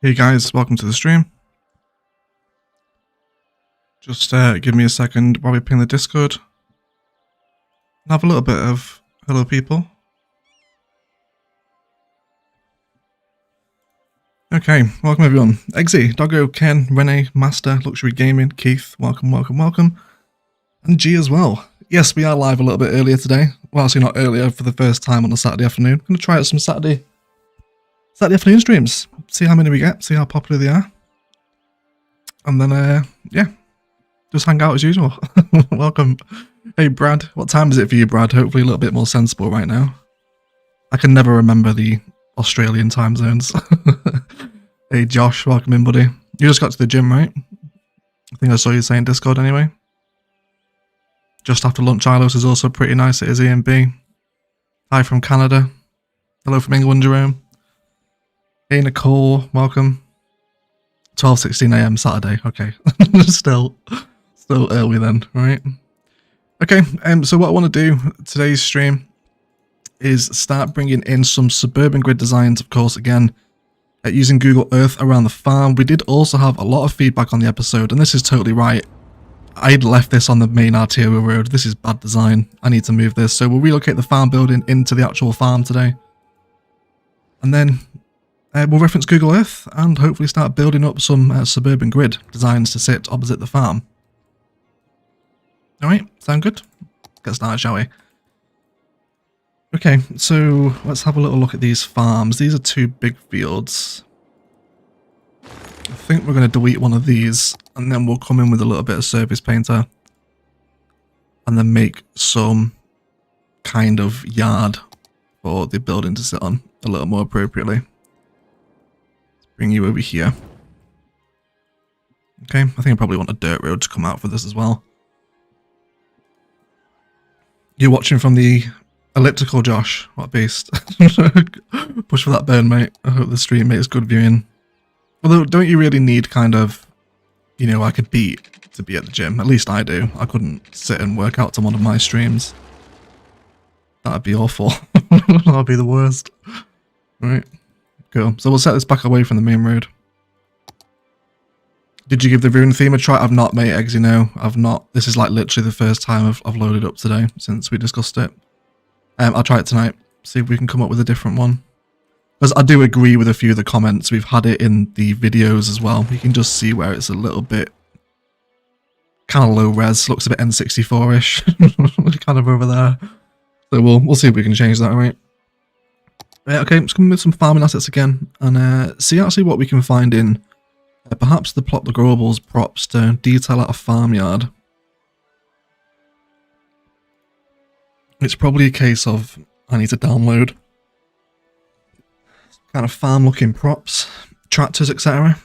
Hey guys, welcome to the stream. Just give me a second while we ping the Discord. And have a little bit of hello people. Okay, welcome everyone. Eggsy, Doggo, Ken, Renee, Master, Luxury Gaming, Keith, welcome, welcome, welcome. And G as well. Yes, we are live a little bit earlier today. Well, actually not earlier, for the first time on a Saturday afternoon. I'm going to try out some Saturday afternoon streams. See how many we get, see how popular they are. And then, yeah, just hang out as usual. Welcome. Hey Brad, what time is it for you, Brad? Hopefully a little bit more sensible right now. I can never remember the Australian time zones. Hey Josh, welcome in, buddy. You just got to the gym, right? I think I saw you saying Discord anyway. Just after lunch, Ilos is also pretty nice. It is EMB. Hi from Canada. Hello from England, Jerome. Hey Nicole, welcome. 12:16 AM Saturday. Okay, still early then, right? Okay, so what I want to do today's stream is start bringing in some Suburban grid designs, of course, again, using Google Earth around the farm. We did also have a lot of feedback on the episode, and this is totally right. I'd left this on the main arterial road. This is bad design. I need to move this. So we'll relocate the farm building into the actual farm today. And then we'll reference Google Earth and hopefully start building up some Suburban grid designs to sit opposite the farm. Alright, sound good? Get started, shall we? Okay, so let's have a little look at these farms. These are two big fields. I think we're going to delete one of these and then we'll come in with a little bit of surface painter and then make some kind of yard for the building to sit on a little more appropriately. Let's bring you over here. Okay, I think I probably want a dirt road to come out for this as well. You're watching from the elliptical, Josh. What a beast. Push for that burn, mate. I hope the stream makes good viewing. Although, don't you really need kind of, you know, like a beat to be at the gym? At least I do. I couldn't sit and work out to one of my streams. That'd be awful. That'd be the worst. Right. Cool. So we'll set this back away from the main road. Did you give the rune theme a try? I've not, mate, Eggsy, no. I've not. This is like literally the first time I've loaded up today since we discussed it. I'll try it tonight. See if we can come up with a different one. Because I do agree with a few of the comments. We've had it in the videos as well. You can just see where it's a little bit kind of low res. Looks a bit N64-ish. Kind of over there. So we'll see if we can change that, alright? Okay, let's come with some farming assets again. And see actually what we can find in perhaps the plot the growables props to detail out a farmyard. It's probably a case of I need to download kind of farm looking props, tractors, etc.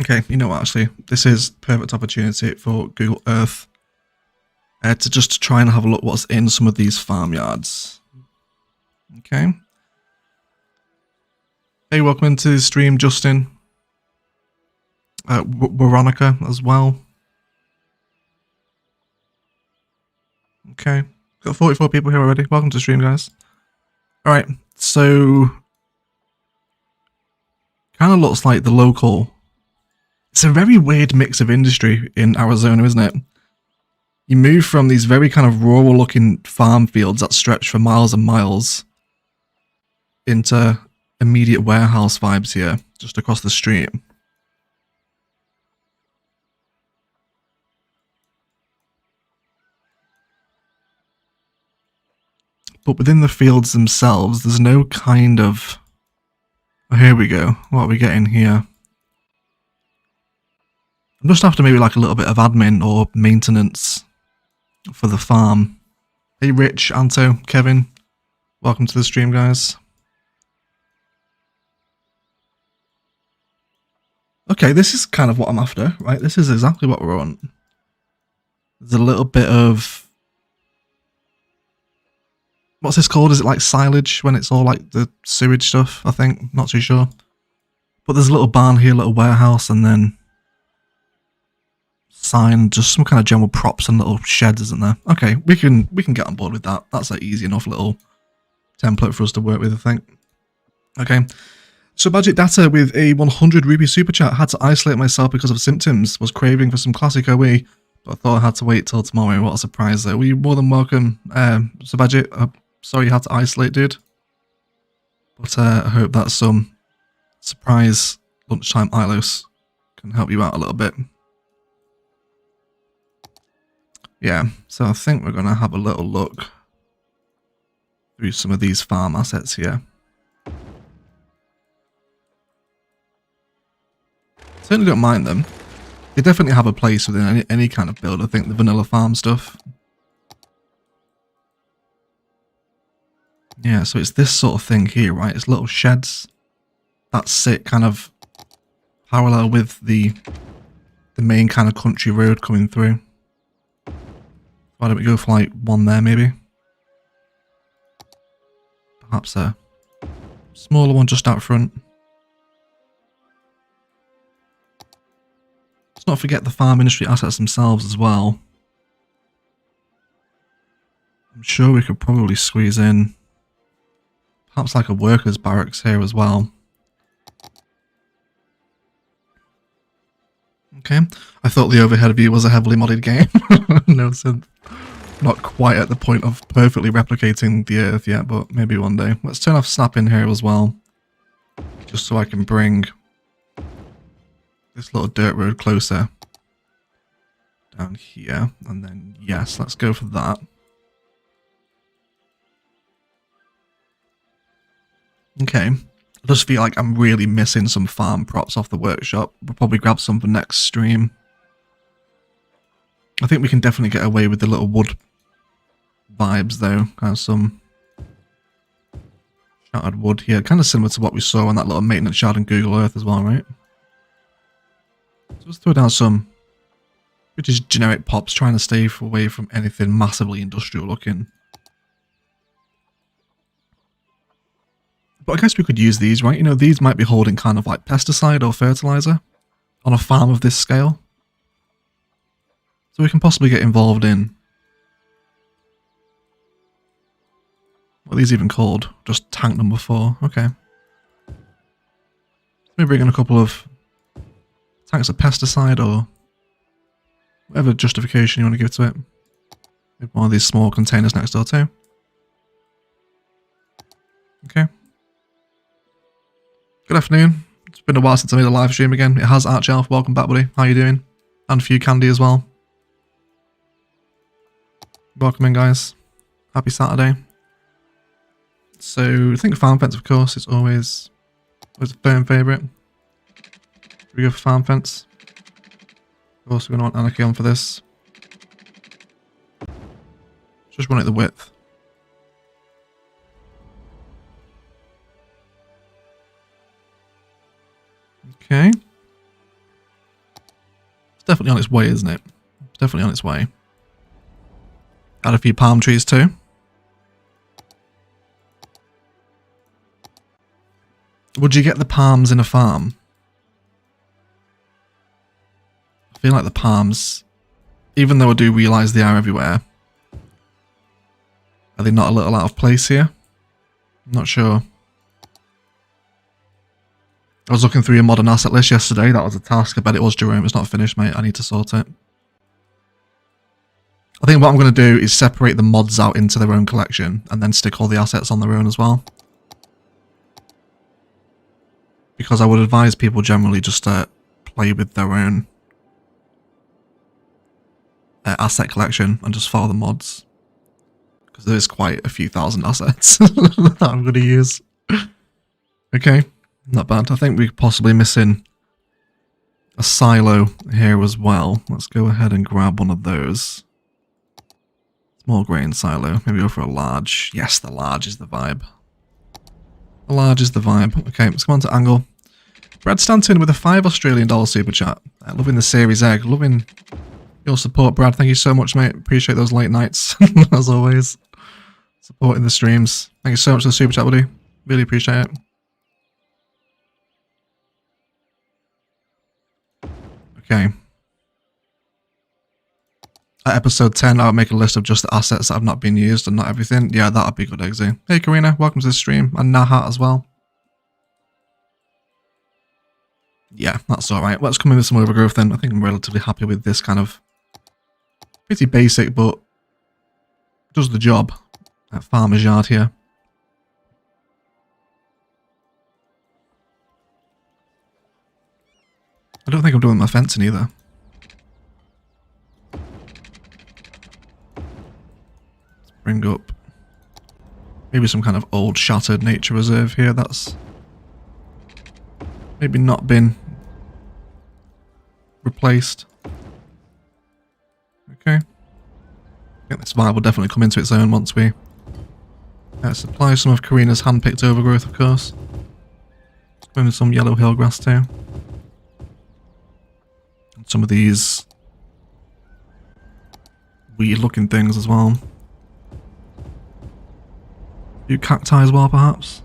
Okay, you know what, actually, this is perfect opportunity for Google Earth to just try and have a look what's in some of these farmyards. Okay. Hey, welcome into the stream, Justin. Veronica as well. Okay, got 44 people here already. Welcome to the stream, guys. Alright, so kind of looks like the local. It's a very weird mix of industry in Arizona, isn't it? You move from these very kind of rural looking farm fields that stretch for miles and miles into immediate warehouse vibes here, just across the street. But within the fields themselves, there's no kind of... Oh, here we go. What are we getting here? I'm just after maybe like a little bit of admin or maintenance for the farm. Hey Rich, Anto, Kevin. Welcome to the stream, guys. Okay, this is kind of what I'm after, right? This is exactly what we're on. There's a little bit of... What's this called? Is it like silage when it's all like the sewage stuff? I think. Not too sure. But there's a little barn here, a little warehouse, and then sign, just some kind of general props and little sheds, isn't there? Okay, we can get on board with that. That's an easy enough little template for us to work with, I think. Okay. So budget data with a 100 Ruby Super Chat. Had to isolate myself because of symptoms. Was craving for some classic OE, but I thought I had to wait till tomorrow. What a surprise though. Were you more than welcome, so budget? Sorry you had to isolate, dude. But I hope that some surprise lunchtime Ilos can help you out a little bit. Yeah, so I think we're going to have a little look through some of these farm assets here. Certainly don't mind them. They definitely have a place within any kind of build. I think the vanilla farm stuff. Yeah, so it's this sort of thing here, right? It's little sheds that sit kind of parallel with the main kind of country road coming through. Why don't we go for like one there maybe? Perhaps a smaller one just out front. Let's not forget the farm industry assets themselves as well. I'm sure we could probably squeeze in perhaps like a workers' barracks here as well. Okay, I thought the overhead view was a heavily modded game. No synth. Not quite at the point of perfectly replicating the Earth yet, but maybe one day. Let's turn off snap in here as well, just so I can bring this little dirt road closer down here. And then, yes, let's go for that. Okay, I just feel like I'm really missing some farm props off the workshop. We'll probably grab some for next stream. I think we can definitely get away with the little wood vibes though. Kind of some shattered wood here. Kind of similar to what we saw on that little maintenance shard in Google Earth as well, right? So let's throw down some British generic pops, trying to stay away from anything massively industrial looking. But I guess we could use these, right? You know, these might be holding kind of like pesticide or fertilizer on a farm of this scale. So we can possibly get involved in... What are these even called? Just tank number 4. Okay. Let me bring in a couple of tanks of pesticide or whatever justification you want to give to it. Maybe one of these small containers next door too. Okay. Good afternoon. It's been a while since I made a live stream again. It has Archelf. Welcome back, buddy. How you doing? And for you, Candy, as well. Welcome in, guys. Happy Saturday. So, I think farm fence, of course, is always a firm favourite. We go for farm fence. Of course, we're going to want anarchy on for this. Just run it the width. Okay. It's definitely on its way, isn't it? It's definitely on its way. Add a few palm trees too. Would you get the palms in a farm? I feel like the palms, even though I do realise they are everywhere, are they not a little out of place here? I'm not sure. I was looking through your modern asset list yesterday. That was a task. I bet it was, Jerome. It's not finished, mate. I need to sort it. I think what I'm going to do is separate the mods out into their own collection and then stick all the assets on their own as well. Because I would advise people generally just to play with their own asset collection and just follow the mods. Because there is quite a few thousand assets that I'm going to use. Okay. Not bad. I think we're possibly missing a silo here as well. Let's go ahead and grab one of those. Small grain silo. Maybe go for a large. Yes, the large is the vibe. The large is the vibe. Okay, let's come on to Angle. Brad Stanton with a $5 Australian super chat. Loving the series egg. Loving your support, Brad. Thank you so much, mate. Appreciate those late nights, as always. Supporting the streams. Thank you so much for the super chat, buddy. Really appreciate it. Okay. at episode 10, I'll make a list of just the assets that have not been used and not everything. Yeah, that'd be good, Eggsy. Hey, Karina, welcome to the stream. And Nahat as well. Yeah, that's alright. Let's come in with some overgrowth then. I think I'm relatively happy with this kind of pretty basic, but does the job at Farmer's Yard here. I don't think I'm doing my fencing either. Let's bring up maybe some kind of old shattered nature reserve here that's maybe not been replaced. Okay. I think this vibe will definitely come into its own once we supply some of Karina's hand-picked overgrowth, of course. Let's go into some yellow hill grass too. And some of these weird-looking things as well. A few cacti as well, perhaps.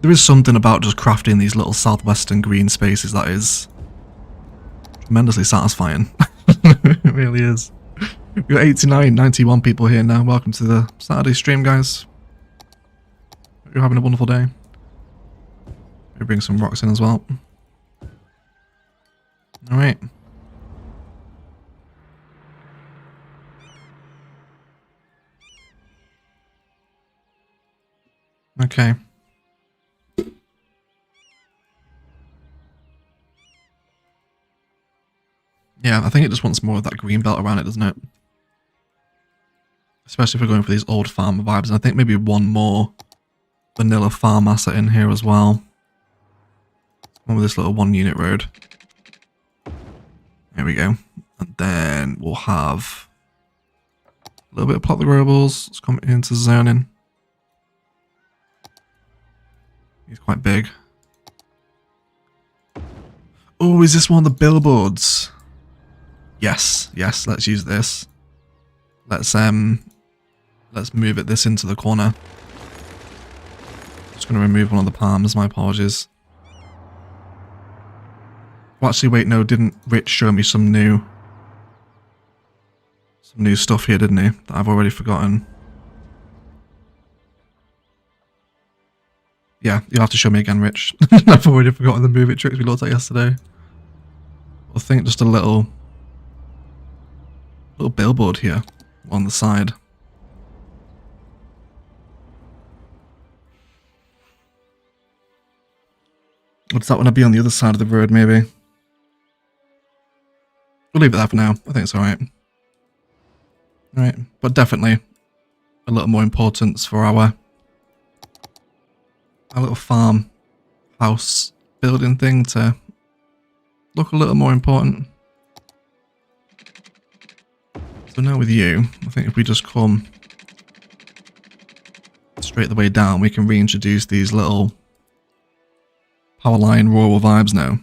There is something about just crafting these little southwestern green spaces that is tremendously satisfying. It really is. We've got 89, 91 people here now. Welcome to the Saturday stream, guys. Hope you're having a wonderful day. Maybe bring some rocks in as well. Alright. Okay. Yeah, I think it just wants more of that green belt around it, doesn't it? Especially if we're going for these old farmer vibes. And I think maybe one more vanilla farm asset in here as well. One with this little 1-unit road. There we go. And then we'll have a little bit of plot the growables. Let's come into zoning. He's quite big. Oh, is this one of the billboards? Yes, yes, let's use this. Let's move this into the corner. Just gonna remove one of the palms, my apologies. Well, actually wait, no, didn't Rich show me some new stuff here, didn't he? That I've already forgotten. Yeah, you'll have to show me again, Rich. I've already forgotten the move it tricks we looked at yesterday. I think just a little billboard here on the side. Or does that want to be on the other side of the road, maybe? We'll leave it there for now. I think it's alright. Alright, but definitely a little more importance for our little farm house building thing to look a little more important. So now with you, I think if we just come straight the way down, we can reintroduce these little power line rural vibes now.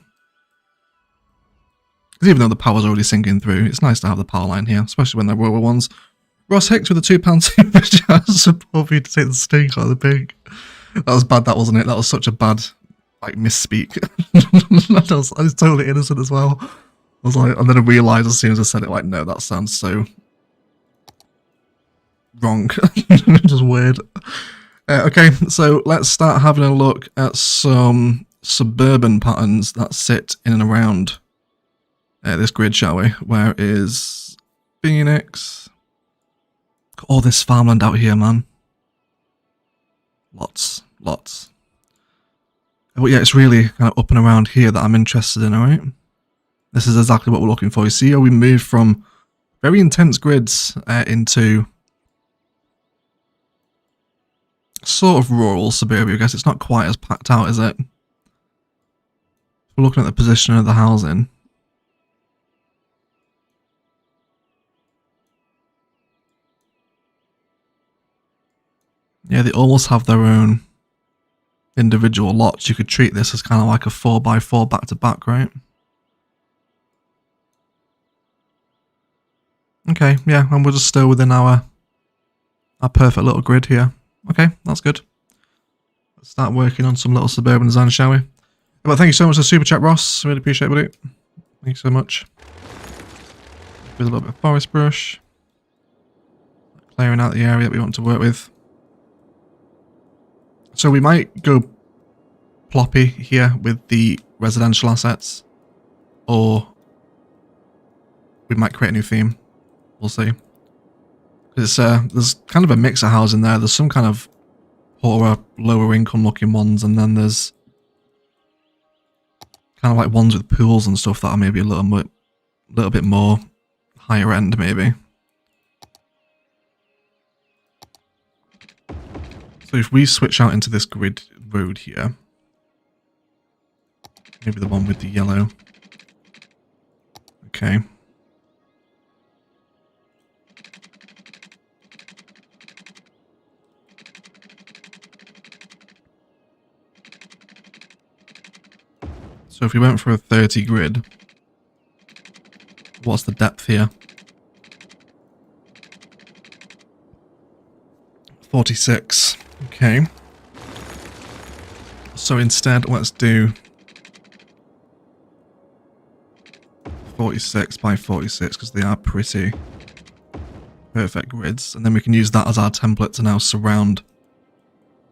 Because even though the power's already sinking through, it's nice to have the power line here, especially when they're rural ones. Ross Hicks with a £2 Superchat support for you to take the stink out of the pig. That was bad, that wasn't it? That was such a bad, like, misspeak. I was totally innocent as well. I was like, and then I realised as soon as I said it, like, no, that sounds so wrong. Just weird. Okay, so let's start having a look at some suburban patterns that sit in and around this grid, shall we? Where is Phoenix? Got all this farmland out here, man. Lots. But yeah, it's really kind of up and around here that I'm interested in, alright? This is exactly what we're looking for. You see how we move from very intense grids into sort of rural suburbia, I guess. It's not quite as packed out, is it? We're looking at the position of the housing. Yeah, they almost have their own individual lots. You could treat this as kind of like a 4x4 back to back, right? Okay, yeah, and we're just still within our perfect little grid here. Okay, that's good. Let's start working on some little suburban design, shall we? Well, thank you so much for the super chat, Ross. Really appreciate it, buddy. Thank you so much. with a little bit of forest brush. Clearing out the area that we want to work with. So we might go ploppy here with the residential assets, or we might create a new theme. We'll see. It's there's kind of a mix of housing there. There's some kind of poorer, lower income looking ones, and then there's kind of like ones with pools and stuff that are maybe a little bit more higher end, maybe. So if we switch out into this grid road here, maybe the one with the yellow. Okay. So if we went for a 30 grid, what's the depth here? 46. Okay. So instead, let's do 46 by 46 because they are pretty perfect grids. And then we can use that as our template to now surround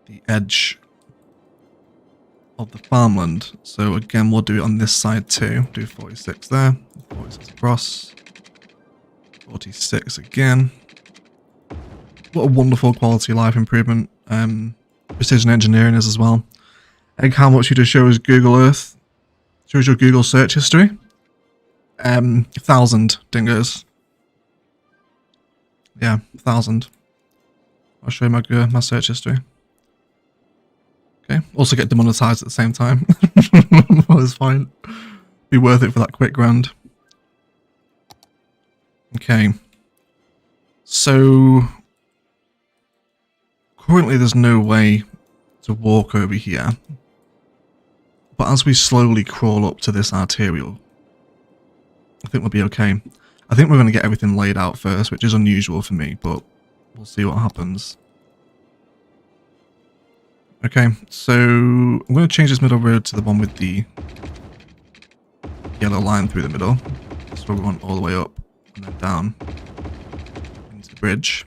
the edge of the farmland. So again, we'll do it on this side too. Do 46 there, 46 across, 46 again. What a wonderful quality of life improvement precision engineering is as well. Egg, how much you just show us Google Earth? Shows your Google search history. 1,000 dingoes. Yeah, 1,000. I'll show you my search history. Okay. Also get demonetized at the same time. Well, it's fine. Be worth it for that quick grand. Okay. So currently there's no way to walk over here. But as we slowly crawl up to this arterial, I think we'll be okay. I think we're going to get everything laid out first, which is unusual for me, but we'll see what happens. Okay, so I'm going to change this middle road to the one with the yellow line through the middle. So we want all the way up and then down into the bridge.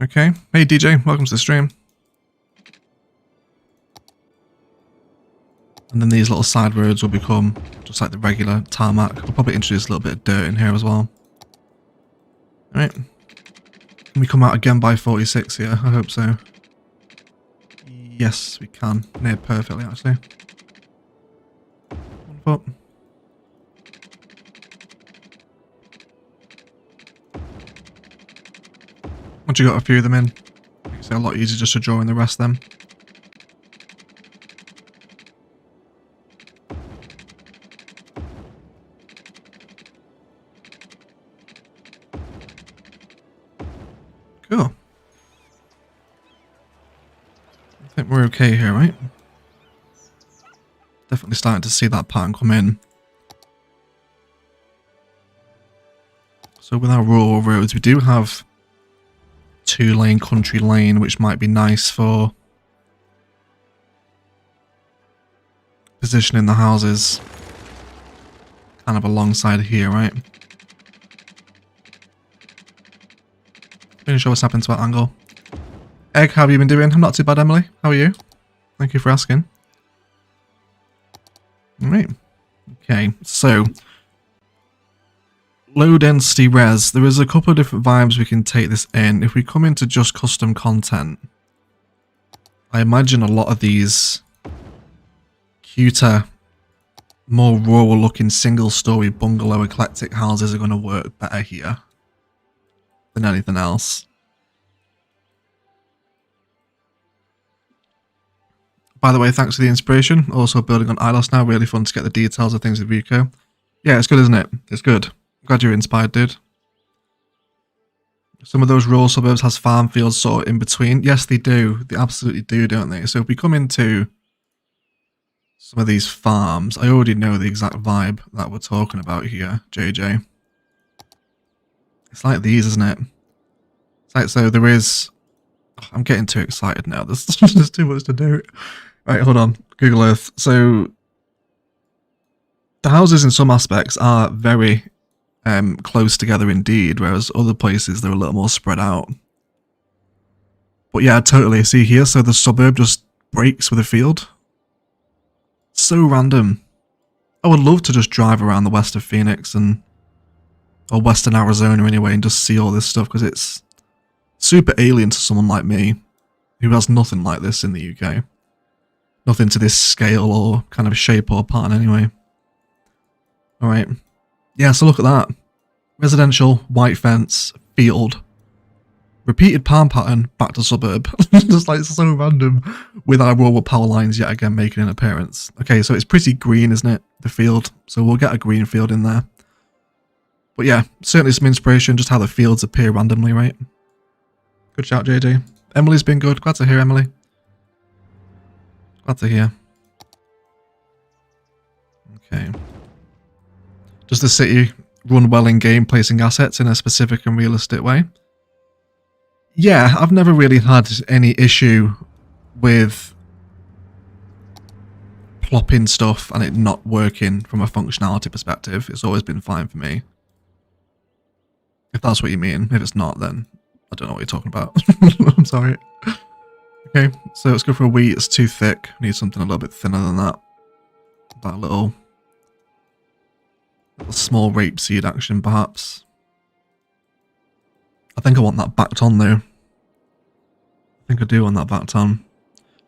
Okay, hey DJ, welcome to the stream. And then these little side roads will become just like the regular tarmac. We'll probably introduce a little bit of dirt in here as well. Alright. Can we come out again by 46 here? I hope so. Yes, we can. Near perfectly, actually. Wonderful. Once you got a few of them in, makes it a lot easier just to draw in the rest of them. Cool. I think we're okay here, right? Definitely starting to see that pattern come in. So with our rural roads, we do have 2-lane country lane, which might be nice for positioning the houses kind of alongside here, right? Finish what's happened to that angle. Egg, how have you been doing? I'm not too bad, Emily. How are you? Thank you for asking. Alright. Okay, so low density res. There is a couple of different vibes we can take this in. If we come into just custom content, I imagine a lot of these cuter, more rural looking single story bungalow eclectic houses are going to work better here than anything else. By the way, thanks for the inspiration. Also building on Ilos now. Really fun to get the details of things with Rico. Yeah, it's good, isn't it? It's good. Glad you're inspired, dude. Some of those rural suburbs has farm fields sort of in between. Yes, they do. They absolutely do, don't they? So if we come into some of these farms, I already know the exact vibe that we're talking about here, JJ. It's like these, isn't it? It's like, so there is... Oh, I'm getting too excited now. There's just too much to do. Right, hold on. Google Earth. So The houses in some aspects are very close together indeed, whereas other places they're a little more spread out. But yeah, totally. See here, so the suburb just breaks with a field. So random. I would love to just drive around the west of Phoenix or western Arizona anyway and just see all this stuff, because it's super alien to someone like me who has nothing like this in the UK. Nothing to this scale or kind of shape or pattern anyway. Alright. Yeah, so look at that. Residential, white fence, field. Repeated palm pattern, back to suburb. Just like so random. With our rural power lines yet again making an appearance. Okay, so it's pretty green, isn't it? The field. So we'll get a green field in there. But yeah, certainly some inspiration, just how the fields appear randomly, right? Good shout, JJ. Emily's been good. Glad to hear, Emily. Glad to hear. Okay. Does the city run well in game, placing assets in a specific and realistic way? Yeah, I've never really had any issue with plopping stuff and it not working from a functionality perspective. It's always been fine for me. If that's what you mean. If it's not, then I don't know what you're talking about. I'm sorry. Okay, so let's go for a wheat. It's too thick. We need something a little bit thinner than that. That little small rapeseed action, perhaps. I think I want that backed on, though. I think I do want that backed on.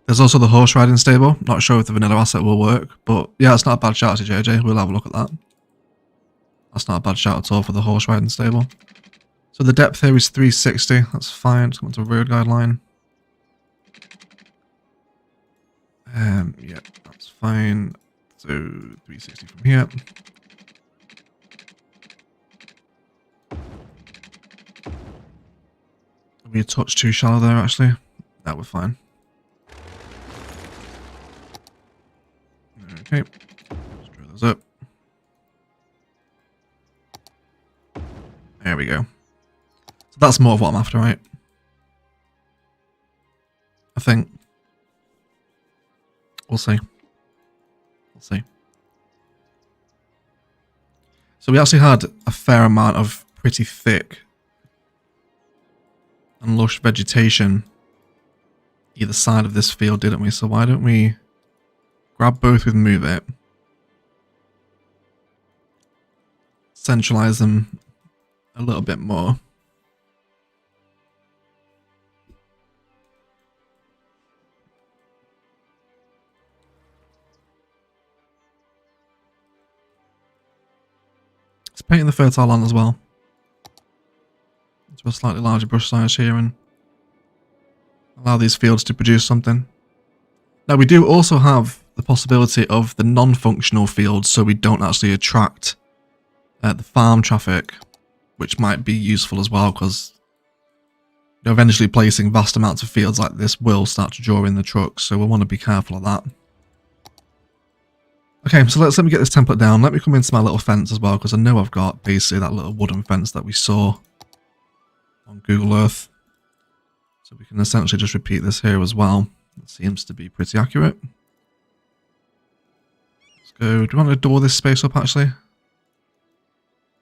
There's also the horse riding stable. Not sure if the vanilla asset will work, but yeah, it's not a bad shout to JJ. We'll have a look at that. That's not a bad shout at all for the horse riding stable. So the depth here is 360. That's fine. Let's come to road guideline. Yeah, that's fine. So 360 from here. We a touch too shallow there, actually. That we're fine. Okay. Let's draw those up. There we go. So that's more of what I'm after, right? I think. We'll see. We'll see. So we actually had a fair amount of pretty thick and lush vegetation either side of this field, didn't we? So why don't we grab both with move it, centralize them a little bit more. Let's paint in the fertile land as well. To a slightly larger brush size here and allow these fields to produce something. Now we do also have the possibility of the non-functional fields, so we don't actually attract the farm traffic, which might be useful as well, because eventually placing vast amounts of fields like this will start to draw in the trucks, so we'll want to be careful of that. Okay, so let me get this template down. Let me come into my little fence as well, because I know I've got basically that little wooden fence that we saw on Google Earth. So we can essentially just repeat this here as well. It seems to be pretty accurate. Let's go. Do you want to double this space up actually? I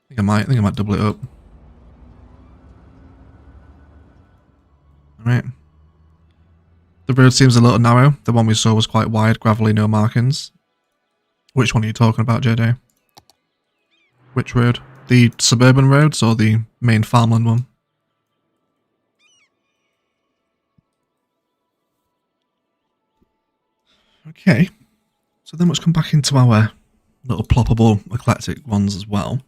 think I might double it up. Alright. The road seems a little narrow. The one we saw was quite wide, gravelly, no markings. Which one are you talking about, JJ? Which road? The suburban roads or the main farmland one? Okay, so then let's come back into our little ploppable eclectic ones as well.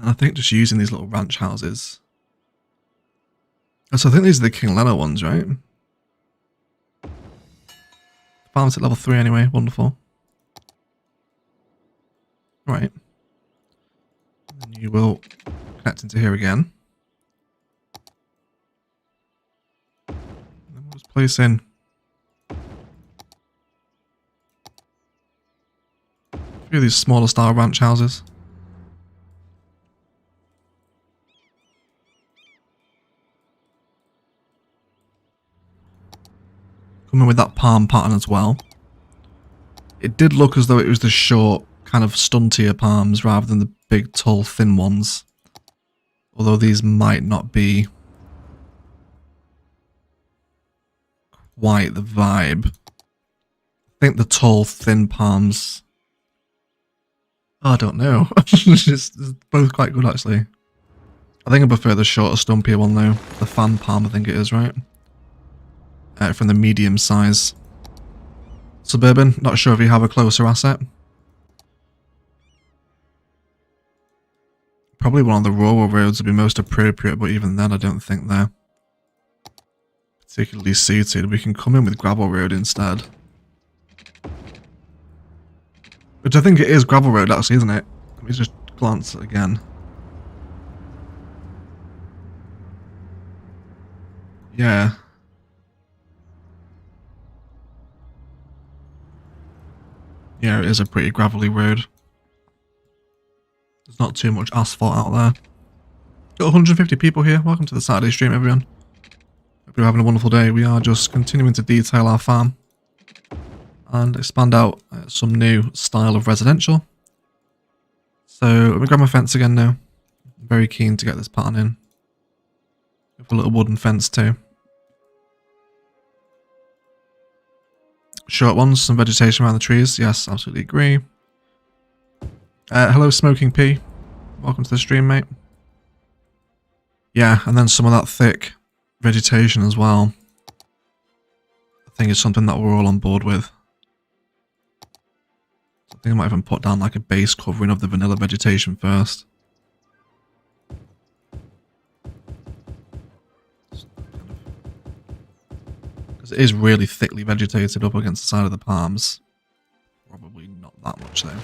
And I think just using these little ranch houses. So I think these are the King Leno ones, right? Farm's at level 3 anyway, wonderful. Right. And then you will connect into here again. And then we'll just place in a few of these smaller style ranch houses. Coming with that palm pattern as well. It did look as though it was the short kind of stuntier palms rather than the big, tall, thin ones. Although these might not be quite the vibe. I think the tall, thin palms... Oh, I don't know. It's both quite good, actually. I think I prefer the shorter, stumpier one, though. The fan palm, I think it is, right? From the medium size. Suburban, not sure if you have a closer asset. Probably one of the rural roads would be most appropriate, but even then I don't think they're particularly suited. We can come in with gravel road instead. Which I think it is gravel road actually, isn't it? Let me just glance again. Yeah. Yeah, it is a pretty gravelly road. There's not too much asphalt out there. Got 150 people here. Welcome to the Saturday stream, everyone. Hope you're having a wonderful day. We are just continuing to detail our farm and expand out some new style of residential. So let me grab my fence again now. I'm very keen to get this pattern in. With a little wooden fence too. Short ones, some vegetation around the trees. Yes, absolutely agree. Hello, Smoking P. Welcome to the stream, mate. Yeah, and then some of that thick vegetation as well. I think it's something that we're all on board with. I think I might even put down like a base covering of the vanilla vegetation first. Because it is really thickly vegetated up against the side of the palms. Probably not that much though.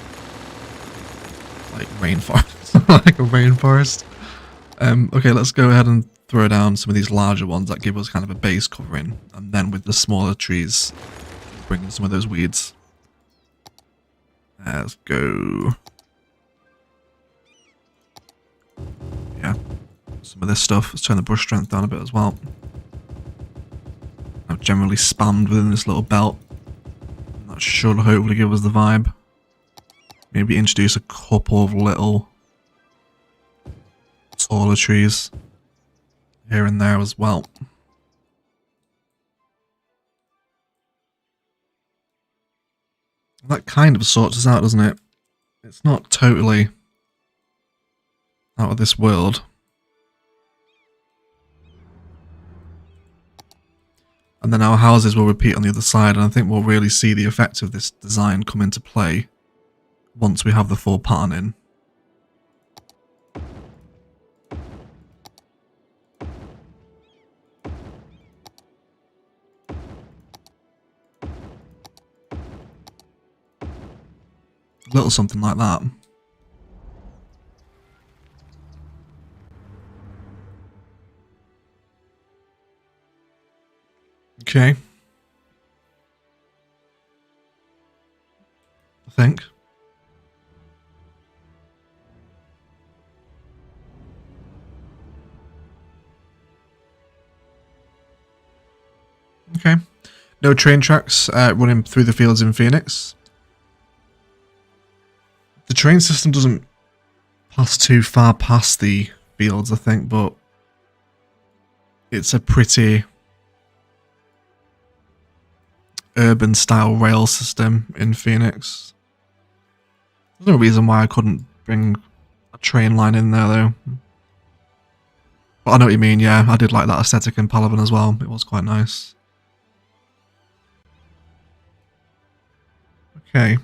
Like rainforest. Like a rainforest. Okay, let's go ahead and throw down some of these larger ones that give us kind of a base covering. And then with the smaller trees, bring in some of those weeds. Let's go. Yeah. Some of this stuff. Let's turn the brush strength down a bit as well. I've generally spammed within this little belt. That should hopefully give us the vibe. Maybe introduce a couple of little taller trees here and there as well. That kind of sorts us out, doesn't it? It's not totally out of this world. And then our houses will repeat on the other side, and I think we'll really see the effect of this design come into play once we have the full pattern in. A little something like that. Okay. I think. Okay. No train tracks running through the fields in Phoenix. The train system doesn't pass too far past the fields, I think, but it's a pretty urban style rail system in Phoenix. There's no reason why I couldn't bring a train line in there though. But I know what you mean, yeah, I did like that aesthetic in Palavan as well. It was quite nice. Okay.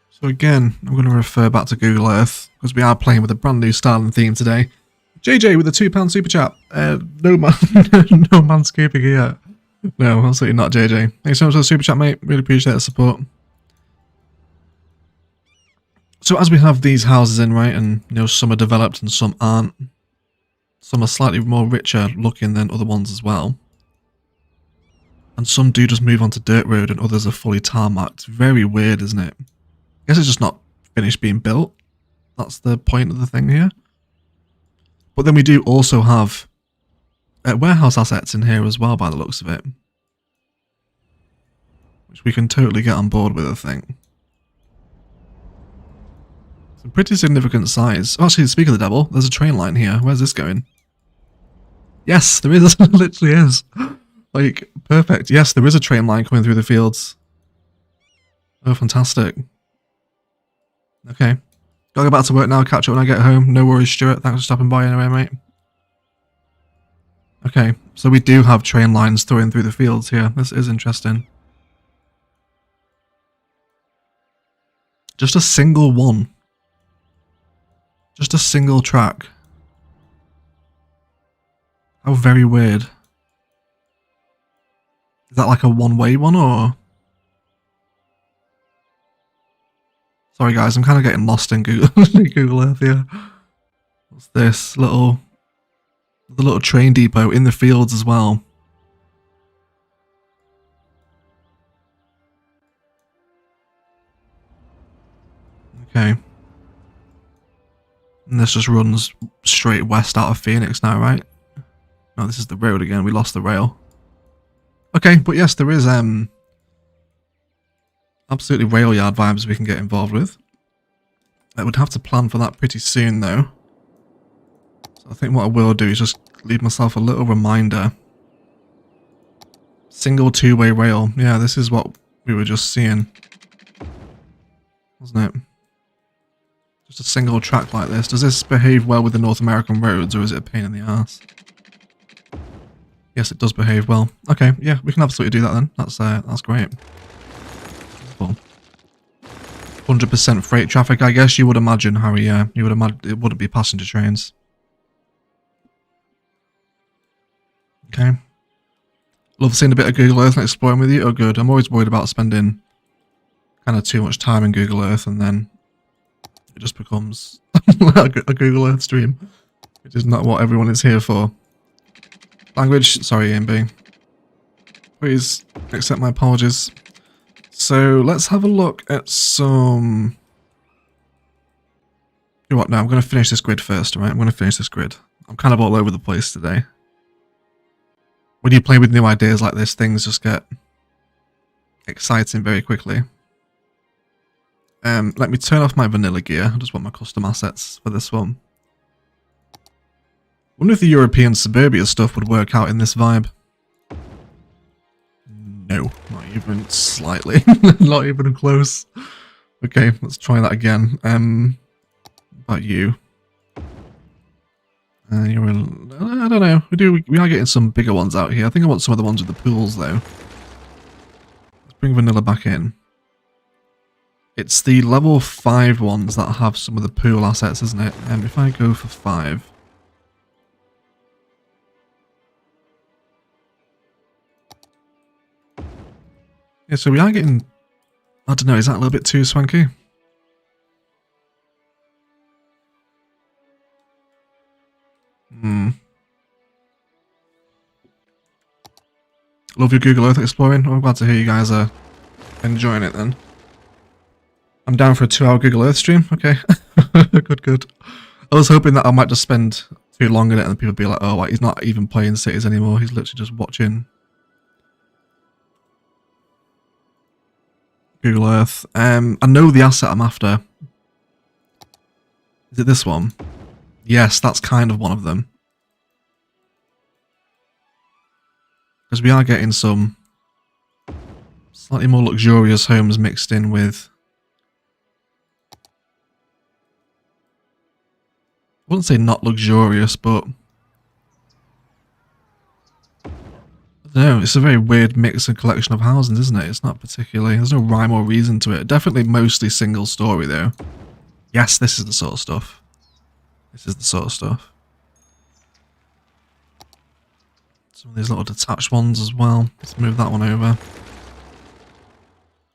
So again, I'm going to refer back to Google Earth, because we are playing with a brand new style and theme today. JJ with a £2 super chat. No man, no manscaping here. No, absolutely not, JJ. Thanks so much for the super chat, mate. Really appreciate the support. So as we have these houses in, right, and you know, some are developed and some aren't. Some are slightly more richer looking than other ones as well. And some do just move on to dirt road and others are fully tarmacked. It's very weird, isn't it? I guess it's just not finished being built. That's the point of the thing here. But then we do also have warehouse assets in here as well, by the looks of it. which we can totally get on board with, I think. It's a pretty significant size. Oh, actually, speaking of the devil, there's a train line here. Where's this going? Yes, there is. It literally is. Like, perfect. Yes, there is a train line coming through the fields. Oh, fantastic. Okay. Gotta go back to work now, catch up when I get home. No worries, Stuart. Thanks for stopping by anyway, mate. Okay, so we do have train lines throwing through the fields here. This is interesting. Just a single one. Just a single track. How very weird. Is that like a one-way one, or...? Sorry guys, I'm kind of getting lost in Google, Google Earth here. What's this? The little train depot in the fields as well. Okay. And this just runs straight west out of Phoenix now, right? No, this is the road again. We lost the rail. Okay, but yes, there is absolutely rail yard vibes we can get involved with. I would have to plan for that pretty soon, though. So I think what I will do is just leave myself a little reminder. Single two-way rail. Yeah, this is what we were just seeing. Wasn't it? Just a single track like this. Does this behave well with the North American roads, or is it a pain in the ass? Yes, it does behave well. Okay, yeah, we can absolutely do that then. That's great. Cool. 100% freight traffic, I guess you would imagine, Harry. Yeah, you would imagine it wouldn't be passenger trains. Okay. Love seeing a bit of Google Earth and exploring with you. Oh, good. I'm always worried about spending kind of too much time in Google Earth, and then it just becomes a Google Earth stream, which is not what everyone is here for. Language, sorry, AMB. Please accept my apologies. So let's have a look at some... You know what, now I'm going to finish this grid first, alright? I'm going to finish this grid. I'm kind of all over the place today. When you play with new ideas like this, things just get exciting very quickly. Let me turn off my vanilla gear. I just want my custom assets for this one. Wonder if the European suburbia stuff would work out in this vibe. No, not even slightly. Not even close. Okay, let's try that again. About you. You're in, I don't know. We are getting some bigger ones out here. I think I want some of the ones with the pools though. Let's bring vanilla back in. It's the level 5 ones that have some of the pool assets, isn't it? If I go for 5. Yeah, so we are getting... I don't know, is that a little bit too swanky? Love your Google Earth exploring. I'm glad to hear you guys are enjoying it then. I'm down for a 2-hour Google Earth stream. Okay. Good. I was hoping that I might just spend too long in it and people would be like, oh, he's not even playing cities anymore. He's literally just watching Google Earth. I know the asset I'm after. Is it this one? Yes, that's kind of one of them. Because we are getting some slightly more luxurious homes mixed in with... I wouldn't say not luxurious, but... I don't know, it's a very weird mix and collection of housing, isn't it? It's not particularly... There's no rhyme or reason to it. Definitely mostly single story, though. Yes, this is the sort of stuff. This is the sort of stuff. Some of these little detached ones as well. Let's move that one over.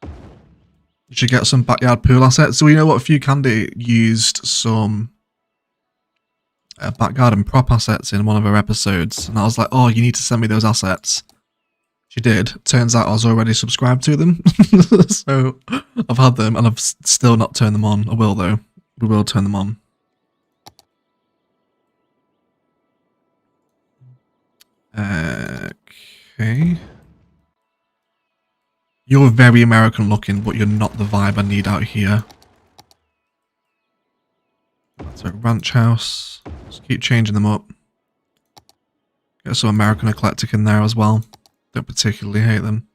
You should get some backyard pool assets. So you know what, Few Candy used some back garden prop assets in one of her episodes, and I was like, oh, you need to send me those assets. She did. Turns out I was already subscribed to them. So I've had them and I've still not turned them on. I will though. We will turn them on. Okay. You're very American looking, but you're not the vibe I need out here. That's a ranch house. Just keep changing them up. Get some American eclectic in there as well. Don't particularly hate them.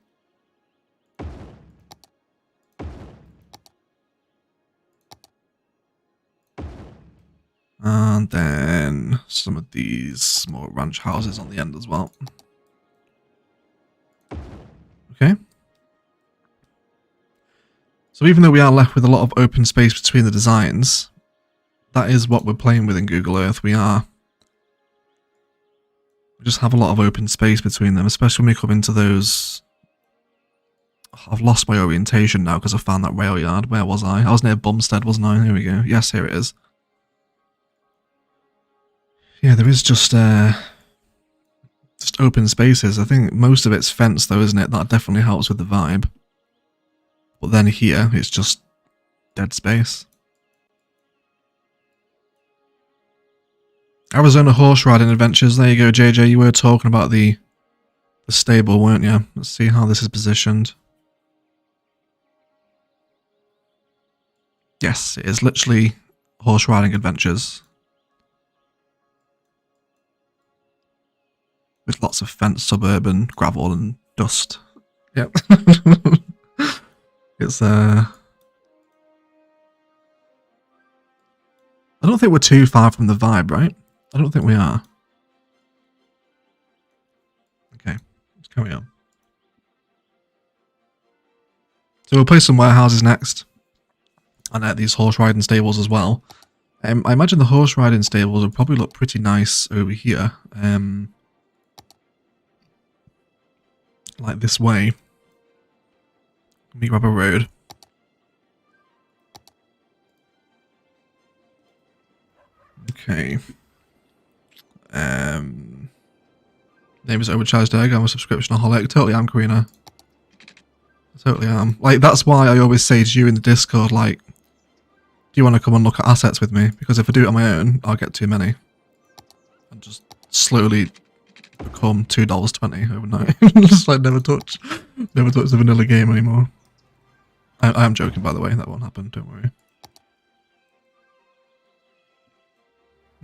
And then some of these small ranch houses on the end as well. Okay. So even though we are left with a lot of open space between the designs, that is what we're playing with in Google Earth. We just have a lot of open space between them, especially when we come into those... I've lost my orientation now because I found that rail yard. Where was I? I was near Bumstead, wasn't I? Here we go. Yes, here it is. Yeah, there is just open spaces. I think most of it's fenced though, isn't it? That definitely helps with the vibe. But then here, it's just dead space. Arizona horse riding adventures. There you go, JJ. You were talking about the stable, weren't you? Let's see how this is positioned. Yes, it is literally horse riding adventures. With lots of fenced suburban, gravel and dust. Yep. It's I don't think we're too far from the vibe, right? I don't think we are. Okay, let's carry on. So we'll place some warehouses next. And these horse riding stables as well. I imagine the horse riding stables will probably look pretty nice over here. Like this way. Let me grab a road. Okay. Name is Overcharged Egg. I'm a subscription-aholic. Totally am, Karina. I totally am. Like, that's why I always say to you in the Discord, like, do you want to come and look at assets with me? Because if I do it on my own, I'll get too many. And just slowly become $2.20 overnight. Just like never touch the vanilla game anymore. I am joking, by the way. That won't happen. Don't worry.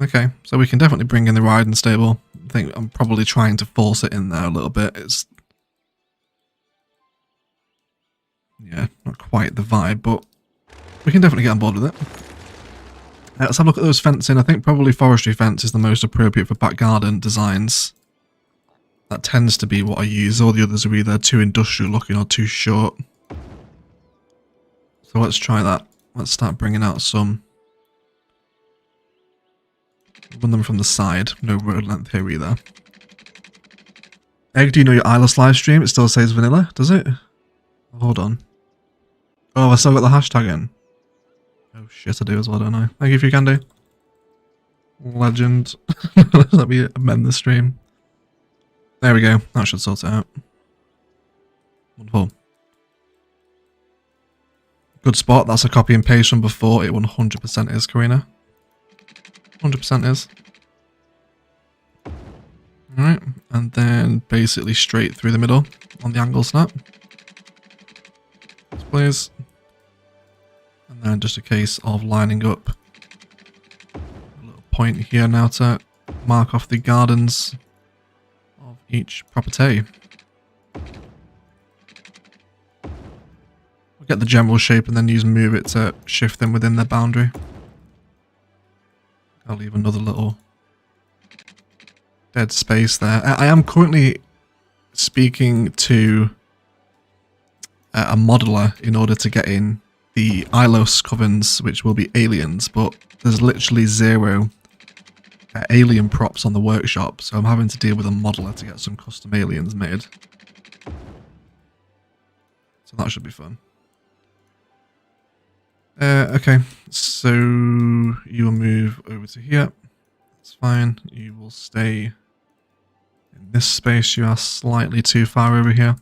Okay, so we can definitely bring in the riding stable. I think I'm probably trying to force it in there a little bit. It's... yeah, not quite the vibe, but we can definitely get on board with it. Let's have a look at those fencing. I think probably forestry fence is the most appropriate for back garden designs. That tends to be what I use. All the others are either too industrial looking or too short. So let's try that. Let's start bringing out some. Run them from the side. No road length here either. Egg, do you know your Ilos live stream? It still says vanilla, does it? Hold on. Oh, I still got the hashtag in. Oh shit, I do as well, don't I? Thank you if you can do. Legend. Let me amend the stream. There we go. That should sort it out. Wonderful. Good spot. That's a copy and paste from before. It 100% is, Karina. 100% is. Alright. And then basically straight through the middle on the angle snap. Please. And then just a case of lining up a little point here now to mark off the gardens of each property. We'll get the general shape and then use move it to shift them within their boundary. I'll leave another little dead space there. I am currently speaking to a modeler in order to get in the Ilos covens, which will be aliens, but there's literally zero alien props on the workshop, so I'm having to deal with a modeler to get some custom aliens made. So that should be fun. Okay, so you will move over to here. That's fine. You will stay in this space. You are slightly too far over here.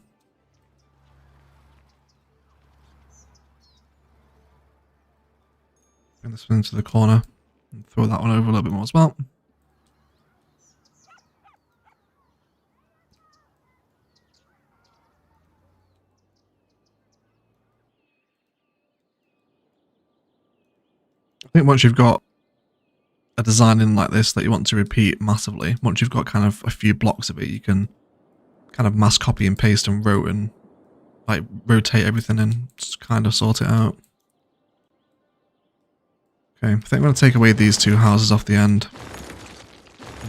Bring this one into the corner and throw that one over a little bit more as well. I think once you've got a design in like this that you want to repeat massively, once you've got kind of a few blocks of it, you can kind of mass copy and paste and rotate everything and just kind of sort it out. Okay, I think I'm going to take away these two houses off the end.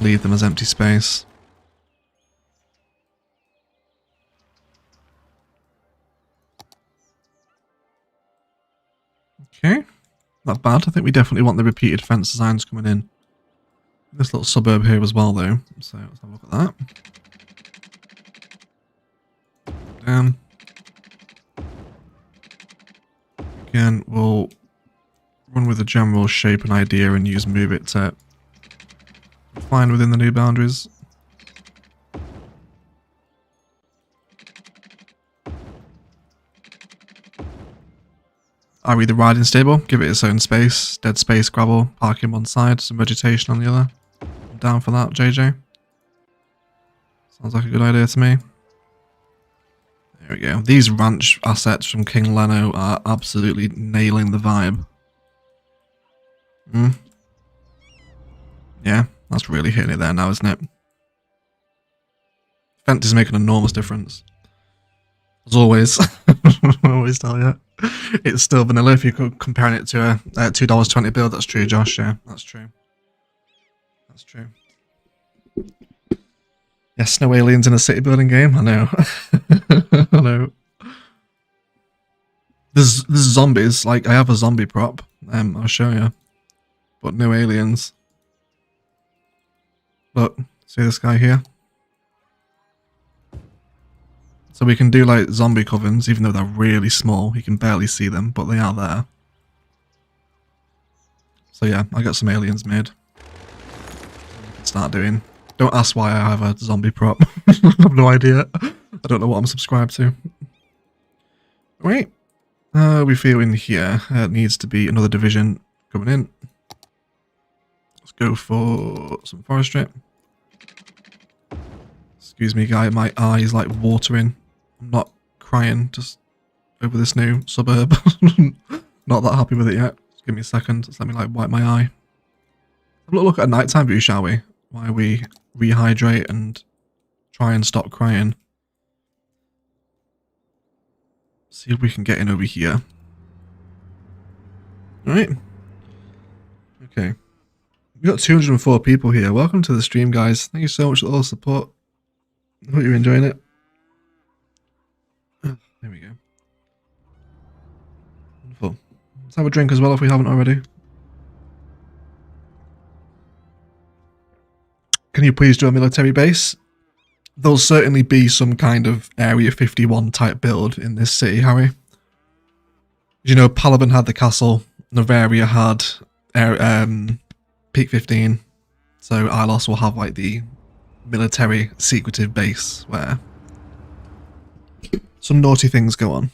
Leave them as empty space. Okay, not bad. I think we definitely want the repeated fence designs coming in. This little suburb here as well though, so let's have a look at that. Again, we'll run with the general shape and idea and use move it to find within the new boundaries. Are we the riding stable? Give it its own space. Dead space, gravel, parking one side, some vegetation on the other. I'm down for that, JJ. Sounds like a good idea to me. There we go. These ranch assets from King Leno are absolutely nailing the vibe. Yeah, that's really hitting it there now, isn't it? Fence is making an enormous difference. As always, I always tell you, it's still vanilla if you're comparing it to a $2.20 build. That's true, Josh. Yeah, that's true. That's true. Yes, no aliens in a city building game. I know. I know. There's zombies. Like, I have a zombie prop. I'll show you. But no aliens. Look, see this guy here? So we can do like zombie covens, even though they're really small. You can barely see them, but they are there. So yeah, I got some aliens made. We can start doing. Don't ask why I have a zombie prop. I have no idea. I don't know what I'm subscribed to. Wait. We feel in here. It needs to be another division coming in. Let's go for some forestry. Excuse me, guy. My eye is like watering. I'm not crying just over this new suburb. Not that happy with it yet. Just give me a second. Just let me like wipe my eye. Have a look at a nighttime view, shall we? While we rehydrate and try and stop crying. See if we can get in over here. Alright. Okay. We've got 204 people here. Welcome to the stream, guys. Thank you so much for all the support. I hope you're enjoying it. There we go. Wonderful. Let's have a drink as well if we haven't already. Can you please do a military base? There'll certainly be some kind of Area 51 type build in this city, Harry. You know, Palaban had the castle, Novaria had Peak 15, so Ilos will have like the military secretive base where some naughty things go on.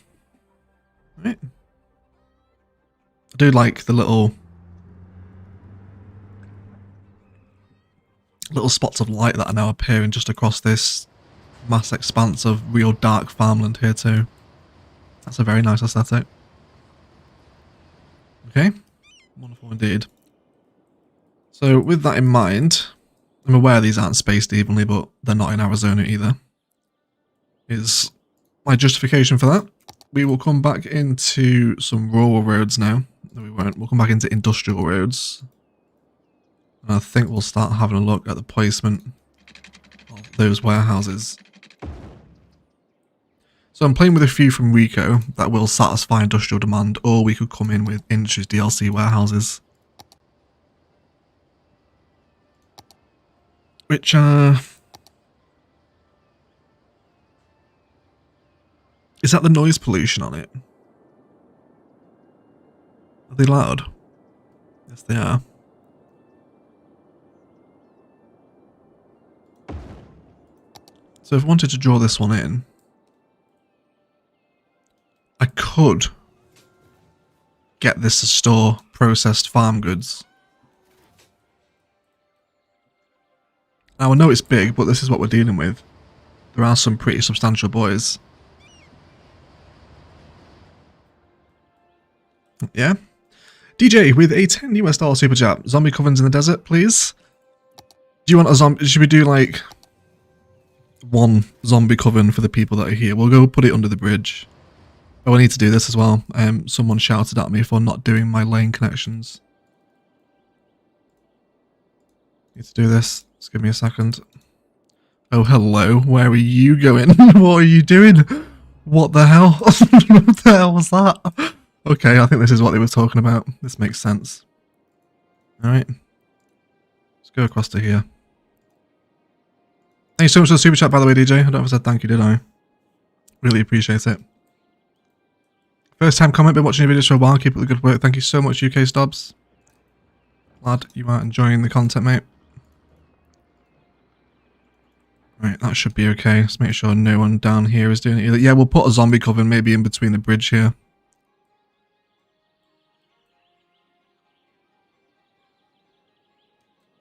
Right. I do like the little spots of light that are now appearing just across this mass expanse of real dark farmland here too. That's a very nice aesthetic. Okay, wonderful indeed. So with that in mind, I'm aware these aren't spaced evenly, but they're not in Arizona either. Is my justification for that. We will come back into some rural roads now. No, we won't. We'll come back into industrial roads. And I think we'll start having a look at the placement of those warehouses. So I'm playing with a few from Rico that will satisfy industrial demand, or we could come in with Industries DLC warehouses. Which is that the noise pollution on it? Are they loud? Yes, they are. So if I wanted to draw this one in, I could get this to store processed farm goods. Now I know it's big, but this is what we're dealing with. There are some pretty substantial boys. Yeah? DJ with a $10 US super chat. Zombie covens in the desert, please. Do you want a zombie? Should we do like one zombie coven for the people that are here? We'll go put it under the bridge. Oh, I need to do this as well. Someone shouted at me for not doing my lane connections. Need to do this. Just give me a second. Oh, hello. Where are you going? What are you doing? What the hell? What the hell was that? Okay, I think this is what they were talking about. This makes sense. Alright. Let's go across to here. Thank you so much for the super chat, by the way, DJ. I don't know if I said thank you, did I? Really appreciate it. First time comment, been watching your videos for a while. Keep up the good work. Thank you so much, UK Stobbs. Glad you are enjoying the content, mate. Right, that should be okay. Let's make sure no one down here is doing it either. Yeah, we'll put a zombie coven maybe in between the bridge here.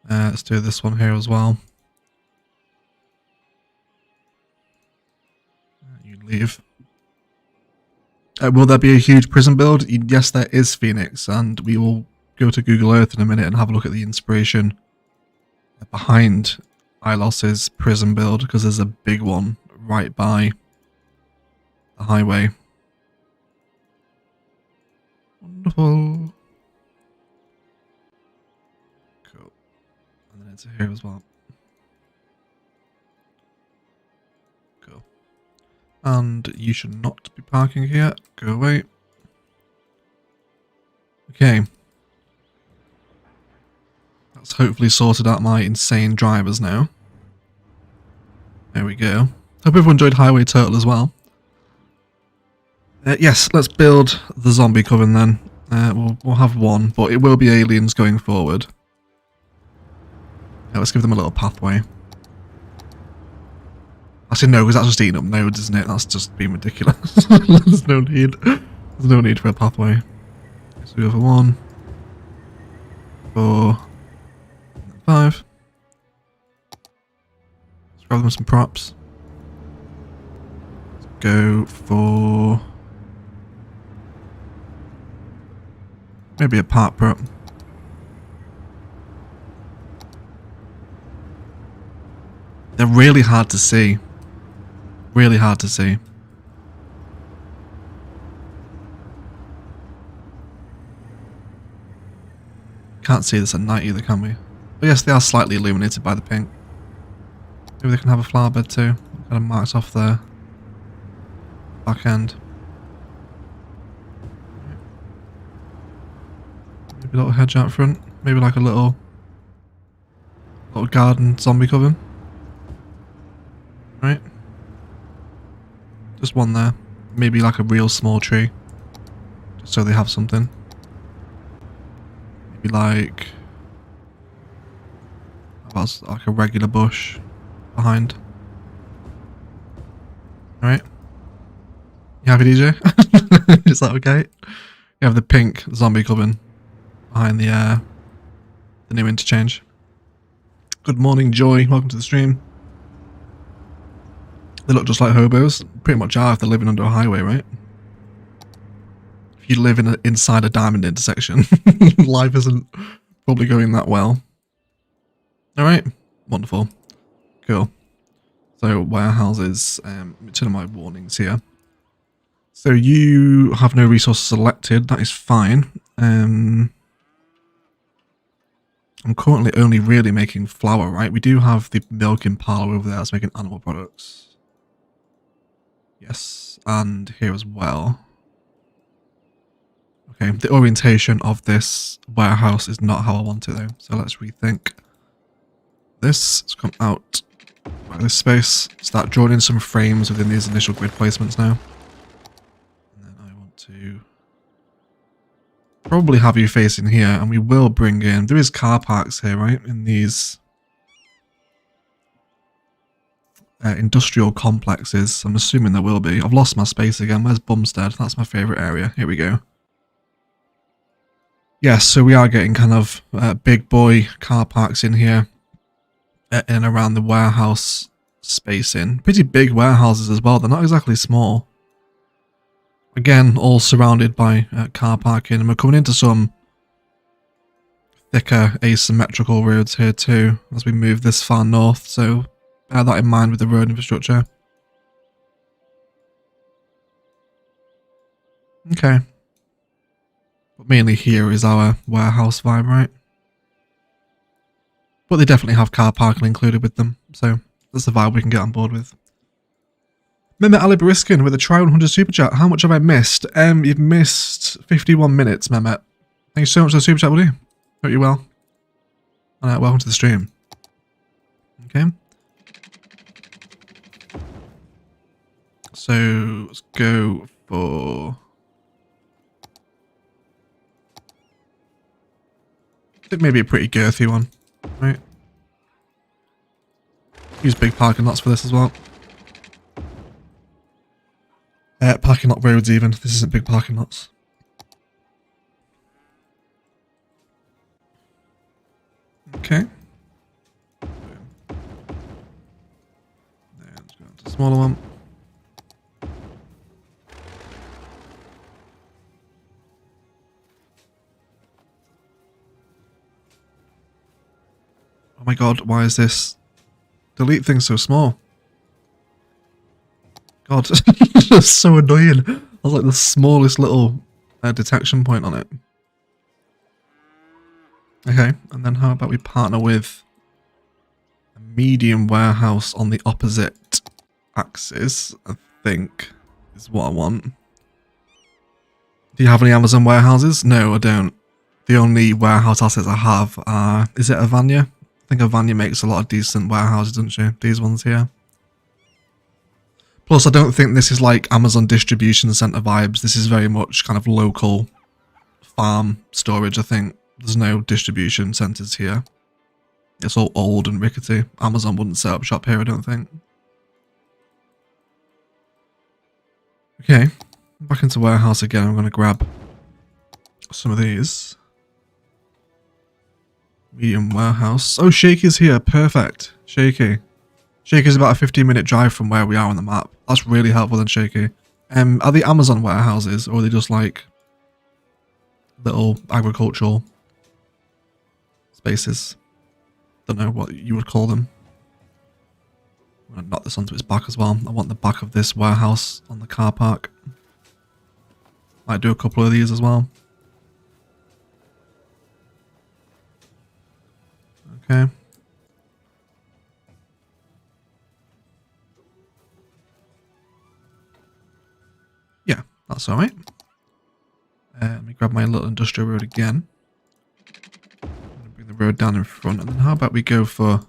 Let's do this one here as well. You leave. Will there be a huge prison build? Yes, there is, Phoenix, and we will go to Google Earth in a minute and have a look at the inspiration behind Ilos's prison build, because there's a big one right by the highway. Wonderful. Cool. And then into here as well. Cool. And you should not be parking here. Go away. Okay. That's hopefully sorted out my insane drivers now. There we go. Hope everyone enjoyed Highway Turtle as well. Yes, let's build the zombie coven then. We'll have one, but it will be aliens going forward. Yeah, let's give them a little pathway. Actually, no, because that's just eating up nodes, isn't it? That's just being ridiculous. There's no need. There's no need for a pathway. So we go for 1, 4, 5. Let's grab them some props. Let's go for maybe a part prop. They're really hard to see. Really hard to see. Can't see this at night either, can we? But yes, they are slightly illuminated by the pink. Maybe they can have a flower bed too. Kind of marks off their back end. Maybe a little hedge out front. Maybe like a little garden zombie coven. Right. Just one there. Maybe like a real small tree. Just so they have something. Maybe like a regular bush behind. Alright. You happy, DJ? Is that okay? You have the pink zombie coven behind the new interchange. Good morning, Joy. Welcome to the stream. They look just like hobos. Pretty much are if they're living under a highway, right? If you live inside a diamond intersection, life isn't probably going that well. Alright, wonderful. Cool. So, warehouses, turn on my warnings here. So, you have no resources selected, that is fine. I'm currently only really making flour, right? We do have the milking parlour over there that's making animal products. Yes, and here as well. Okay, the orientation of this warehouse is not how I want it though, so let's rethink this. Let's come out by this space, start drawing in some frames within these initial grid placements now. And then I want to probably have you facing here, and we will bring in, there is car parks here, right, in these industrial complexes. I'm assuming there will be. I've lost my space again. Where's Bumstead? That's my favourite area. Here we go. Yes, so we are getting kind of big boy car parks in here and around the warehouse spacing. Pretty big warehouses as well. They're not exactly small. Again, all surrounded by car parking. And we're coming into some thicker asymmetrical roads here too as we move this far north, so bear that in mind with the road infrastructure. Okay. But mainly here is our warehouse vibe, right? But they definitely have car parking included with them, so that's the vibe we can get on board with. Mehmet Ali Bariskin with a try 100 super chat. How much have I missed? You've missed 51 minutes, Mehmet. Thank you so much for the super chat, buddy. Hope you're well. And welcome to the stream. Okay. So let's go for... I think maybe a pretty girthy one, right? Use big parking lots for this as well. Parking lot roads even. This isn't big parking lots. Okay. Let's go on to the smaller one. Oh my god, why is this delete thing so small? God, that's so annoying. I was like the smallest little detection point on it. Okay, and then how about we partner with a medium warehouse on the opposite axis, I think is what I want. Do you have any Amazon warehouses? No, I don't. The only warehouse assets I have are, is it Avanya? I think Avanya makes a lot of decent warehouses, doesn't she? These ones here. Plus, I don't think this is like Amazon distribution center vibes. This is very much kind of local farm storage, I think. There's no distribution centers here. It's all old and rickety. Amazon wouldn't set up shop here, I don't think. Okay, back into warehouse again. I'm going to grab some of these. Medium warehouse. Oh, Shaky's here. Perfect. Shaky. Shaky's about a 15-minute drive from where we are on the map. That's really helpful then, Shaky. Are they Amazon warehouses, or are they just like little agricultural spaces? Don't know what you would call them. I'm going to knock this onto its back as well. I want the back of this warehouse on the car park. Might do a couple of these as well. Okay. Yeah, that's alright. Let me grab my little industrial road again. I'm going to bring the road down in front, and then how about we go for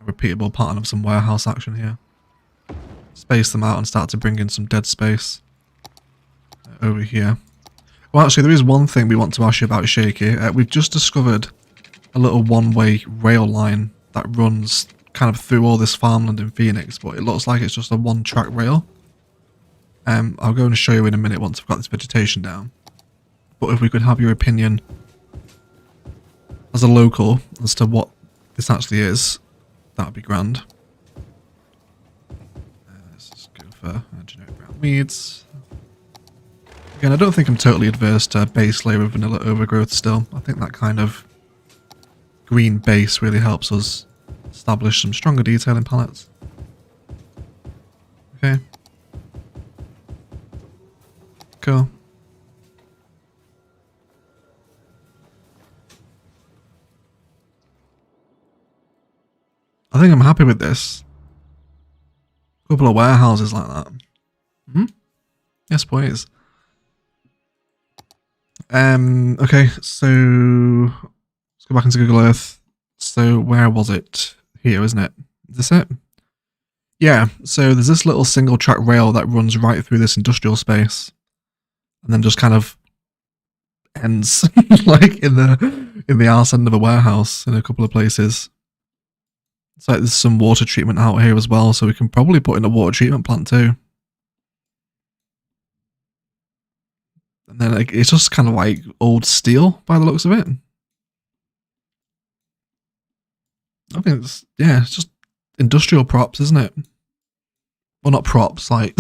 a repeatable pattern of some warehouse action here. Space them out and start to bring in some dead space over here. Well, actually, there is one thing we want to ask you about, Shaky. We've just discovered a little one-way rail line that runs kind of through all this farmland in Phoenix, but it looks like it's just a one-track rail. I'll go and show you in a minute once I've got this vegetation down. But if we could have your opinion as a local as to what this actually is, that would be grand. Let's just go for generic brown weeds. Again, I don't think I'm totally adverse to base layer of vanilla overgrowth still. I think that kind of green base really helps us establish some stronger detail in palettes. Okay. Cool. I think I'm happy with this. A couple of warehouses like that. Hmm? Yes, please. Okay, so let's go back into Google Earth. So where was it? Here, isn't it? Is this it? Yeah, so there's this little single track rail that runs right through this industrial space. And then just kind of ends like in the arse end of a warehouse in a couple of places. It's like there's some water treatment out here as well, so we can probably put in a water treatment plant too. And then it's just kind of like old steel by the looks of it. I think it's, yeah, it's just industrial props, isn't it? Well, not props, like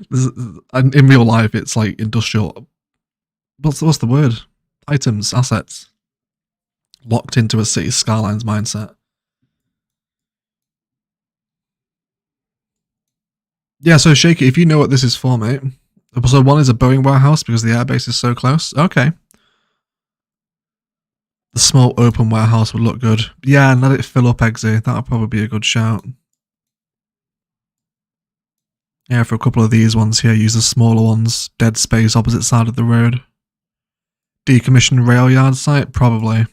in real life it's like industrial, what's the word? Items, assets. locked into a City Skylines mindset. Yeah, so Shaky, if you know what this is for, mate. So one is a Boeing warehouse because the airbase is so close. Okay. The small open warehouse would look good. Yeah, and let it fill up, Eggsy. That would probably be a good shout. Yeah, for a couple of these ones here, use the smaller ones. Dead space opposite side of the road. Decommissioned rail yard site? Probably.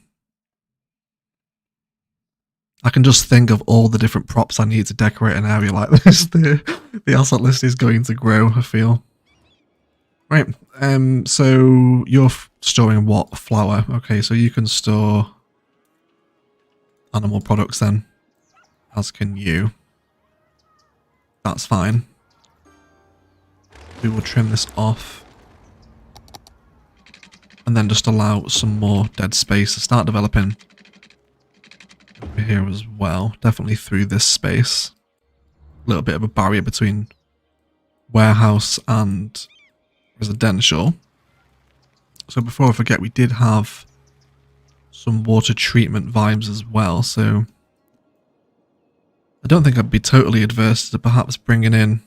I can just think of all the different props I need to decorate an area like this. The asset list is going to grow, I feel. Right, so you're storing what? Flour. Okay, so you can store animal products then, as can you. That's fine. We will trim this off. And then just allow some more dead space to start developing over here as well. Definitely through this space. A little bit of a barrier between warehouse and residential. So before I forget, we did have some water treatment vibes as well, so I don't think I'd be totally adverse to perhaps bringing in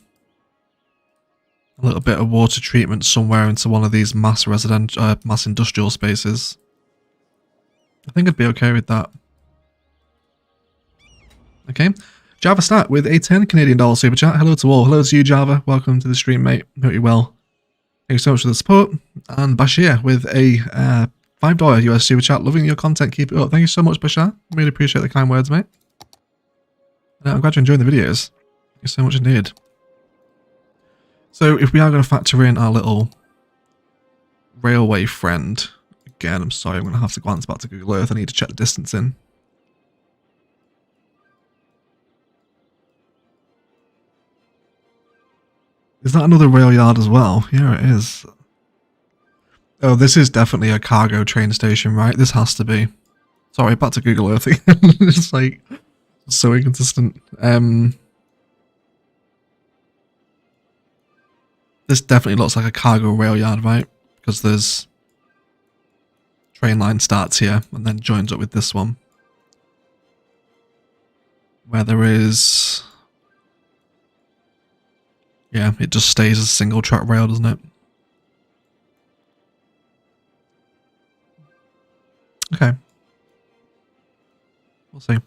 a little bit of water treatment somewhere into one of these mass industrial spaces. I think I'd be okay with that. Okay, Java Stat with a 10 Canadian dollar super chat. Hello to all. Hello to you, Java. Welcome to the stream, mate. Hope you're well. Thank you so much for the support. And Bashir with a $5 US super chat. Loving your content. Keep it up. Thank you so much, Bashir. Really appreciate the kind words, mate. I'm glad you're enjoying the videos. Thank you so much indeed. So if we are going to factor in our little railway friend, again, I'm sorry, I'm going to have to glance back to Google Earth. I need to check the distance in. Is that another rail yard as well? Yeah, it is. Oh, this is definitely a cargo train station, right? This has to be. Sorry, back to Google Earth again. It's like so inconsistent. This definitely looks like a cargo rail yard, right? Because there's train line starts here and then joins up with this one. Where there is... Yeah, it just stays as a single track rail, doesn't it? Okay. We'll see.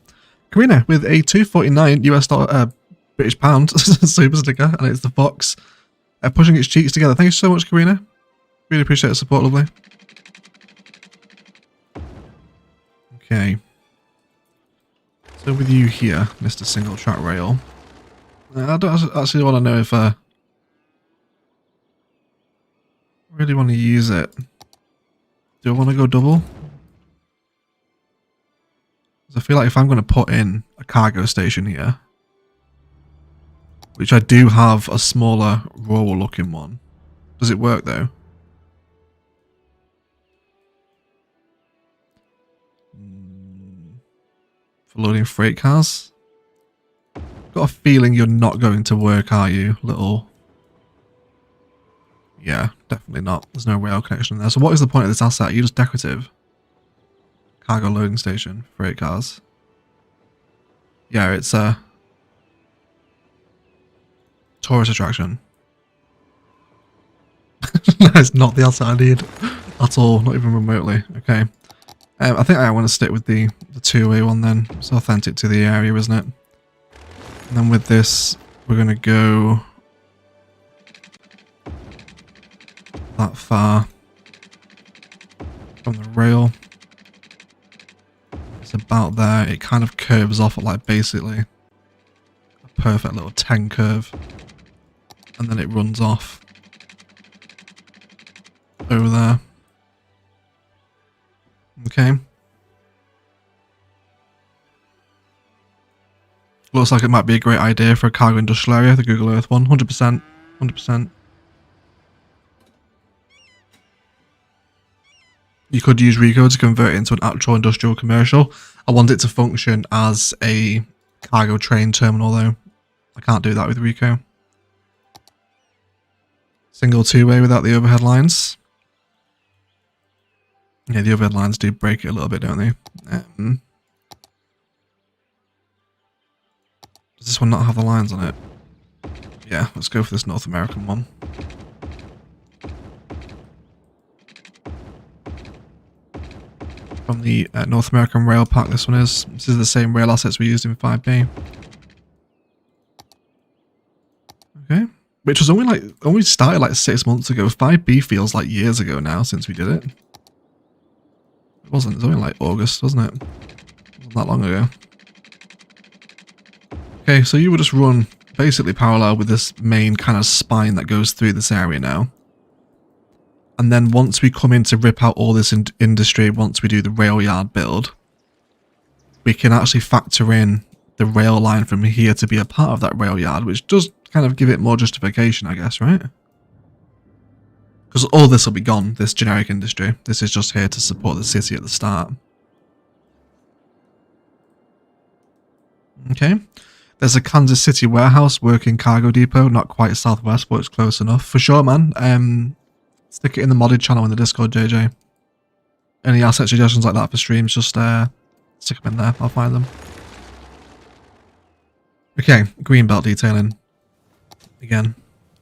Karina with a $2.49 US dollar, British pound super sticker, and it's the fox. Pushing its cheeks together. Thank you so much, Karina. Really appreciate the support, lovely. Okay. So with you here, Mr. Single Track Rail. I don't actually want to know if I really want to use it. Do I want to go double? Because I feel like if I'm going to put in a cargo station here, which I do have a smaller, raw looking one. Does it work though? For loading freight cars? Got a feeling you're not going to work, are you, little... Yeah, definitely not. There's no rail connection there. So what is the point of this asset? Are you just decorative? Cargo loading station, freight cars. Yeah, it's a... tourist attraction. That's not the answer I need at all, not even remotely. Okay. I think I want to stick with the two-way one then. It's authentic to the area, isn't it? And then with this, we're going to go that far from the rail. It's about there. It kind of curves off at like basically a perfect little 10 curve. And then it runs off over there. Okay. Looks like it might be a great idea for a cargo industrial area, the Google Earth one. 100%. 100%. You could use Rico to convert it into an actual industrial commercial. I want it to function as a cargo train terminal though. I can't do that with Rico. Single two-way without the overhead lines. Yeah, the overhead lines do break it a little bit, don't they? Does this one not have the lines on it? Yeah, let's go for this North American one. From the North American rail pack, this one is. This is the same rail assets we used in 5B. Okay. Which was only started like 6 months ago. 5B feels like years ago now since we did it. It wasn't. It was only like August, wasn't it? It wasn't that long ago. Okay, so you would just run basically parallel with this main kind of spine that goes through this area now. And then once we come in to rip out all this industry, once we do the rail yard build, we can actually factor in the rail line from here to be a part of that rail yard, which does kind of give it more justification, I guess, right? Because all this will be gone, this generic industry. This is just here to support the city at the start. Okay. There's a Kansas City warehouse working cargo depot, not quite southwest, but it's close enough. For sure, man. Stick it in the modded channel in the Discord, JJ. Any asset suggestions like that for streams, just stick them in there. I'll find them. Okay, greenbelt detailing. Again,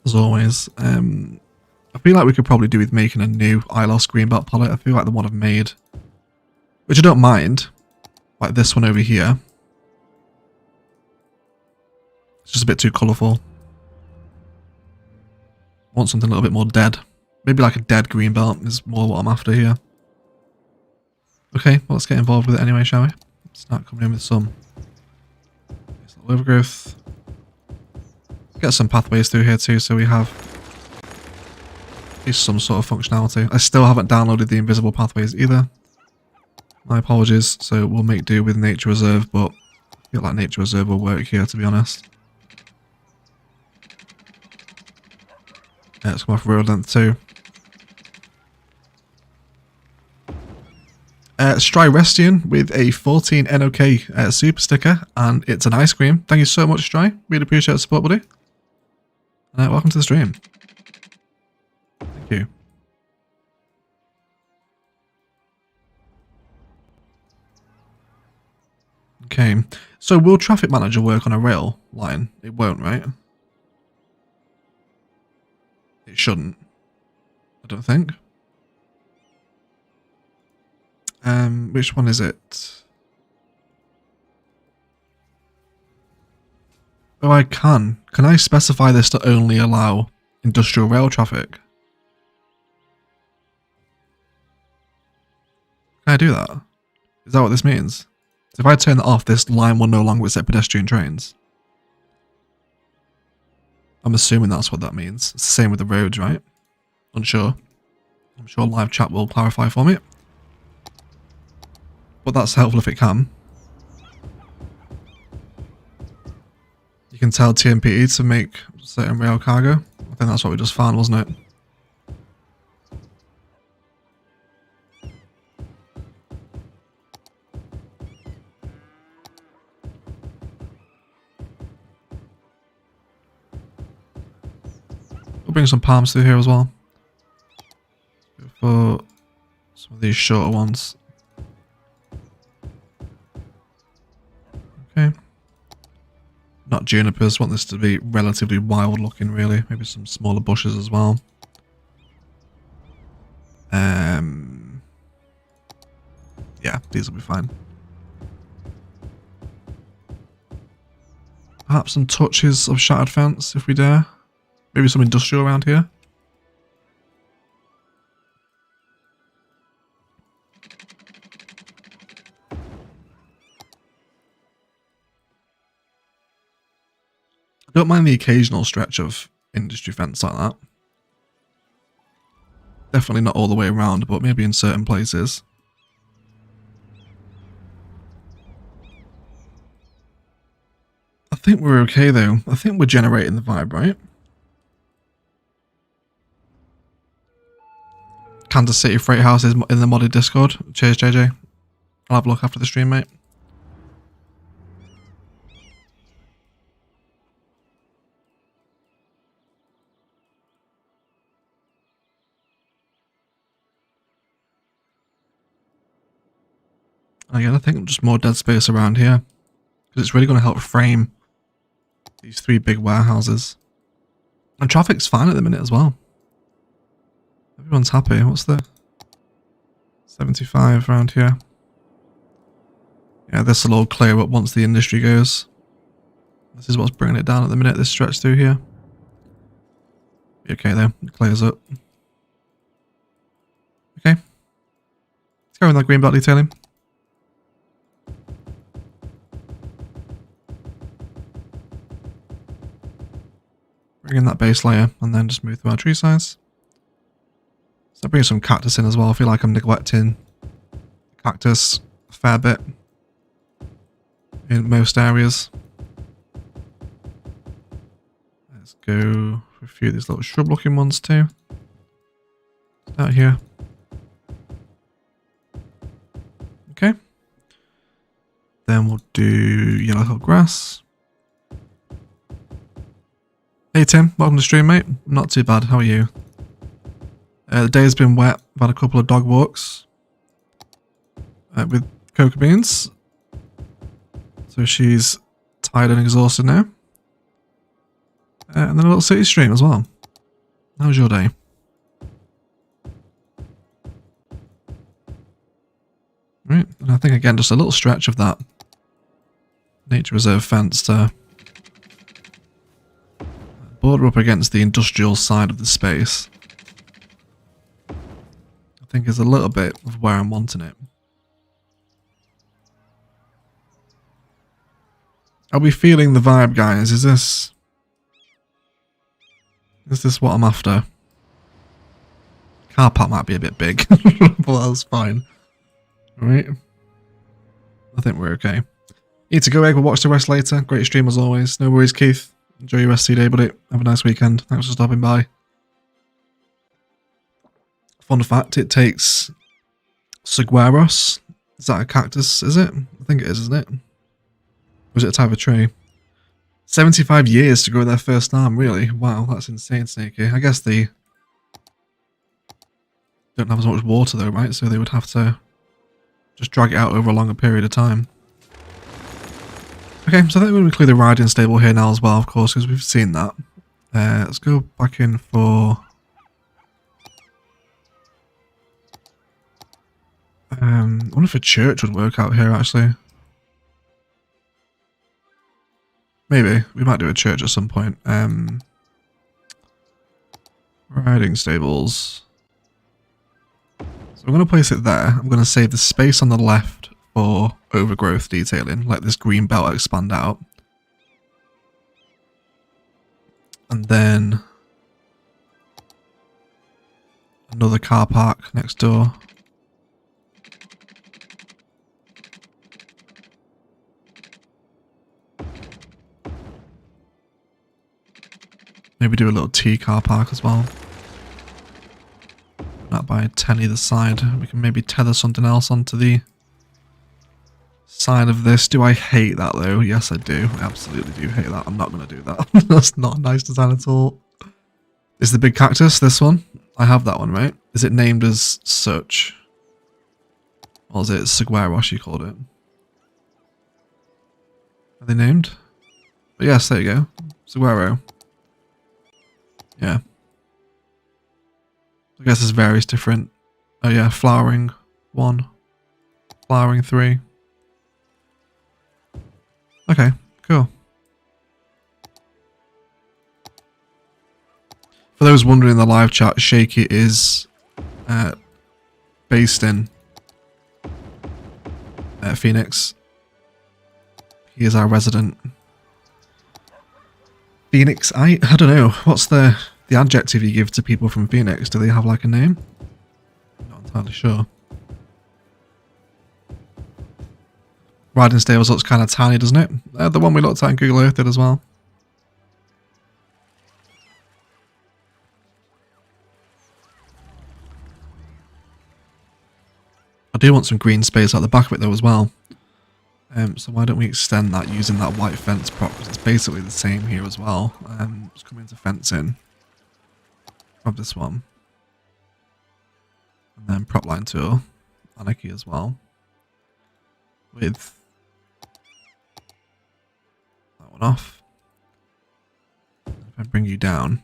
as always. I feel like we could probably do with making a new Ilos greenbelt palette. I feel like the one I've made, which I don't mind, like this one over here. It's just a bit too colourful. I want something a little bit more dead. Maybe like a dead greenbelt is more what I'm after here. Okay, well, let's get involved with it anyway, shall we? Start coming in with some overgrowth. Get some pathways through here too, so we have at least some sort of functionality. I still haven't downloaded the invisible pathways either. My apologies. So we'll make do with nature reserve, but I feel like nature reserve will work here, to be honest. Yeah, let's come off road length too. Stryrestian with a 14 NOK super sticker, and it's an ice cream. Thank you so much, Stry. Really appreciate the support, buddy. Welcome to the stream. Thank you. Okay, so will Traffic Manager work on a rail line? It won't, right? It shouldn't. I don't think. Which one is it? Oh, I can. Can I specify this to only allow industrial rail traffic? Can I do that? Is that what this means? So if I turn that off, this line will no longer accept pedestrian trains. I'm assuming that's what that means. It's the same with the roads, right? Unsure. I'm sure live chat will clarify for me. But that's helpful if it can. You can tell TMPE to make certain rail cargo. I think that's what we just found, wasn't it? We'll bring some palms through here as well. For some of these shorter ones. Okay. Not junipers, want this to be relatively wild looking really. Maybe some smaller bushes as well. Yeah, these will be fine. Perhaps some touches of shattered fence if we dare. Maybe some industrial around here. I don't mind the occasional stretch of industry fence like that. Definitely not all the way around, but maybe in certain places. I think we're okay though. I think we're generating the vibe, right? Kansas City Freight House is in the modded Discord. Cheers, JJ. I'll have a look after the stream, mate. Again, I think just more dead space around here. Because it's really going to help frame these 3 big warehouses. And traffic's fine at the minute as well. Everyone's happy. What's the 75 around here? Yeah, this will all clear up once the industry goes. This is what's bringing it down at the minute, this stretch through here. Be okay though, it clears up. Okay. Let's go with that green belt detailing. Bring in that base layer and then just move through our tree size. So bring some cactus in as well. I feel like I'm neglecting cactus a fair bit in most areas. Let's go for a few of these little shrub looking ones too. Out here. Okay. Then we'll do yellow hill grass. Hey Tim, welcome to the stream, mate. Not too bad, how are you? The day has been wet. I've had a couple of dog walks with cocoa beans. So she's tired and exhausted now. And then a little city stream as well. How was your day? Right, and I think again just a little stretch of that nature reserve fence to border up against the industrial side of the space. I think is a little bit of where I'm wanting it. Are we feeling the vibe, guys? Is this what I'm after? Car park might be a bit big, but that's fine. Alright. I think we're okay. Need to go, Egg. We'll watch the rest later. Great stream as always. No worries, Keith. Enjoy your rest of your day, buddy. Have a nice weekend. Thanks for stopping by. Fun fact, it takes saguaros. Is that a cactus, is it? I think it is, isn't it? Or is it a type of tree? 75 years to grow their first arm, really? Wow, that's insane, Snaky. I guess they don't have as much water though, right? So they would have to just drag it out over a longer period of time. Okay, so I think we'll include the riding stable here now as well, of course, because we've seen that. Let's go back in for... I wonder if a church would work out here, actually. Maybe. We might do a church at some point. Riding stables. So I'm going to place it there. I'm going to save the space on the left for overgrowth detailing. Let this green belt expand out. And then another car park next door. Maybe do a little T car park as well. That by 10 either side. We can maybe tether something else onto the side of this. Do I hate that though? Yes, I do. I absolutely do hate that. I'm not going to do that. That's not a nice design at all. Is the big cactus this one? I have that one, right? Is it named as such? Or is it saguaros you called it? Are they named? But yes, there you go. Saguaro. Yeah. I guess there's various different... Oh yeah, flowering 1. Flowering 3. Okay, cool. For those wondering in the live chat, Shaky is based in Phoenix. He is our resident. Phoenix, I don't know. What's the adjective you give to people from Phoenix? Do they have like a name? I'm not entirely sure. Riding stables looks kind of tiny, doesn't it? The one we looked at in Google Earth did as well. I do want some green space at the back of it though as well. So why don't we extend that using that white fence prop, because it's basically the same here as well. Just come into fencing of this one. And then prop line tool, Anarchy as well. with that one off. If I bring you down.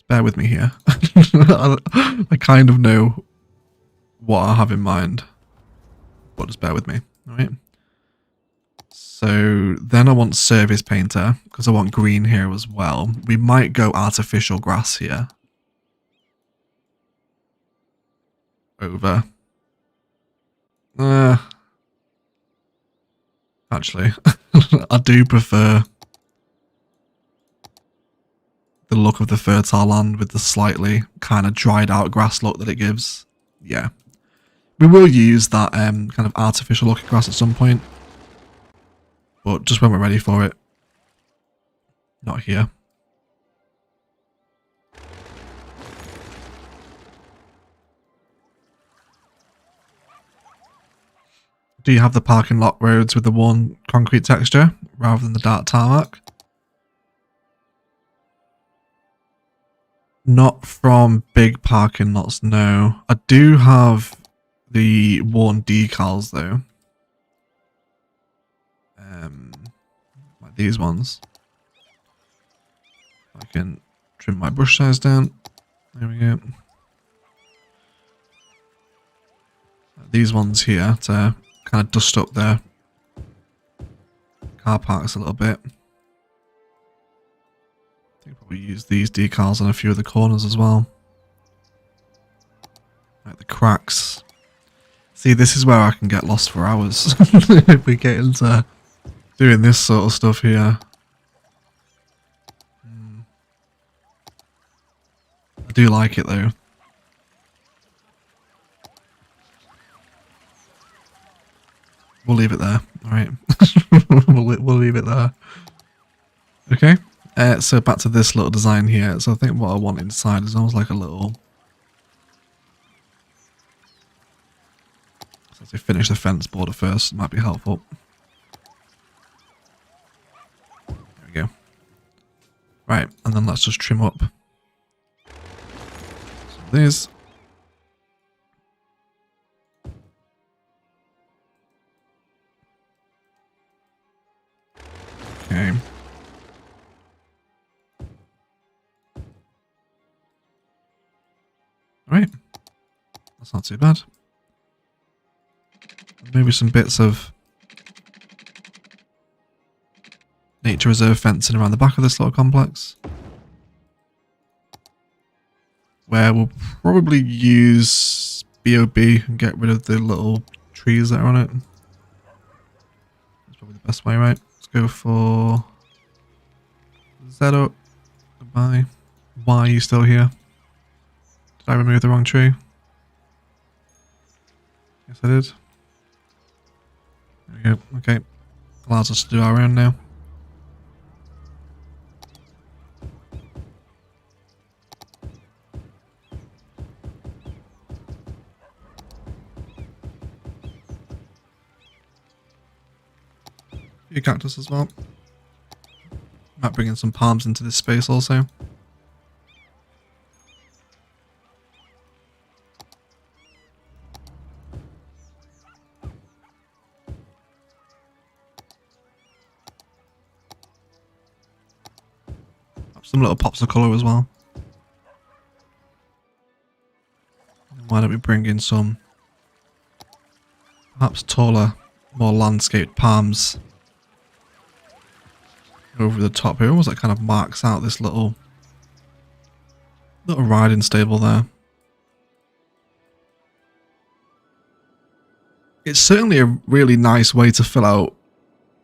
Bear with me here. I kind of know what I have in mind, but just bear with me. All right. So then I want Service Painter because I want green here as well. We might go artificial grass here. Over. Actually, I do prefer the look of the fertile land with the slightly kind of dried out grass look that it gives. Yeah. We will use that kind of artificial looking grass at some point. But just when we're ready for it. Not here. Do you have the parking lot roads with the worn concrete texture rather than the dark tarmac? Not from big parking lots, no. I do have the worn decals though. Like these ones. I can trim my brush size down. There we go. These ones here to kind of dust up their car parks a little bit. I think probably use these decals on a few of the corners as well. Like the cracks. See, this is where I can get lost for hours if we get into doing this sort of stuff here. I do like it though. We'll leave it there. Alright. we'll leave it there. Okay. So back to this little design here. So I think what I want inside is almost like a little... So let's finish the fence border first. Might be helpful. There we go. Right. And then let's just trim up. So these. Okay. Alright. That's not too bad. Maybe some bits of nature reserve fencing around the back of this little complex. Where we'll probably use BOB and get rid of the little trees that are on it. That's probably the best way, right? Let's go for Z up. Goodbye. Why are you still here? Did I remove the wrong tree? Yes, I did. There we go. Okay. Allows us to do our own now. Few cactus as well. Might bring in some palms into this space also. Some little pops of colour as well. And why don't we bring in some perhaps taller, more landscaped palms over the top here. Almost like kind of marks out this little riding stable there. It's certainly a really nice way to fill out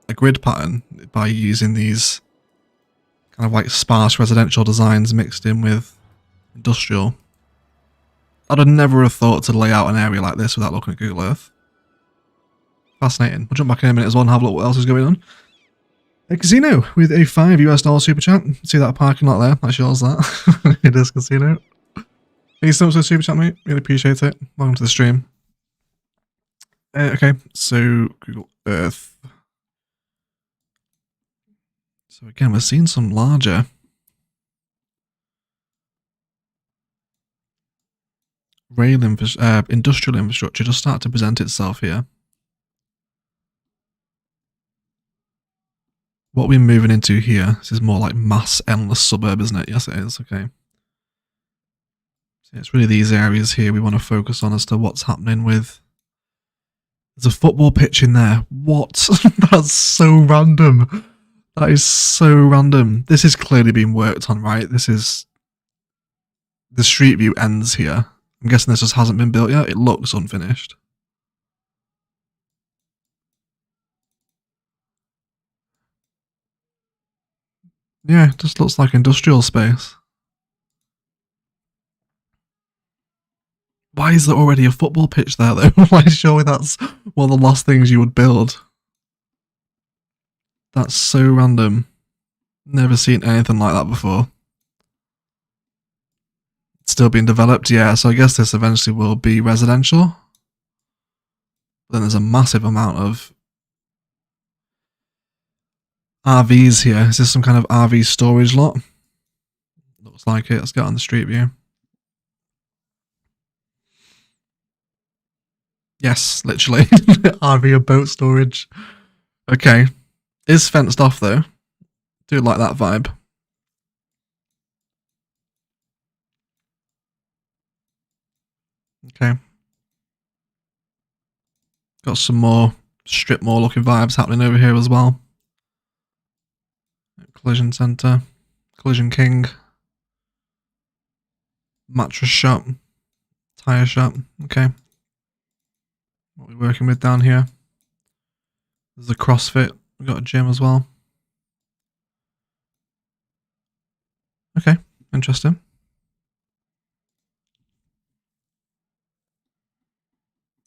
a grid pattern by using these kind of like sparse residential designs mixed in with industrial. I'd have never have thought to lay out an area like this without looking at Google Earth. Fascinating. We'll jump back in a minute as well and have a look what else is going on. A casino with a $5 super chat. See that parking lot there? That's yours, that. It is casino. Thank you so much for the super chat, mate. Really appreciate it. Welcome to the stream. Okay, so Google Earth. So again, we're seeing some larger industrial infrastructure just start to present itself here. What we're moving into here, this is more like mass endless suburb, isn't it? Yes, it is. Okay. So it's really these areas here we want to focus on as to what's happening with. There's a football pitch in there. What? That's so random. That is so random. This is clearly being worked on, right? This is... The street view ends here. I'm guessing this just hasn't been built yet. It looks unfinished. Yeah, it just looks like industrial space. Why is there already a football pitch there, though? Like, surely that's one of the last things you would build. That's so random. Never seen anything like that before. It's still being developed, yeah, so I guess this eventually will be residential. Then there's a massive amount of RVs here. Is this some kind of RV storage lot? Looks like it. Let's get on the street view. Yes, literally. RV and boat storage. Okay. Is fenced off though. Do like that vibe. Okay. Got some more strip mall looking vibes happening over here as well. Collision center. Collision king. Mattress shop. Tire shop. Okay. What are we working with down here? There's a CrossFit. We've got a gym as well. Okay, interesting.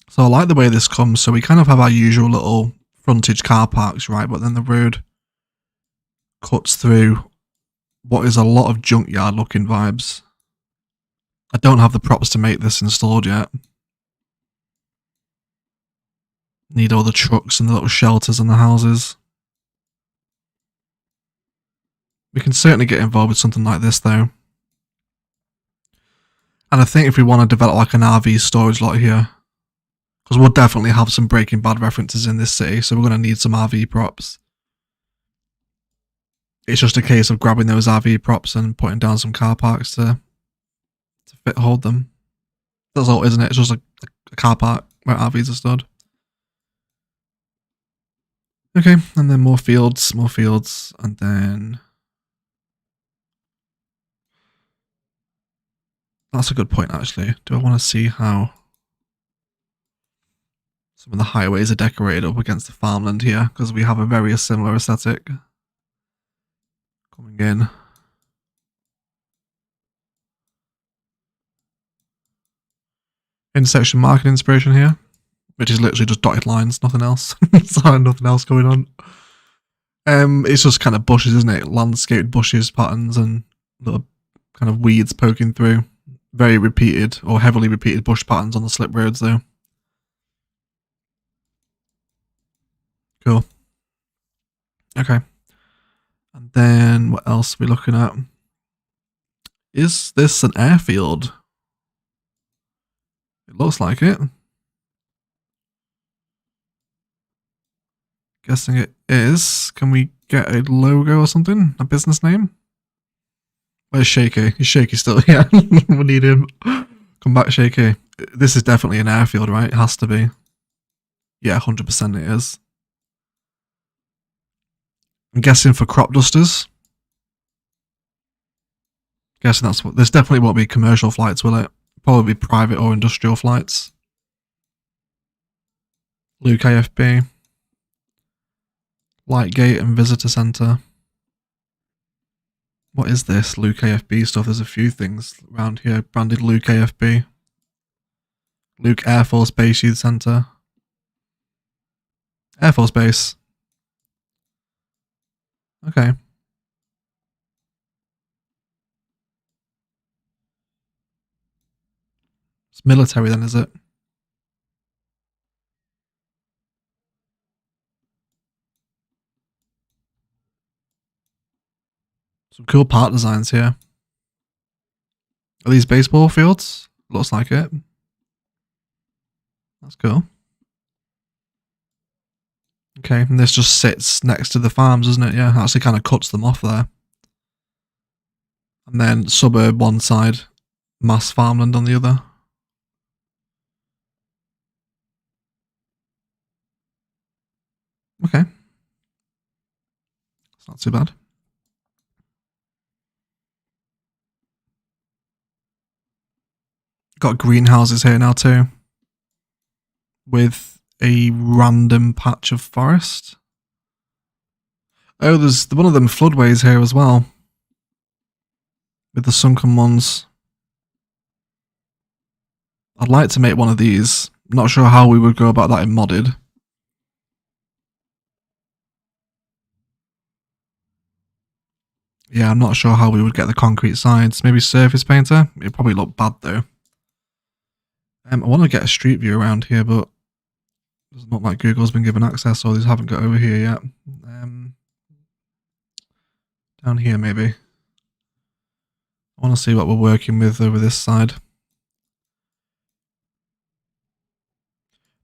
So I like the way this comes. So we kind of have our usual little frontage car parks, right? But then the road cuts through what is a lot of junkyard looking vibes. I don't have the props to make this installed yet. Need all the trucks and the little shelters and the houses. We can certainly get involved with something like this though. And I think if we want to develop like an RV storage lot here, because we'll definitely have some Breaking Bad references in this city, so we're going to need some RV props. It's just a case of grabbing those RV props and putting down some car parks to hold them. That's all, isn't it? It's just a car park where RVs are stored. Okay, and then more fields, and then... That's a good point, actually. Do I want to see how some of the highways are decorated up against the farmland here? Because we have a very similar aesthetic coming in. Intersection market inspiration here, which is literally just dotted lines, nothing else. So nothing else going on. It's just kind of bushes, isn't it? Landscaped bushes patterns and little kind of weeds poking through. Very repeated or heavily repeated bush patterns on the slip roads though. Cool. Okay. And then what else are we looking at? Is this an airfield? It looks like it. Guessing it is. Can we get a logo or something? A business name? Where's Shaky? Is Shaky still here? We need him. Come back, Shaky. This is definitely an airfield, right? It has to be. Yeah, 100% it is. I'm guessing for crop dusters. Guessing that's what... This definitely won't be commercial flights, will it? Probably private or industrial flights. Luke AFB. Lightgate and Visitor Centre. What is this Luke AFB stuff? There's a few things around here branded Luke AFB. Luke Air Force Base Youth Centre. Air Force Base. Okay. It's military then, is it? Some cool part designs here. Are these baseball fields? Looks like it. That's cool. Okay, and this just sits next to the farms, doesn't it? Yeah, actually kind of cuts them off there. And then suburb one side, mass farmland on the other. Okay. It's not too bad. Got greenhouses here now too. With a random patch of forest. Oh, there's one of them floodways here as well. With the sunken ones. I'd like to make one of these. Not sure how we would go about that in modded. Yeah, I'm not sure how we would get the concrete sides. Maybe surface painter? It'd probably look bad though. I want to get a street view around here, but it doesn't look like Google's been given access, or these haven't got over here yet. Down here, maybe. I want to see what we're working with over this side.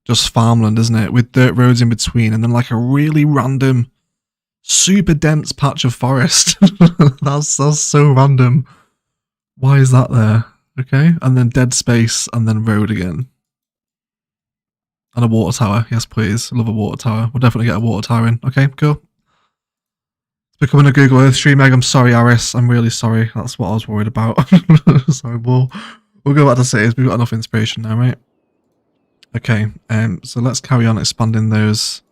Just farmland, isn't it? With dirt roads in between, and then like a really random, super dense patch of forest. that's so random. Why is that there? Okay, and then dead space, and then road again. And a water tower. Yes, please. I love a water tower. We'll definitely get a water tower in. Okay, cool. It's becoming a Google Earth stream, Meg. I'm sorry, Aris. I'm really sorry. That's what I was worried about. Sorry, we'll go back to cities. We've got enough inspiration now, right? Okay, so let's carry on expanding those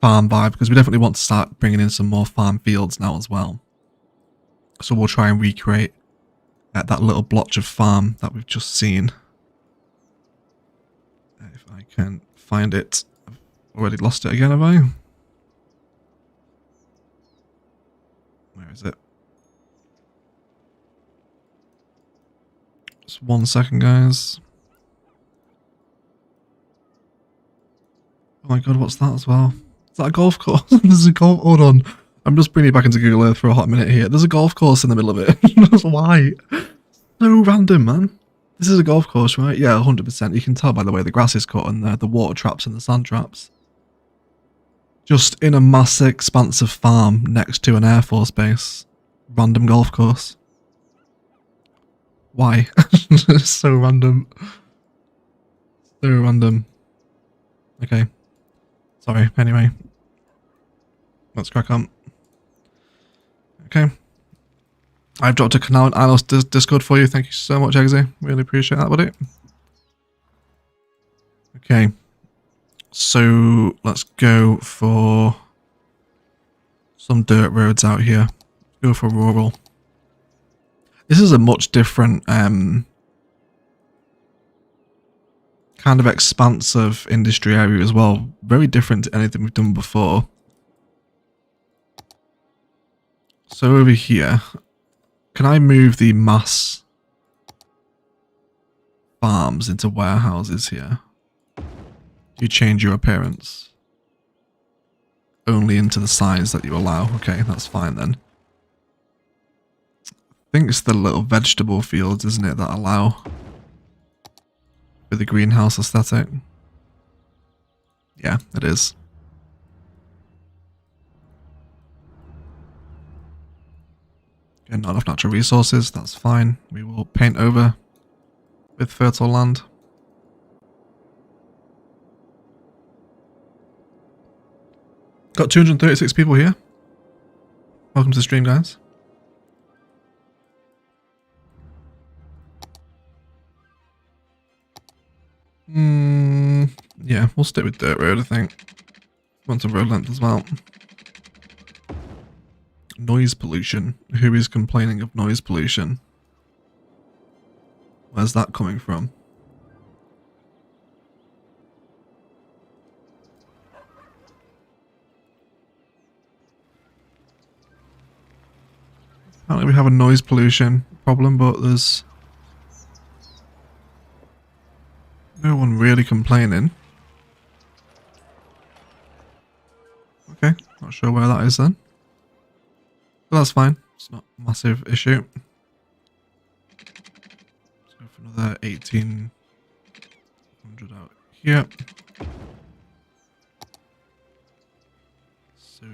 farm vibe, because we definitely want to start bringing in some more farm fields now as well. So we'll try and recreate that little blotch of farm that we've just seen. If I can find it. I've already lost it again, have I? Where is it? Just 1 second, guys. Oh my god, what's that as well? Is that a golf course? There's a golf... Hold on. I'm just bringing it back into Google Earth for a hot minute here. There's a golf course in the middle of it. Why? So random, man. This is a golf course, right? Yeah, 100%. You can tell by the way the grass is cut and the water traps and the sand traps. Just in a massive expansive farm next to an Air Force base. Random golf course. Why? So random. So random. Okay. Sorry, anyway. Let's crack on. Okay. I've dropped a canal in Ilos Discord for you. Thank you so much, Eggsy. Really appreciate that, buddy. Okay. So, let's go for some dirt roads out here. Go for rural. This is a much different kind of expansive industry area as well. Very different to anything we've done before. So over here, can I move the mass farms into warehouses here? You change your appearance. Only into the size that you allow. Okay, that's fine then. I think it's the little vegetable fields, isn't it, that allow for the greenhouse aesthetic. Yeah, it is. Okay, not enough natural resources, that's fine. We will paint over with fertile land. Got 236 people here. Welcome to the stream, guys. Yeah, we'll stick with dirt road, I think. Want some road length as well. Noise pollution. Who is complaining of noise pollution? Where's that coming from? Apparently we have a noise pollution problem, but there's no one really complaining. Okay, not sure where that is then. But that's fine. It's not a massive issue. Let's go for another 1800 100 out here. So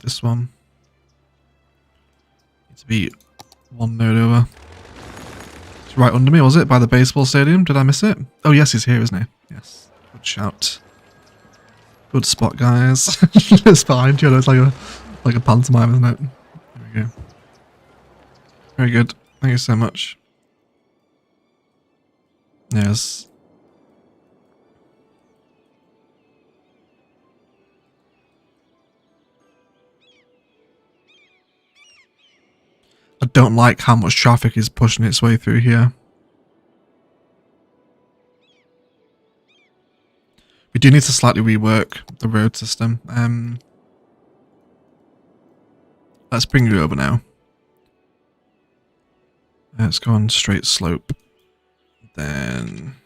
this one needs to be one node over. It's right under me, was it? By the baseball stadium? Did I miss it? Oh yes, he's here, isn't he? Yes. Good shout. Good spot, guys. It's behind you. It's like a pantomime, isn't it? There we go. Very good. Thank you so much. Yes. I don't like how much traffic is pushing its way through here. We do need to slightly rework the road system. Let's bring you over now. Let's go on straight slope. Then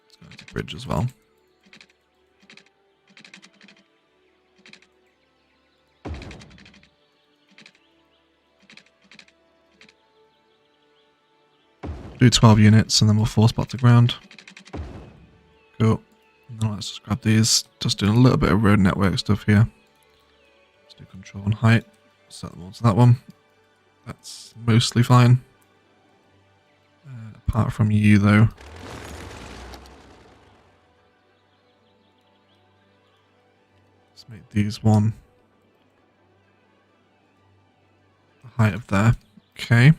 let's go into bridge as well. Do 12 units and then we'll force spot to ground. Cool. Now let's just grab these. Just doing a little bit of road network stuff here. Let's do control and height. Set them all to that one. That's mostly fine. Apart from you though. Let's make these one. The height of there. Okay.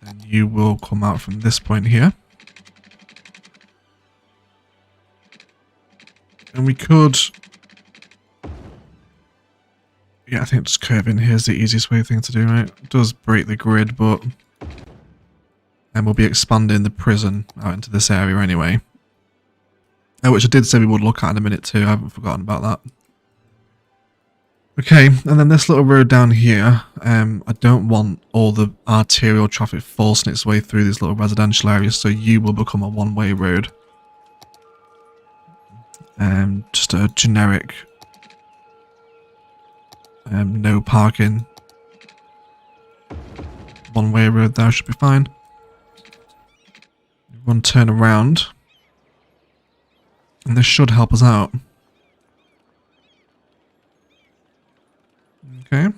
Then you will come out from this point here. And we could... Yeah, I think just curve in here is the easiest thing to do, right? It does break the grid, but... And we'll be expanding the prison out into this area anyway. Which I did say we would look at in a minute too, I haven't forgotten about that. Okay, and then this little road down here, I don't want all the arterial traffic forcing its way through these little residential areas, so you will become a one-way road. Just a generic no parking one-way road there should be fine. One turn around, and this should help us out. Okay.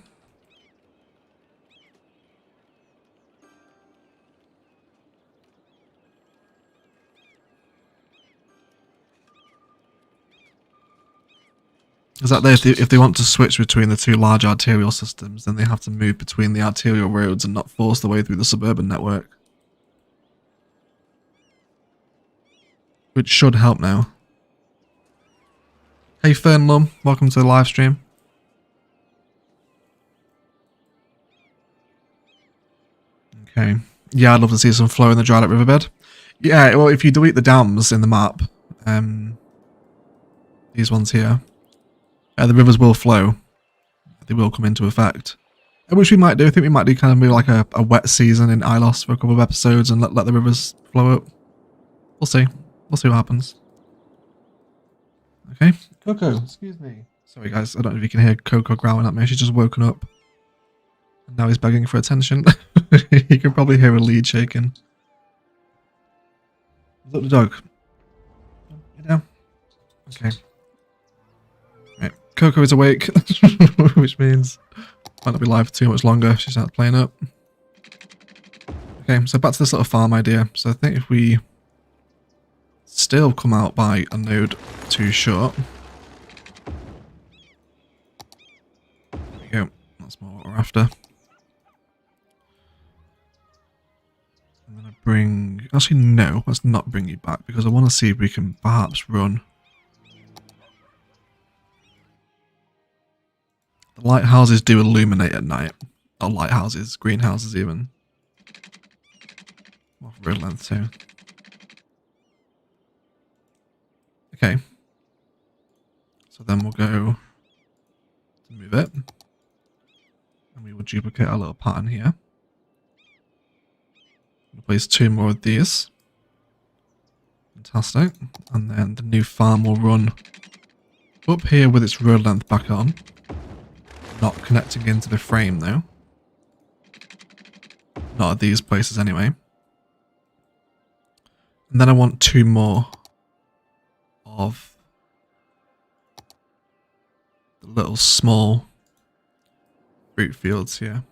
Is that if they want to switch between the two large arterial systems, then they have to move between the arterial roads and not force their way through the suburban network. Which should help now. Hey Fernlum, welcome to the live stream. Okay. Yeah, I'd love to see some flow in the dried up riverbed. Yeah, well, if you delete the dams in the map, these ones here, the rivers will flow. They will come into effect. Which we might do. I think we might do kind of maybe like a wet season in Ilos for a couple of episodes and let the rivers flow up. We'll see. We'll see what happens. Okay. Coco, excuse me. Sorry guys, I don't know if you can hear Coco growling at me. She's just woken up. And now he's begging for attention. You can probably hear a lead shaking. Is that the dog? You down? Okay. Right. Coco is awake. Which means might not be live for too much longer if she starts playing up. Okay, so back to this little farm idea. So I think if we still come out by a node too short. There we go. That's more what we're after. I'm going to bring... Actually, no. Let's not bring you back because I want to see if we can perhaps run. The lighthouses do illuminate at night. Or lighthouses, greenhouses even. Off road length too. Okay, so then we'll go to move it, and we will duplicate our little pattern here. We'll place 2 more of these. Fantastic. And then the new farm will run up here with its road length back on. Not connecting into the frame though. Not at these places anyway. And then I want 2 more of the little small fruit fields here.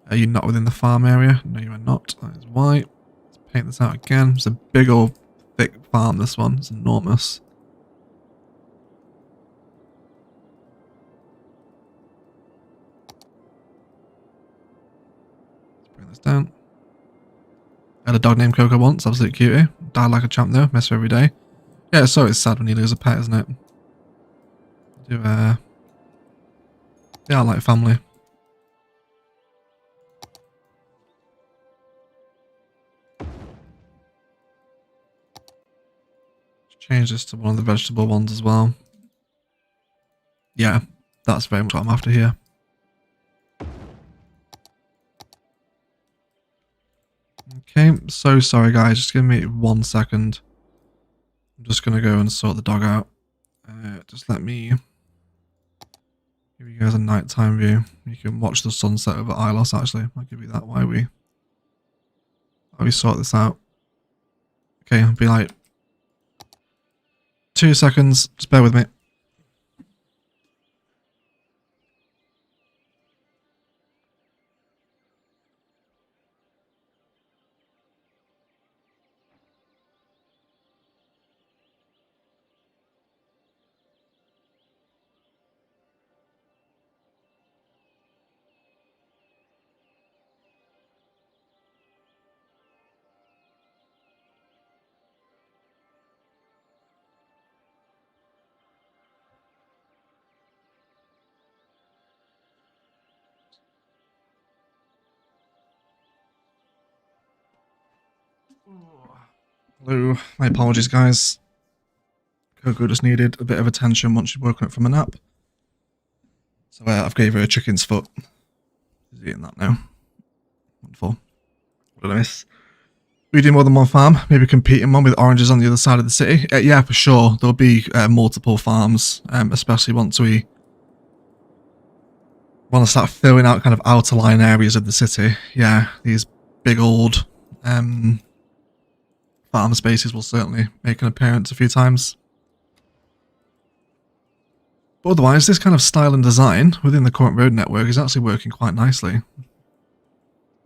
Are you not within the farm area? No, you are not. That is why. Let's paint this out again. It's a big old thick farm, this one. It's enormous. Let's bring this down. I had a dog named Coco once, absolute cutie. Died like a champ though, miss her every day. Yeah, it's always sad when you lose a pet, isn't it? They are like family. Change this to one of the vegetable ones as well. Yeah, that's very much what I'm after here. Okay, so sorry guys, just give me 1 second. I'm just going to go and sort the dog out. Just let me give you guys a nighttime view. You can watch the sunset over Ilos actually. I'll give you that while we sort this out. Okay, I'll be like 2 seconds, just bear with me. Hello, my apologies guys. Coco just needed a bit of attention once she'd woken up from a nap. So I've gave her a chicken's foot. She's eating that now. Wonderful. What did I miss? We do more than one farm, maybe competing one with oranges on the other side of the city. Yeah, for sure. There'll be multiple farms, especially once we want to start filling out kind of outer line areas of the city. Yeah, these big old farm spaces will certainly make an appearance a few times. But otherwise, this kind of style and design within the current road network is actually working quite nicely.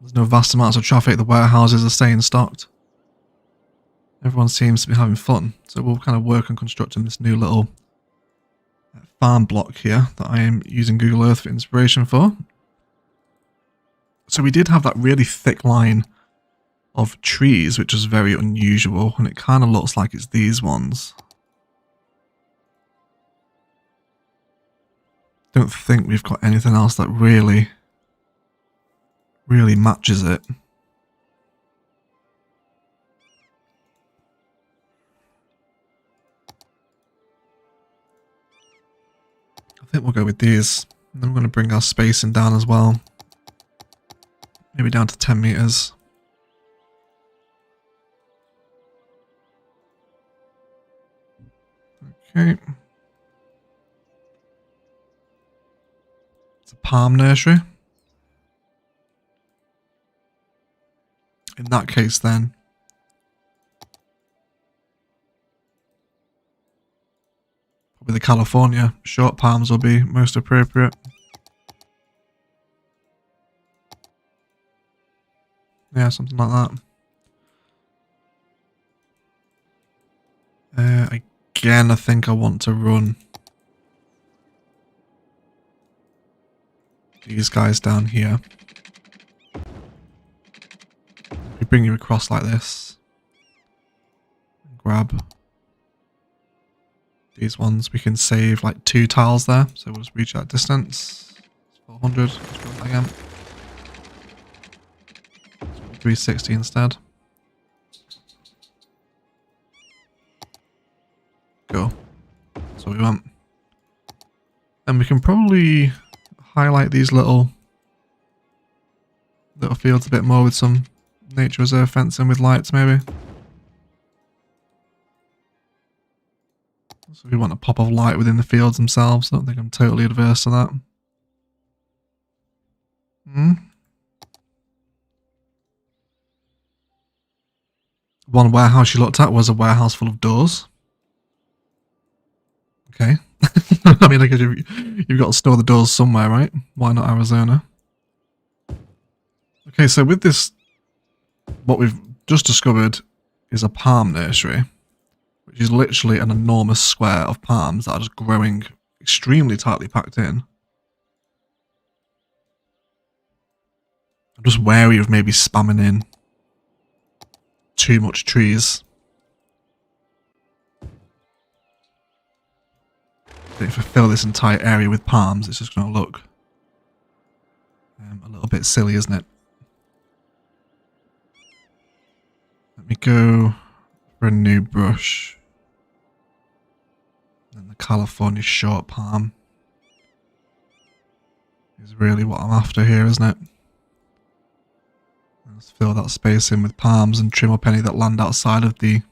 There's no vast amounts of traffic, the warehouses are staying stocked. Everyone seems to be having fun, so we'll kind of work on constructing this new little farm block here that I am using Google Earth for inspiration for. So we did have that really thick line of trees, which was very unusual, and it kind of looks like it's these ones. Don't think we've got anything else that really matches it. I think we'll go with these. And then we're going to bring our spacing down as well. Maybe down to 10 meters. Okay. It's a palm nursery. In that case then, probably the California short palms will be most appropriate. Yeah, something like that. Again, I think I want to run these guys down here. We bring you across like this. Grab these ones. We can save like 2 tiles there, so we'll just reach that distance. 400. Let's go that again. 360 instead. Go. That's what we want. And we can probably highlight these little fields a bit more with some nature reserve fencing with lights maybe. So we want a pop of light within the fields themselves. I don't think I'm totally adverse to that. One warehouse you looked at was a warehouse full of doors. Okay. I mean, I guess you've got to store the doors somewhere, right? Why not Arizona? Okay, so with this, what we've just discovered is a palm nursery, which is literally an enormous square of palms that are just growing extremely tightly packed in. I'm just wary of maybe spamming in too much trees. If I fill this entire area with palms, it's just going to look a little bit silly, isn't it? Let me go for a new brush. And the California short palm is really what I'm after here, isn't it? Let's fill that space in with palms and trim up any that land outside of the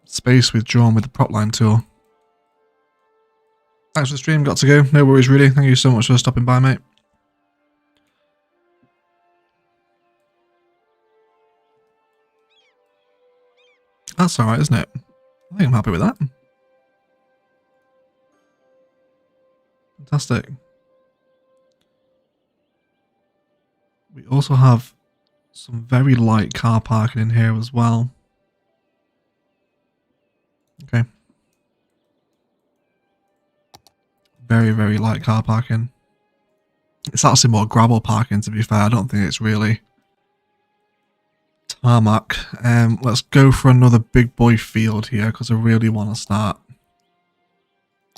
space we've drawn with the prop line tool. Thanks for the stream, got to go. No worries really. Thank you so much for stopping by, mate. That's alright, isn't it? I think I'm happy with that. Fantastic. We also have some very light car parking in here as well. Okay. Very, very light car parking. It's actually more gravel parking, to be fair. I don't think it's really tarmac. Let's go for another big boy field here, because I really want to start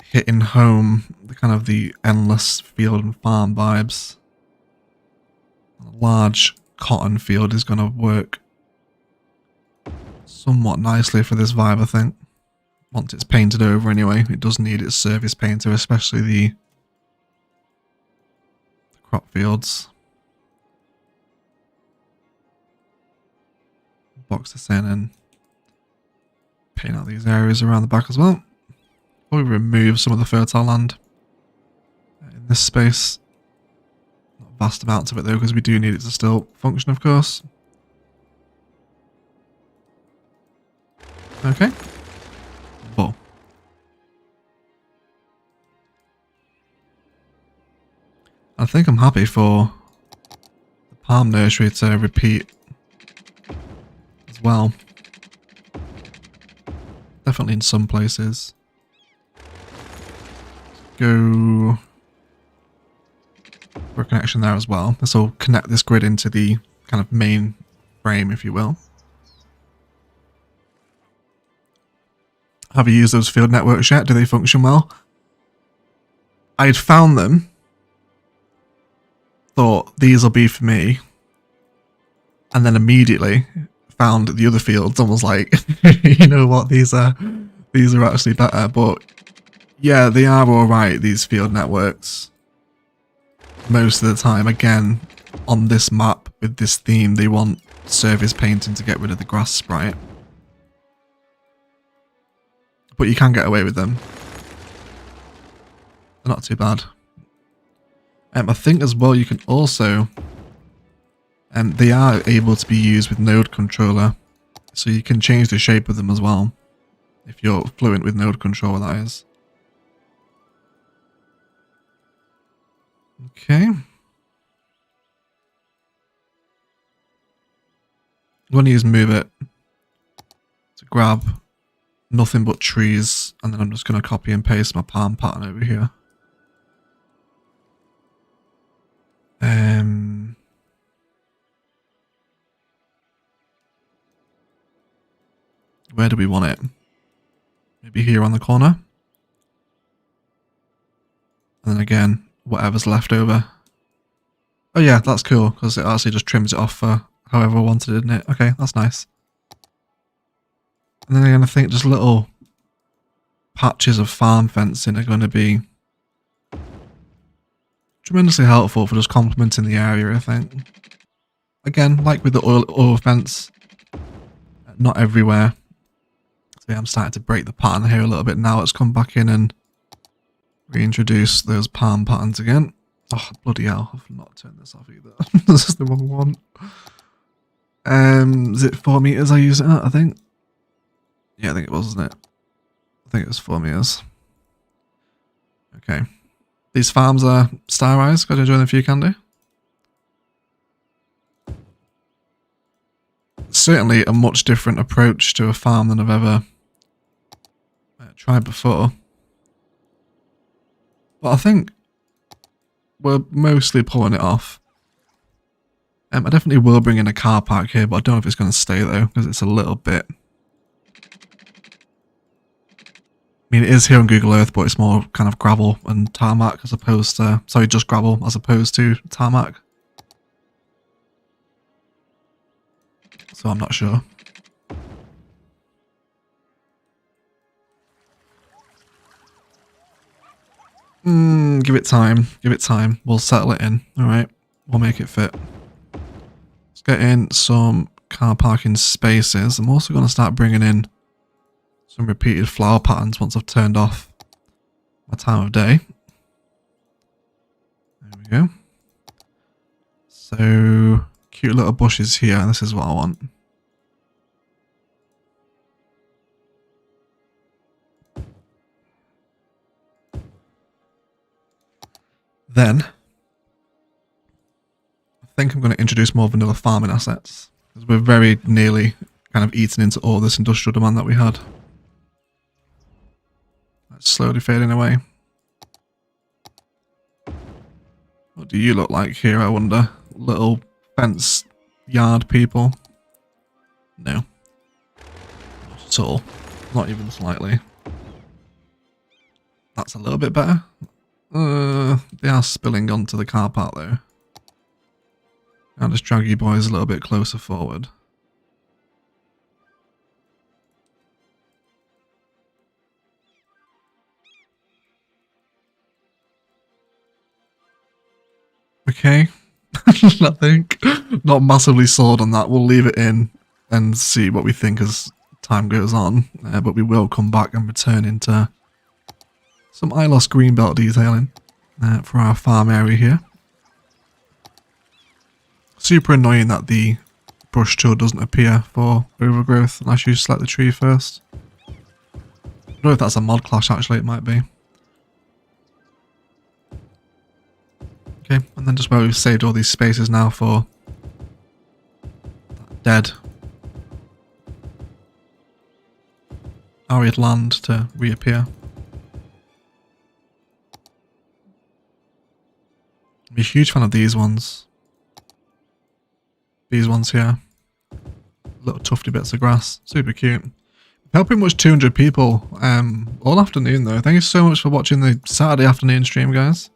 hitting home the kind of the endless field and farm vibes. A large cotton field is going to work somewhat nicely for this vibe, I think. Once it's painted over anyway, it does need its service painter, especially the crop fields. Box this in and paint out these areas around the back as well. Probably remove some of the fertile land in this space. Not vast amounts of it though, because we do need it to still function, of course. Okay. Full. I think I'm happy for the palm nursery to repeat as well. Definitely in some places. Go for a connection there as well. This will connect this grid into the kind of main frame, if you will. Have you used those field networks yet? Do they function well? I had found them. Thought these will be for me. And then immediately found the other fields and was like, you know what, these are actually better. But yeah, they are alright, these field networks. Most of the time, again, on this map with this theme, they want surface painting to get rid of the grass sprite. But you can get away with them. They're not too bad. I think as well you can also... they are able to be used with node controller. So you can change the shape of them as well. If you're fluent with node controller, that is. Okay. I'm going to use move it to grab nothing but trees, and then I'm just going to copy and paste my palm pattern over here. Where do we want it? Maybe here on the corner. And then again, whatever's left over. Oh yeah, that's cool, because it actually just trims it off for however I wanted it, didn't it? Okay, that's nice. And then again, I think just little patches of farm fencing are going to be tremendously helpful for just complementing the area, I think. Again, like with the oil fence, not everywhere. So yeah, I'm starting to break the pattern here a little bit now. Let's come back in and reintroduce those palm patterns again. Oh, bloody hell, I've not turned this off either. This is the wrong one. Is it 4 meters I use it at, I think? Yeah, I think it was, wasn't it? I think it was 4 meters. Okay. These farms are star-wise. Got to enjoy them if you can do. Certainly a much different approach to a farm than I've ever tried before. But I think we're mostly pulling it off. I definitely will bring in a car park here, but I don't know if it's going to stay though, because it's a little bit... I mean, it is here on Google Earth, but it's more kind of gravel and tarmac as opposed to... Sorry, just gravel as opposed to tarmac. So I'm not sure. Give it time. Give it time. We'll settle it in. Alright. We'll make it fit. Let's get in some car parking spaces. I'm also going to start bringing in some repeated flower patterns once I've turned off my time of day. There we go. So, cute little bushes here. This is what I want. Then, I think I'm going to introduce more vanilla farming assets, because we're very nearly kind of eating into all this industrial demand that we had. That's slowly fading away. What do you look like here, I wonder? Little fence yard people? No. Not at all. Not even slightly. That's a little bit better. They are spilling onto the car park though. I'll just drag you boys a little bit closer forward. Okay. I think not massively sold on that. We'll leave it in and see what we think as time goes on. But we will come back and return into some Ilos greenbelt detailing for our farm area here. Super annoying that the brush tool doesn't appear for overgrowth unless you select the tree first. I don't know if that's a mod clash, actually, it might be. Okay, and then just where we've saved all these spaces now for dead arid land to reappear. I'm a huge fan of these ones. These ones here. Little tufty bits of grass. Super cute. Helped pretty much 200 people all afternoon though. Thank you so much for watching the Saturday afternoon stream, guys.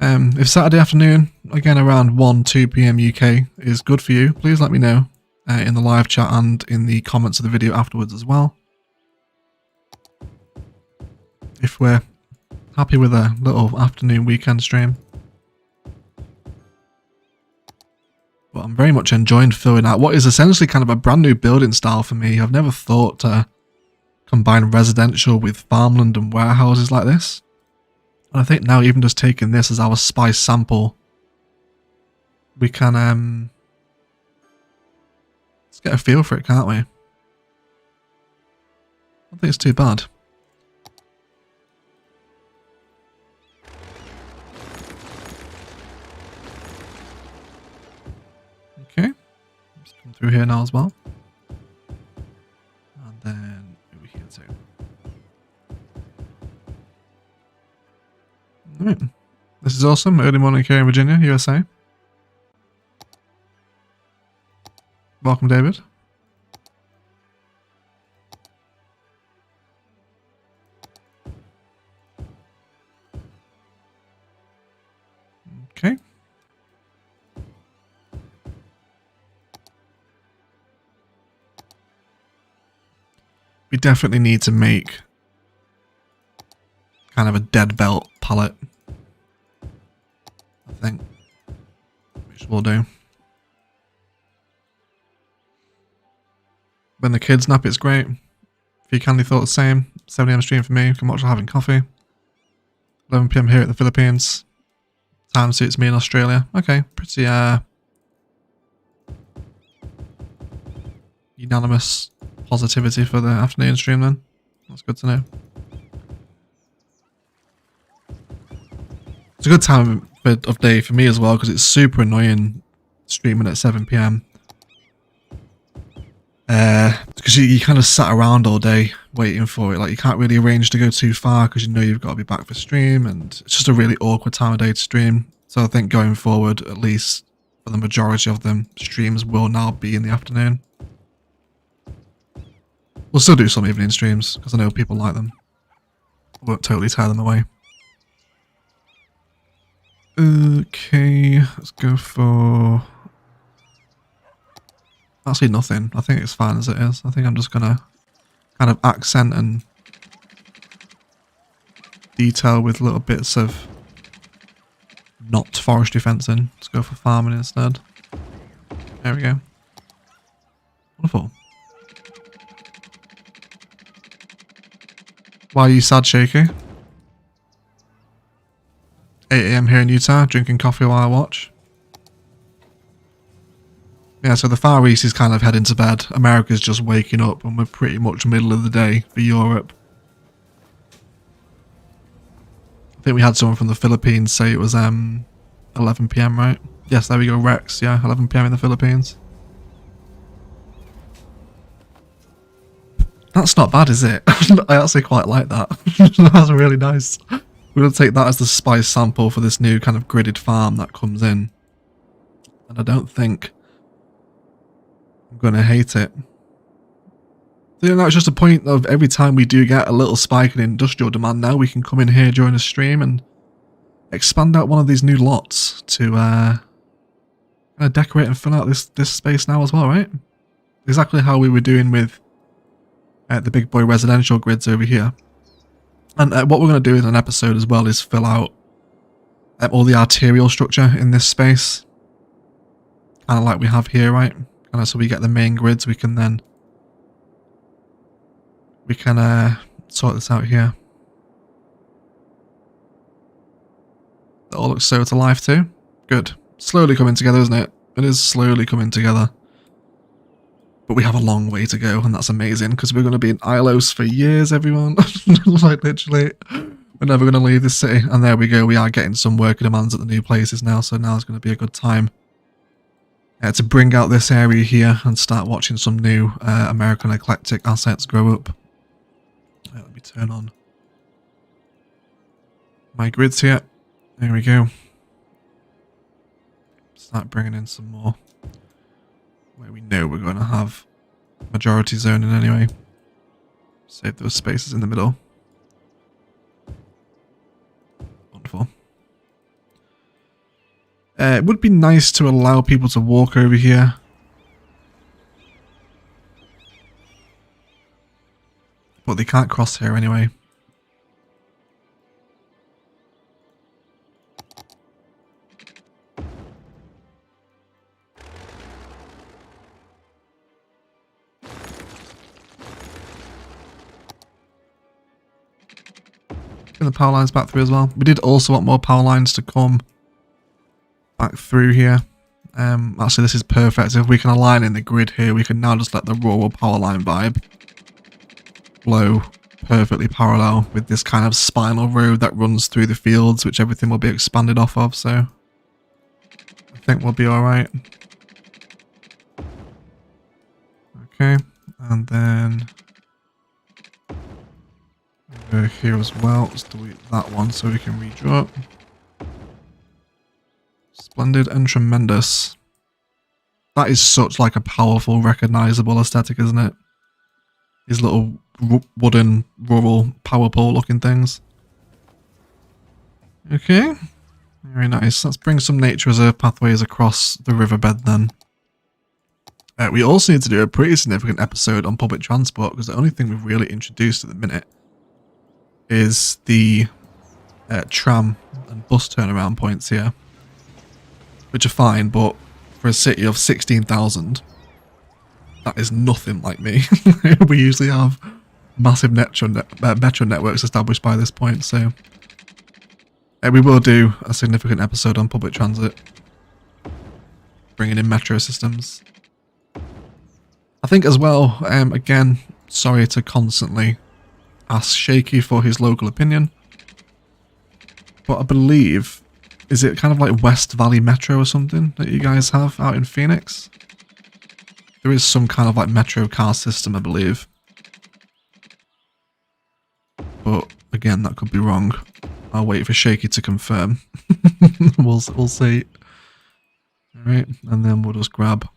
If Saturday afternoon, again around 2 PM UK is good for you, please let me know in the live chat and in the comments of the video afterwards as well. If we're happy with a little afternoon weekend stream. But I'm very much enjoying filling out what is essentially kind of a brand new building style for me. I've never thought to combine residential with farmland and warehouses like this. And I think now even just taking this as our spice sample, we can let's get a feel for it, can't we? I don't think it's too bad. Okay, let's come through here now as well. And then over here too. Right. This is awesome. Early morning here in Virginia, USA. Welcome, David. Okay. We definitely need to make kind of a dead belt palette, I think, which we'll do. When the kids nap, it's great. If you kindly thought the same, 7 AM stream for me, you can watch while having coffee. 11 PM here at the Philippines. Time suits me in Australia. Okay, pretty unanimous positivity for the afternoon stream then. That's good to know. It's a good time of day for me as well because it's super annoying streaming at 7 PM. Because you kind of sat around all day waiting for it. Like you can't really arrange to go too far because you know you've got to be back for stream, and it's just a really awkward time of day to stream. So I think going forward, at least for the majority of them, streams will now be in the afternoon. We'll still do some evening streams because I know people like them. I won't totally tear them away. Okay, let's go for... Actually nothing. I think it's fine as it is. I think I'm just gonna kind of accent and detail with little bits of not forestry fencing. Let's go for farming instead. There we go. Wonderful. Why are you sad, Shaky? 8 AM here in Utah, drinking coffee while I watch. Yeah, so the Far East is kind of heading to bed. America's just waking up, and we're pretty much middle of the day for Europe. I think we had someone from the Philippines say it was 11 PM, right? Yes, there we go, Rex. Yeah, 11 PM in the Philippines. That's not bad, is it? I actually quite like that. That's really nice. We're going to take that as the spice sample for this new kind of gridded farm that comes in. And I don't think I'm going to hate it. So, you know, it's just a point of every time we do get a little spike in industrial demand now, we can come in here during a stream and expand out one of these new lots to kind of decorate and fill out this space now as well, right? Exactly how we were doing with the big boy residential grids over here. And what we're going to do in an episode as well is fill out all the arterial structure in this space. Kind of like we have here, right? Kind of so we get the main grids, we can then... We can sort this out here. That all looks so to life too. Good. Slowly coming together, isn't it? It is slowly coming together. But we have a long way to go, and that's amazing, because we're going to be in Ilos for years, everyone. Like, literally, we're never going to leave this city. And there we go, we are getting some worker demands at the new places now, so now is going to be a good time to bring out this area here and start watching some new American eclectic assets grow up. Let me turn on my grids here. There we go. Start bringing in some more where we know we're going to have majority zoning anyway. Save those spaces in the middle. Wonderful. It would be nice to allow people to walk over here. But they can't cross here anyway. The power lines back through as well. We did also want more power lines to come back through here. Actually, this is perfect. If we can align in the grid here, we can now just let the rural power line vibe flow perfectly parallel with this kind of spinal road that runs through the fields, which everything will be expanded off of, so I think we'll be alright. Okay, and then over here as well, let's delete that one so we can redraw it. Splendid and tremendous. That is such like a powerful, recognizable aesthetic, isn't it? These little wooden, rural power pole looking things. Okay, very nice. Let's bring some nature reserve pathways across the riverbed then. We also need to do a pretty significant episode on public transport, because the only thing we've really introduced at the minute is the tram and bus turnaround points here, which are fine, but for a city of 16,000, that is nothing like me. We usually have massive metro networks established by this point, so we will do a significant episode on public transit, bringing in metro systems. I think as well, again, sorry to constantly ask Shaky for his local opinion, but I believe, is it kind of like West Valley Metro or something that you guys have out in Phoenix? There is some kind of like metro car system, I believe. But again, that could be wrong. I'll wait for Shaky to confirm. we'll see. Alright, and then we'll just grab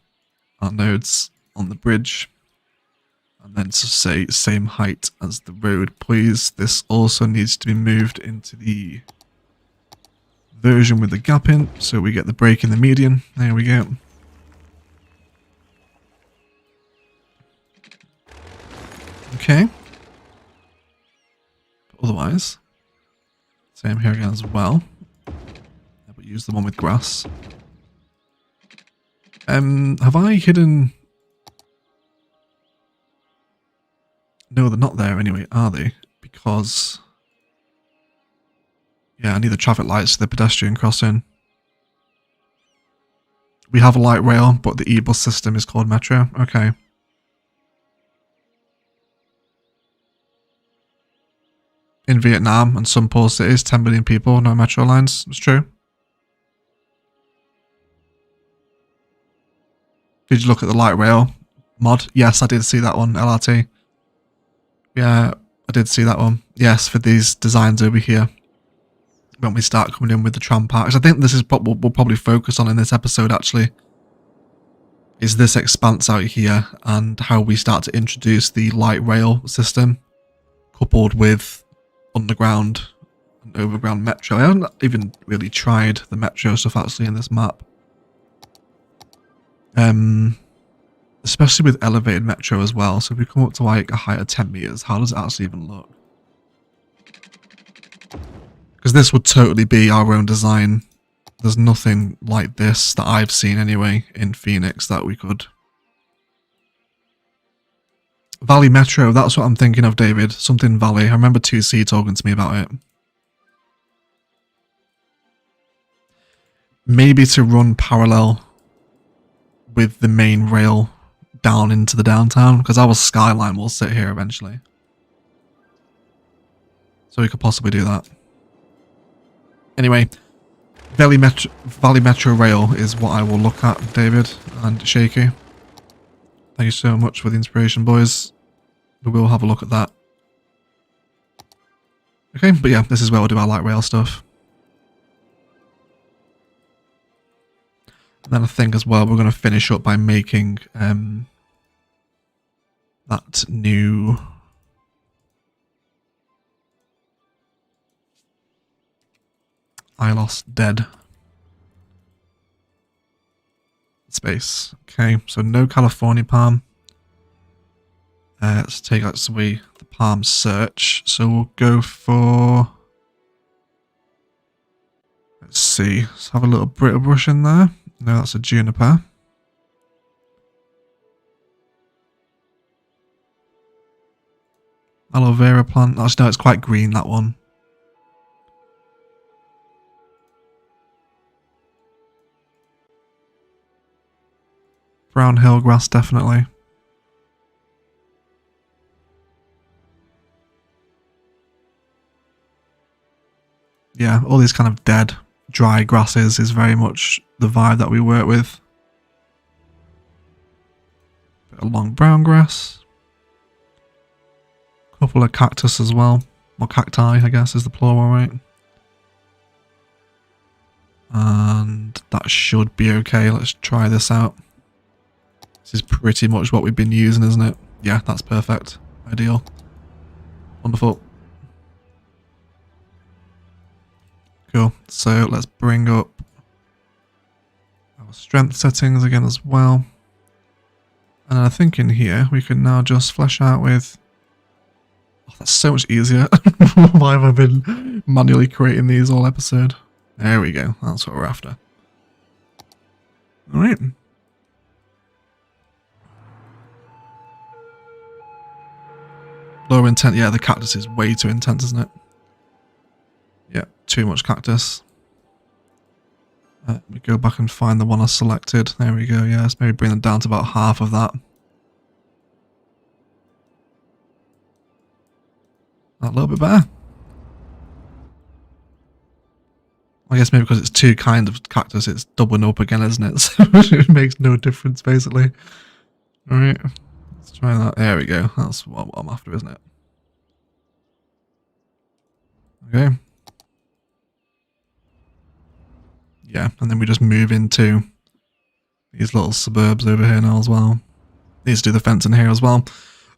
our nodes on the bridge. And then to say same height as the road, please. This also needs to be moved into the version with the gap in, so we get the break in the median. There we go. Okay. But otherwise, same here again as well. Yeah, but use the one with grass. Have I hidden? No, they're not there anyway, are they? Because yeah, I need the traffic lights for the pedestrian crossing. We have a light rail, but the e-bus system is called Metro. Okay. In Vietnam and some poor cities, 10 million people, no metro lines. It's true. Did you look at the light rail mod? Yes, I did see that one, LRT. Yeah, I did see that one. Yes, for these designs over here. When we start coming in with the tram parks. I think this is what we'll probably focus on in this episode, actually. Is this expanse out here and how we start to introduce the light rail system coupled with underground and overground metro. I haven't even really tried the metro stuff actually in this map. Especially with elevated metro as well. So if we come up to like a height of 10 meters, how does it actually even look? Because this would totally be our own design. There's nothing like this that I've seen anyway in Phoenix that we could. Valley Metro, that's what I'm thinking of, David. Something Valley. I remember 2C talking to me about it. Maybe to run parallel with the main rail down into the downtown, because our Skyline will sit here eventually. So we could possibly do that. Anyway, Valley Metro Rail is what I will look at, David and Shaky. Thank you so much for the inspiration, boys. We will have a look at that. Okay, but yeah, this is where we'll do our light rail stuff. And then I think as well, we're going to finish up by making that new Ilos dead space. Okay, so no California palm. Let's take actually the palm search. So we'll go for, let's see, let's have a little brittle brush in there. No, that's a juniper. Aloe vera plant. Actually, no, it's quite green, that one. Brown hill grass, definitely. Yeah, all these kind of dead, dry grasses is very much the vibe that we work with. Bit of long brown grass. Couple of cactus as well. Or cacti, I guess, is the plural, right? And that should be okay. Let's try this out. This is pretty much what we've been using, isn't it? Yeah, that's perfect. Ideal. Wonderful. Cool. So let's bring up our strength settings again as well. And I think in here we can now just flesh out with... Oh, that's so much easier. Why have I been manually creating these all episode? There we go. That's what we're after. Alright. Lower intent. Yeah, the cactus is way too intense, isn't it? Yeah, too much cactus. Let me go back and find the one I selected. There we go. Yeah, let's maybe bring them down to about half of that. a little bit better. I guess maybe because it's two kinds of cactus, it's doubling up again, isn't it? So it makes no difference, basically. Alright, let's try that. There we go. That's what I'm after, isn't it? Okay. Yeah, and then we just move into these little suburbs over here now as well. Needs to do the fence in here as well.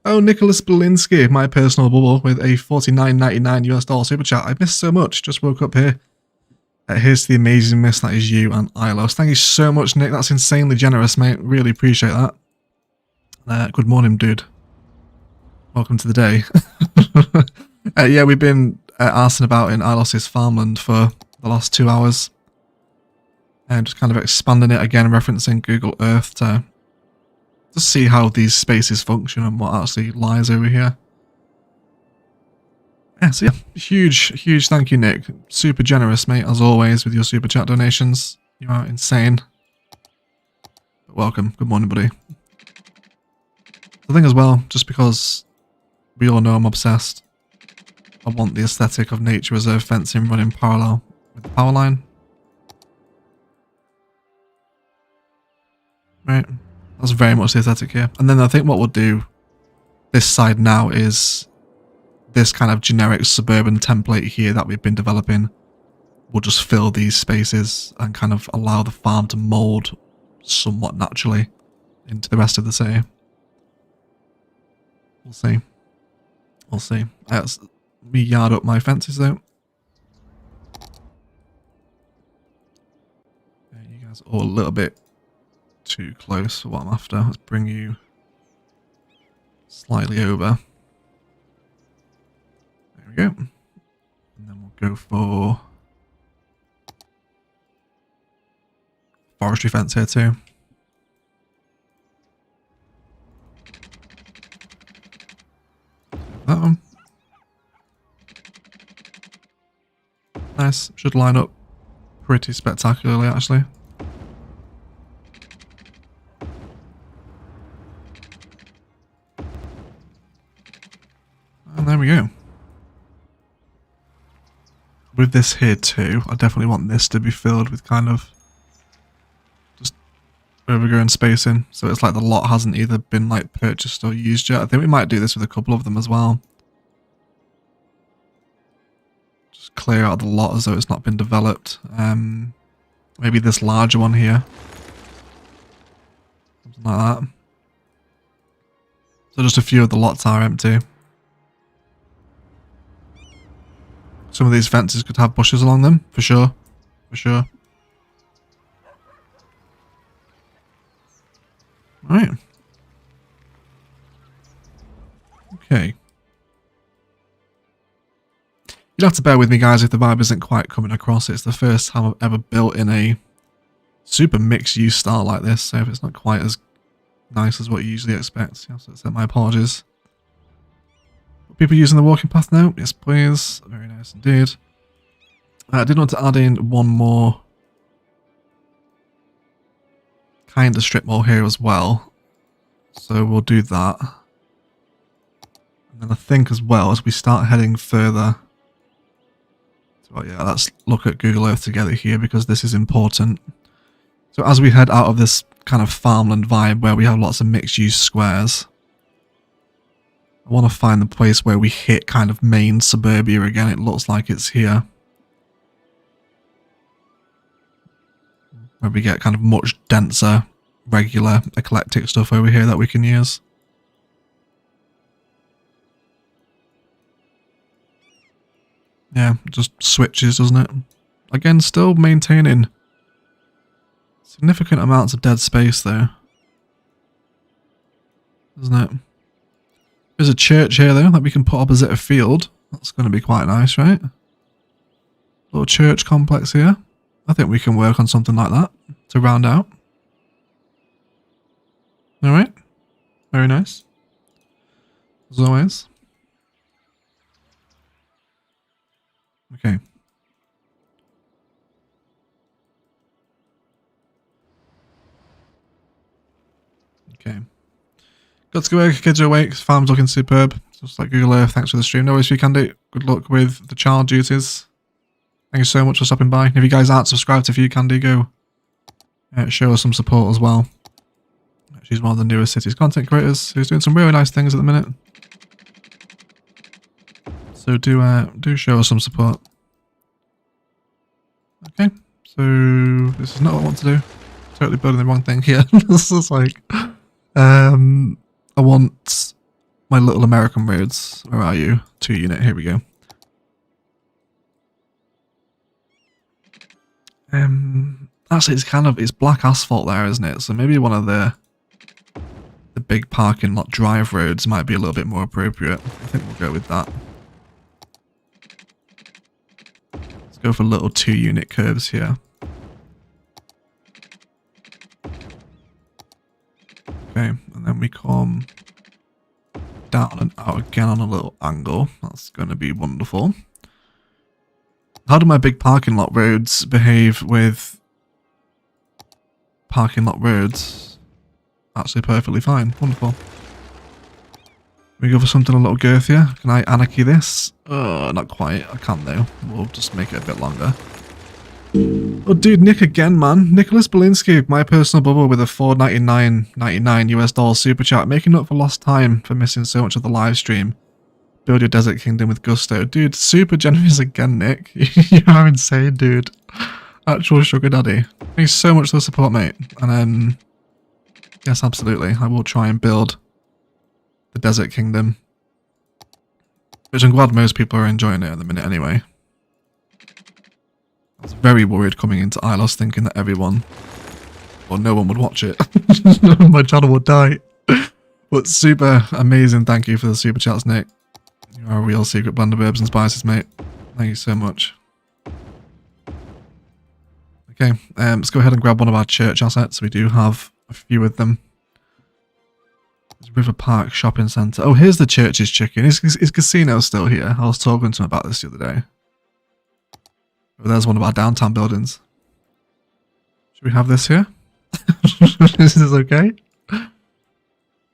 Oh, Nicholas Belinsky, my personal bubble, with a $49.99 US super chat. I missed so much. Just woke up here. Here's to the amazing miss that is you and Ilos. Thank you so much, Nick. That's insanely generous, mate. Really appreciate that. Good morning, dude. Welcome to the day. Yeah, we've been arsing about in Ilos's Farmland for the last 2 hours. And just kind of expanding it again, referencing Google Earth to just see how these spaces function and what actually lies over here. Yeah, so yeah, huge thank you, Nick. Super generous, mate, as always, with your super chat donations. You are insane. But welcome. Good morning, buddy. The thing as well, just because we all know I'm obsessed, I want the aesthetic of nature reserve fencing running parallel with the power line. Right, that's very much the aesthetic here. And then I think what we'll do this side now is this kind of generic suburban template here that we've been developing. We'll just fill these spaces and kind of allow the farm to mold somewhat naturally into the rest of the city. We'll see. We'll see. Let me yard up my fences though. Yeah, you guys are all a little bit too close for what I'm after. Let's bring you slightly over. There we go. And then we'll go for forestry fence here too. That one. Nice. Should line up pretty spectacularly actually. And there we go. With this here too, I definitely want this to be filled with kind of just overgrown spacing. So it's like the lot hasn't either been like purchased or used yet. I think we might do this with a couple of them as well. Just clear out the lot as though it's not been developed. Maybe this larger one here. Something like that. So just a few of the lots are empty. Some of these fences could have bushes along them, for sure. For sure. Right. Okay. You'd have to bear with me, guys, if the vibe isn't quite coming across. It's the first time I've ever built in a super mixed-use style like this, so if it's not quite as nice as what you usually expect, you have to accept my apologies. People using the walking path now? Yes, please. Very nice indeed. I did want to add in one more kind of strip mall here as well. So we'll do that. And then I think as well, as we start heading further... So yeah, let's look at Google Earth together here because this is important. So as we head out of this kind of farmland vibe where we have lots of mixed-use squares... I want to find the place where we hit kind of main suburbia again. It looks like it's here. Where we get kind of much denser, regular, eclectic stuff over here that we can use. Yeah, just switches, doesn't it? Again, still maintaining significant amounts of dead space though. Isn't it? There's a church here though that we can put opposite a field. That's going to be quite nice, right? Little church complex here. I think we can work on something like that to round out. Alright. Very nice. As always. Okay. Okay. Got to go work, kids are awake, farm's looking superb. Just like Google Earth, thanks for the stream. No worries if you can do. Good luck with the child duties. Thank you so much for stopping by. If you guys aren't subscribed to Few Candy, go show us some support as well. She's one of the newest city's content creators who's doing some really nice things at the minute. So do show us some support. Okay, so this is not what I want to do. Totally building the wrong thing here. This is like, I want my little American roads. Where are you? 2 unit. Here we go. Actually, it's black asphalt there, isn't it? So maybe one of the big parking lot drive roads might be a little bit more appropriate. I think we'll go with that. Let's go for little 2 unit curves here. Okay, and then we come down and out again on a little angle. That's going to be wonderful. How do my big parking lot roads behave with parking lot roads? Actually perfectly fine. Wonderful. We go for something a little girthier. Can I anarchy this? Not quite. I can though. We'll just make it a bit longer. Oh dude, Nick again, man. Nicholas Belinsky, my personal bubble with a $4.99 US super chat, making up for lost time for missing so much of the live stream. Build your desert kingdom with gusto. Dude, super generous again, Nick. You are insane, dude. Actual sugar daddy. Thanks so much for the support, mate. And yes, absolutely. I will try and build the desert kingdom. Which I'm glad most people are enjoying it at the minute anyway. I was very worried coming into Ilos thinking that everyone, or no one would watch it. My channel would die. But super amazing. Thank you for the super chats, Nick. You are a real secret blend of herbs and spices, mate. Thank you so much. Okay, let's go ahead and grab one of our church assets. We do have a few of them. There's River Park Shopping Centre. Oh, here's the church's chicken. Is casino still here? I was talking to him about this the other day. Oh, there's one of our downtown buildings. Should we have this here? This is okay?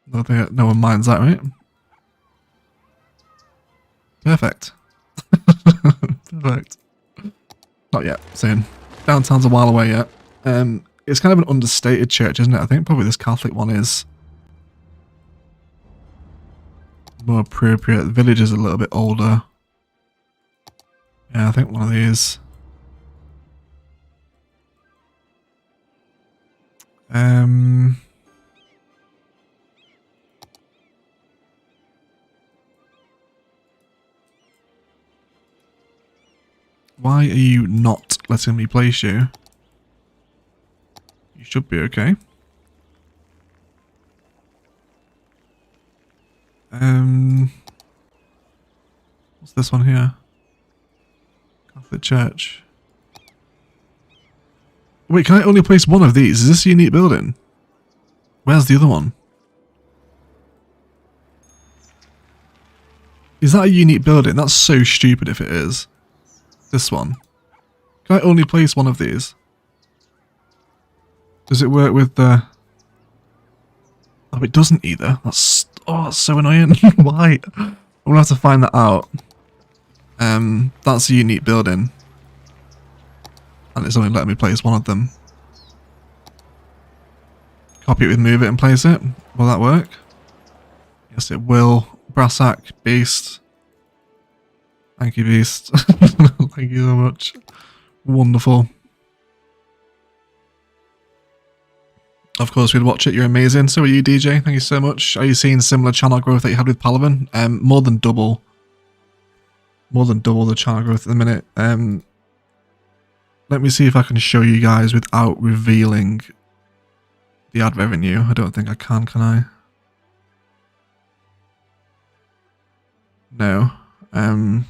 No one minds that, right? Perfect. Perfect. Not yet, soon. Downtown's a while away yet. It's kind of an understated church, isn't it? I think probably this Catholic one is more appropriate. The village is a little bit older. Yeah, I think one of these. Why are you not letting me place you? You should be okay. What's this one here? Catholic Church. Wait, can I only place one of these? Is this a unique building? Where's the other one? Is that a unique building? That's so stupid if it is. This one. Can I only place one of these? Does it work with the... Oh, it doesn't either. That's so annoying. Why? I'm gonna have to find that out. That's a unique building. And it's only letting me place one of them. Copy it with move it and place it. Will that work? Yes, it will. Brassack, Beast. Thank you, Beast. Thank you so much. Wonderful. Of course, we'd watch it. You're amazing. So are you, DJ. Thank you so much. Are you seeing similar channel growth that you had with Palavan? More than double. More than double the channel growth at the minute. Let me see if I can show you guys without revealing the ad revenue. I don't think I can I? No. I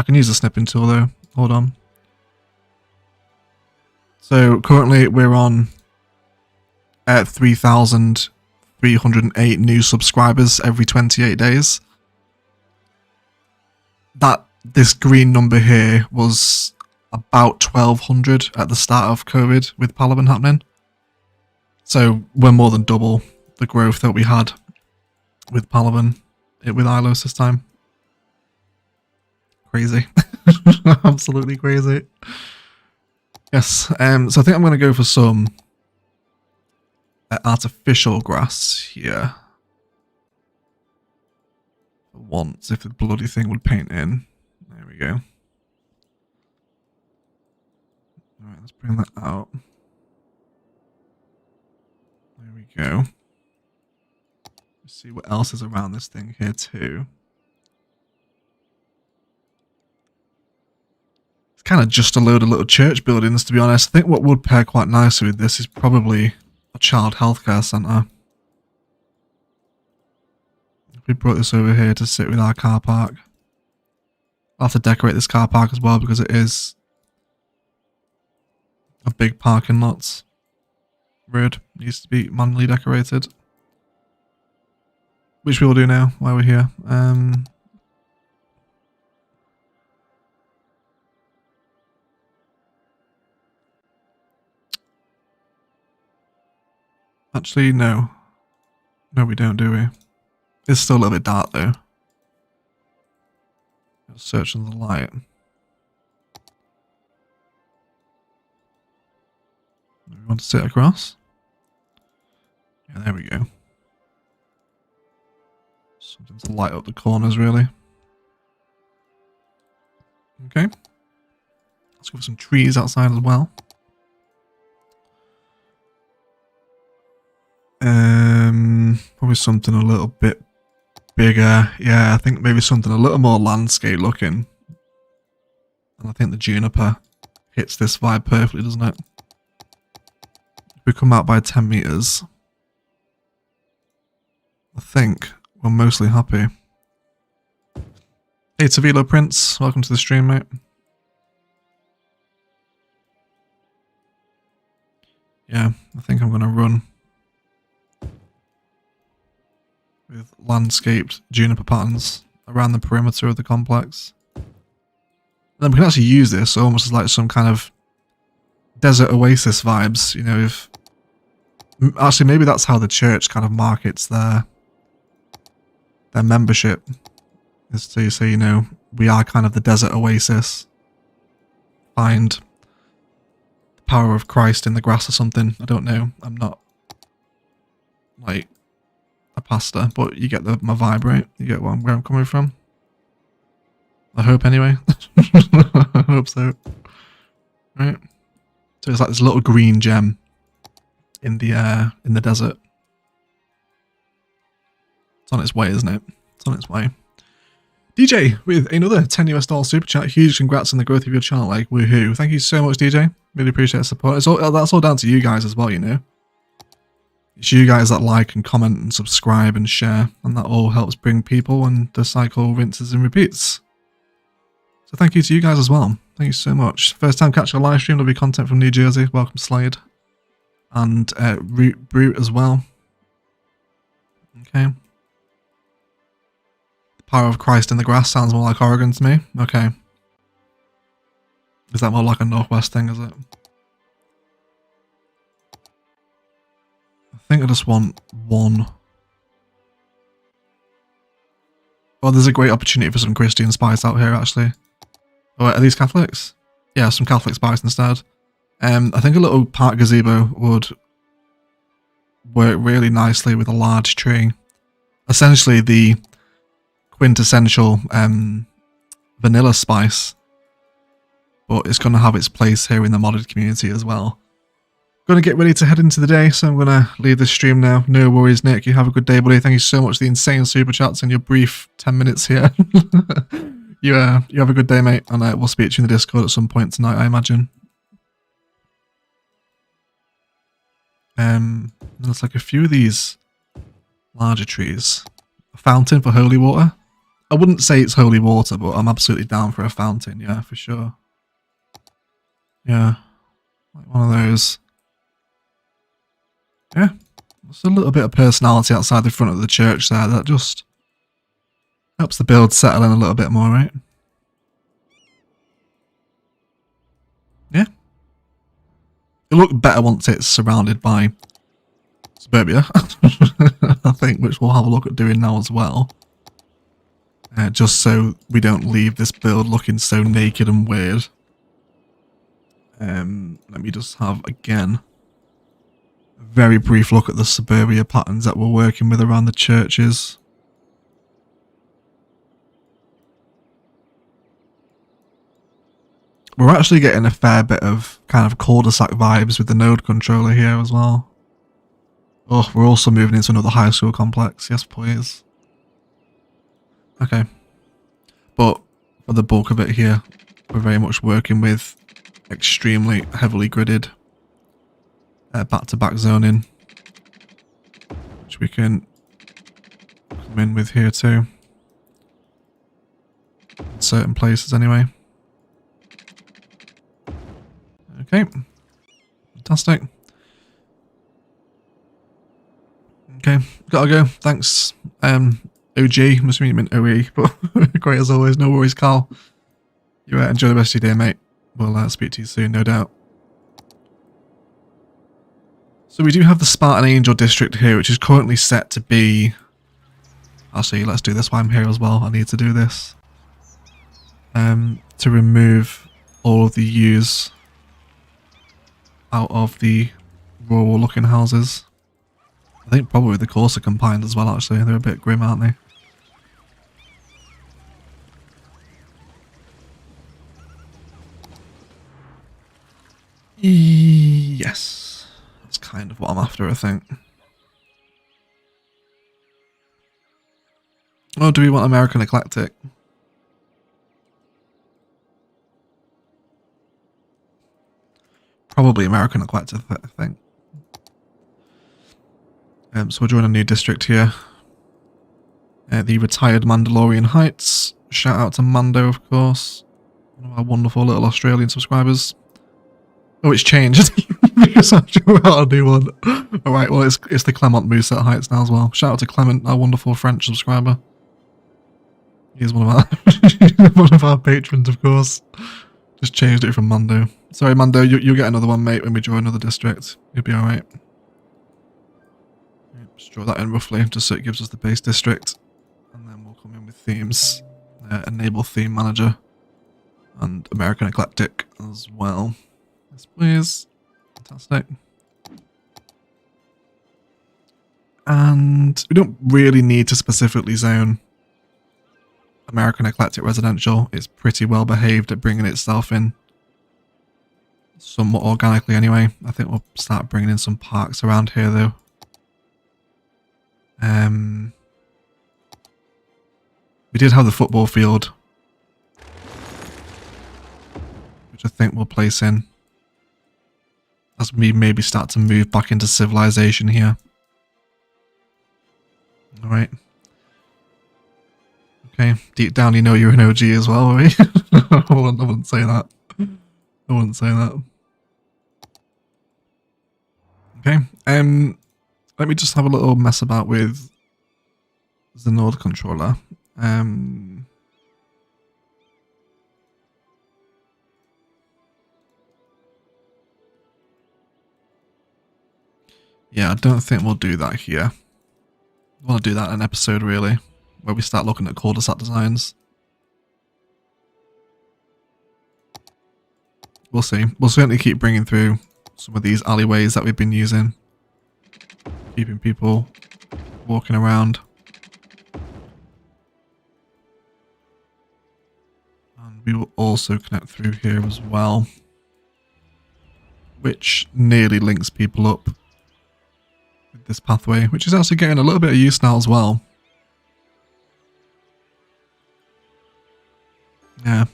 can use the snipping tool though. Hold on. So currently we're on 3,308 new subscribers every 28 days. This green number here was about 1,200 at the start of COVID with Palavan happening. So we're more than double the growth that we had with Palavan, with Ilos this time. Crazy. Absolutely crazy. Yes, so I think I'm going to go for some artificial grass here. For once, if the bloody thing would paint in. There we go. Alright, let's bring that out. There we go. Let's see what else is around this thing here too. It's kind of just a load of little church buildings, to be honest. I think what would pair quite nicely with this is probably a child healthcare centre. We brought this over here to sit with our car park. I'll have to decorate this car park as well because it is a big parking lot. Rude. Needs to be manually decorated. Which we will do now while we're here. Actually, no. No, we don't, do we? It's still a little bit dark, though. Searching the light. We want to sit across? Yeah, there we go. Something to light up the corners, really. Okay. Let's go for some trees outside as well. Probably something a little bit bigger. Yeah, I think maybe something a little more landscape looking. And I think the juniper hits this vibe perfectly, doesn't it? If we come out by 10 meters, I think we're mostly happy. Hey, Tavilo Prince, welcome to the stream, mate. Yeah, I think I'm going to run with landscaped juniper patterns around the perimeter of the complex. And then we can actually use this almost as like some kind of desert oasis vibes, you know, if actually maybe that's how the church kind of markets their membership, is to say, you know, we are kind of the desert oasis. Find the power of Christ in the grass or something. I don't know. I'm not like a pastor, but you get my vibe, right? You get where I'm coming from. I hope anyway. I hope so. Right. So it's like this little green gem in the desert. It's on its way, isn't it? It's on its way. DJ with another $10 US super chat. Huge congrats on the growth of your channel. Like, woohoo! Thank you so much, DJ. Really appreciate the support. That's all down to you guys as well, you know. It's you guys that like and comment and subscribe and share, and that all helps bring people, and the cycle rinses and repeats. So thank you to you guys as well. Thank you so much. First time catching a live stream, there'll be content from New Jersey. Welcome, Slade. And Brute as well. Okay. The power of Christ in the grass sounds more like Oregon to me. Okay. Is that more like a Northwest thing, is it? I think I just want one. Oh, there's a great opportunity for some Christian spice out here, actually. Oh, are these Catholics? Yeah, some Catholic spice instead. I think a little park gazebo would work really nicely with a large tree. Essentially the quintessential vanilla spice, but it's going to have its place here in the modded community as well. Going to get ready to head into the day, so I'm going to leave this stream now. No worries, Nick. You have a good day, buddy. Thank you so much for the insane super chats and your brief 10 minutes here. You have a good day, mate, and we'll speak to you in the Discord at some point tonight, I imagine. There's like a few of these larger trees. A fountain for holy water. I wouldn't say it's holy water, but I'm absolutely down for a fountain, yeah, for sure. Yeah, like one of those. Yeah, just a little bit of personality outside the front of the church there. That just helps the build settle in a little bit more, right? Yeah. It'll look better once it's surrounded by Suburbia, I think, which we'll have a look at doing now as well. Just so we don't leave this build looking so naked and weird. Let me just have, again, a very brief look at the Suburbia patterns that we're working with around the churches. We're actually getting a fair bit of kind of cul-de-sac vibes with the node controller here as well. Oh, we're also moving into another high school complex. Yes, please. Okay. But for the bulk of it here, we're very much working with extremely heavily gridded back-to-back zoning, which we can come in with here too. In certain places anyway. Okay. Fantastic. Okay, gotta go. Thanks, OG. I'm assuming you meant OE, but great as always. No worries, Carl. You enjoy the rest of your day, mate. We'll speak to you soon, no doubt. So we do have the Spartan Angel district here, which is currently set to be... Actually, let's do this while I'm here as well. I need to do this. To remove all of the U's out of the rural looking houses. I think probably the course are combined as well, actually. They're a bit grim, aren't they? Yes. That's kind of what I'm after, I think. Oh, do we want American Eclectic? Probably American Eclectic, I think. So we're joining a new district here. The retired Mandalorian Heights. Shout out to Mando, of course. One of our wonderful little Australian subscribers. Oh, it's changed. Because I'm sure I'll do one. Alright, well, it's the Clement Moosehead Heights now as well. Shout out to Clement, our wonderful French subscriber. He's one of our one of our patrons, of course. Just changed it from Mando. Sorry, Mando, you'll get another one, mate, when we join another district. You'll be alright. Just draw that in roughly, just so it gives us the base district. And then we'll come in with themes. Enable theme manager. And American Eclectic as well. Yes, please. Fantastic. And we don't really need to specifically zone American Eclectic Residential. It's pretty well behaved at bringing itself in somewhat organically anyway. I think we'll start bringing in some parks around here though. We did have the football field, which I think we'll place in as we maybe start to move back into civilization here. Alright. Okay, deep down you know you're an OG as well, are we? I wouldn't say that. I wouldn't say that. Okay, let me just have a little mess about with the node controller. Yeah, I don't think we'll do that here. I want to do that in an episode, really, where we start looking at cul-de-sac designs. We'll see. We'll certainly keep bringing through some of these alleyways that we've been using. Keeping people walking around. And we will also connect through here as well, which nearly links people up with this pathway, which is actually getting a little bit of use now as well. Yeah.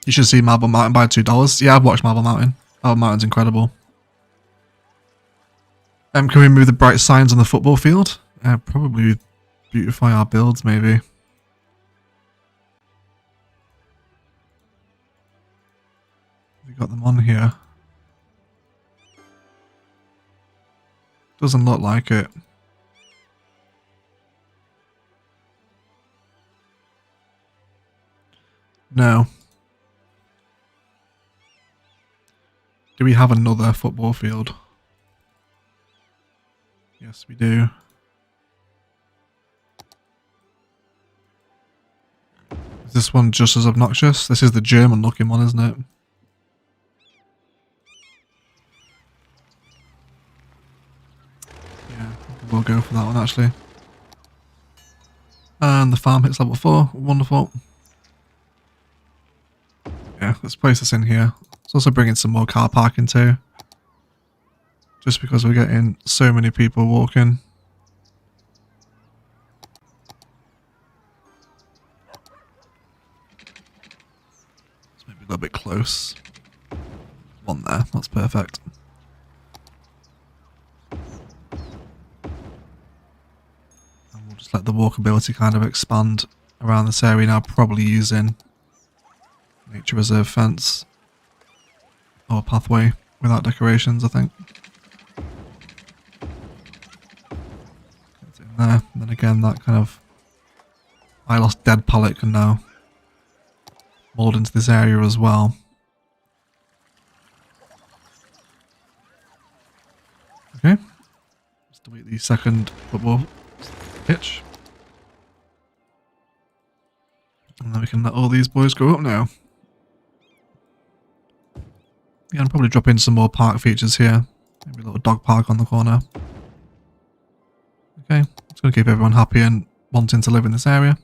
You should see Marble Mountain by $2. Yeah, I've watched Marble Mountain. Marble Mountain's incredible. Can we move the bright signs on the football field? Probably beautify our builds, maybe. We got them on here. Doesn't look like it. No. Do we have another football field? Yes, we do. Is this one just as obnoxious? This is the German looking one, isn't it? Yeah, we'll go for that one actually. And the farm hits level 4. Wonderful. Yeah, let's place this in here. Let's also bring in some more car parking too. Just because we're getting so many people walking. It's maybe a little bit close. One there, that's perfect. Just let the walkability kind of expand around this area now, probably using nature reserve fence or pathway without decorations, I think. Get it in there, and then again that kind of Ilos dead pallet can now mold into this area as well. Okay, let's delete the second football pitch. And then we can let all these boys grow up now. Yeah, and probably drop in some more park features here. Maybe a little dog park on the corner. Okay, it's going to keep everyone happy and wanting to live in this area.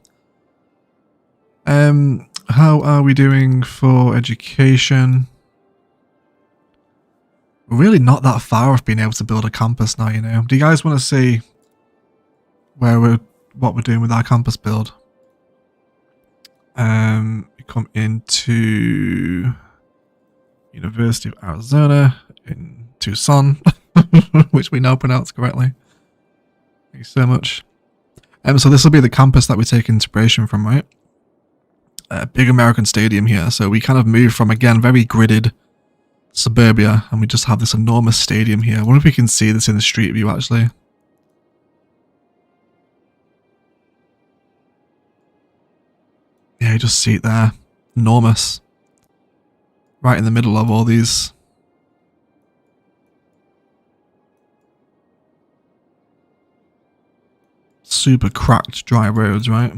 How are we doing for education? We're really not that far off being able to build a campus now, you know. Do you guys want to see what we're doing with our campus build? We come into University of Arizona in Tucson, which we now pronounce correctly. Thank you so much. So this will be the campus that we take inspiration from, right? Big American stadium here. So we kind of move from, again, very gridded suburbia, and we just have this enormous stadium here. I wonder if we can see this in the street view, actually. Yeah, you just see it there. Enormous. Right in the middle of all these. Super cracked dry roads, right?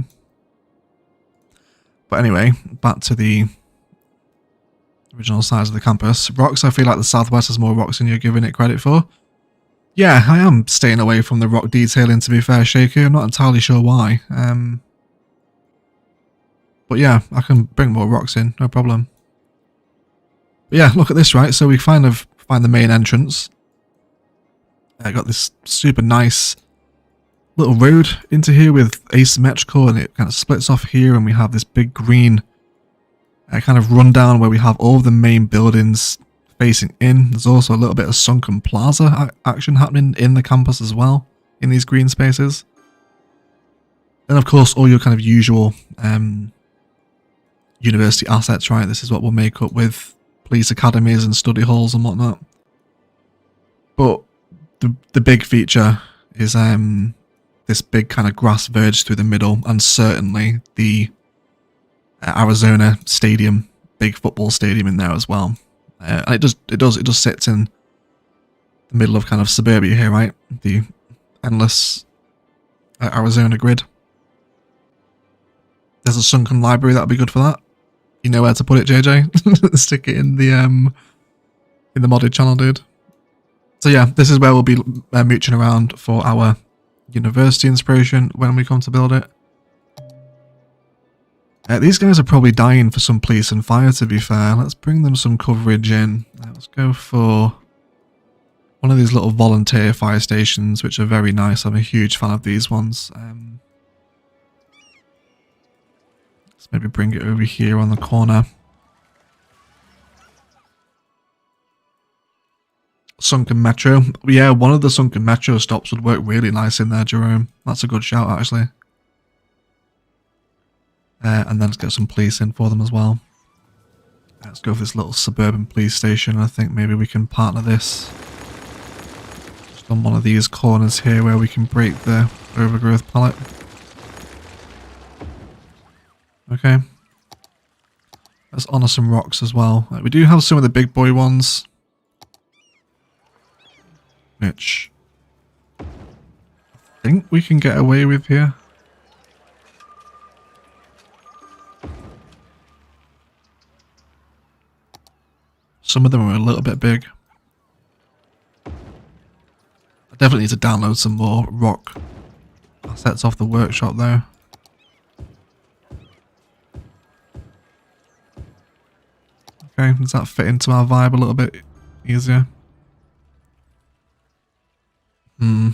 But anyway, back to the original size of the campus. Rocks, I feel like the Southwest has more rocks than you're giving it credit for. Yeah, I am staying away from the rock detailing, to be fair, Shaky. I'm not entirely sure why. But yeah, I can bring more rocks in, no problem. But yeah, look at this, right? So we kind of find the main entrance. I got this super nice little road into here with asymmetrical, and it kind of splits off here, and we have this big green kind of rundown where we have all of the main buildings facing in. There's also a little bit of sunken plaza action happening in the campus as well, in these green spaces. Then of course all your kind of usual university assets, right? This is what we'll make up with police academies and study halls and whatnot. But the big feature is this big kind of grass verge through the middle, and certainly the Arizona stadium, big football stadium in there as well. And it just sits in the middle of kind of suburbia here, right? The endless Arizona grid. There's a sunken library that'll be good for that. You know where to put it, JJ. Stick it in the modded channel, dude. So yeah, this is where we'll be mooching around for our university inspiration when we come to build it. These guys are probably dying for some police and fire, to be fair. Let's bring them some coverage in. Let's go for one of these little volunteer fire stations, which are very nice. I'm a huge fan of these ones. Let's maybe bring it over here on the corner. Sunken Metro. Yeah, one of the Sunken Metro stops would work really nice in there, Jerome. That's a good shout, actually. And then let's get some police in for them as well. Let's go for this little suburban police station. I think maybe we can partner this just on one of these corners here where we can break the overgrowth pallet. Okay. Let's honour some rocks as well. We do have some of the big boy ones which I think we can get away with here. Some of them are a little bit big. I definitely need to download some more rock assets off the workshop though. Okay, does that fit into our vibe a little bit easier? I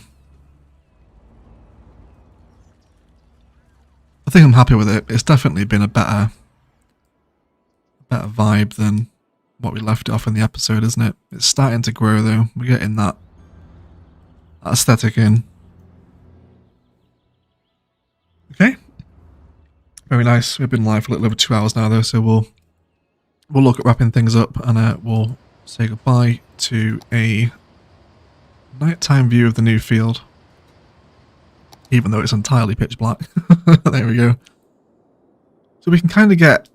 think I'm happy with it. It's definitely been a better vibe than what we left it off in the episode, isn't it? It's starting to grow though. We're getting that aesthetic in. Okay. Very nice. We've been live for a little over 2 hours now though, so we'll look at wrapping things up and we'll say goodbye to a nighttime view of the new field. Even though it's entirely pitch black. There we go. So we can kind of get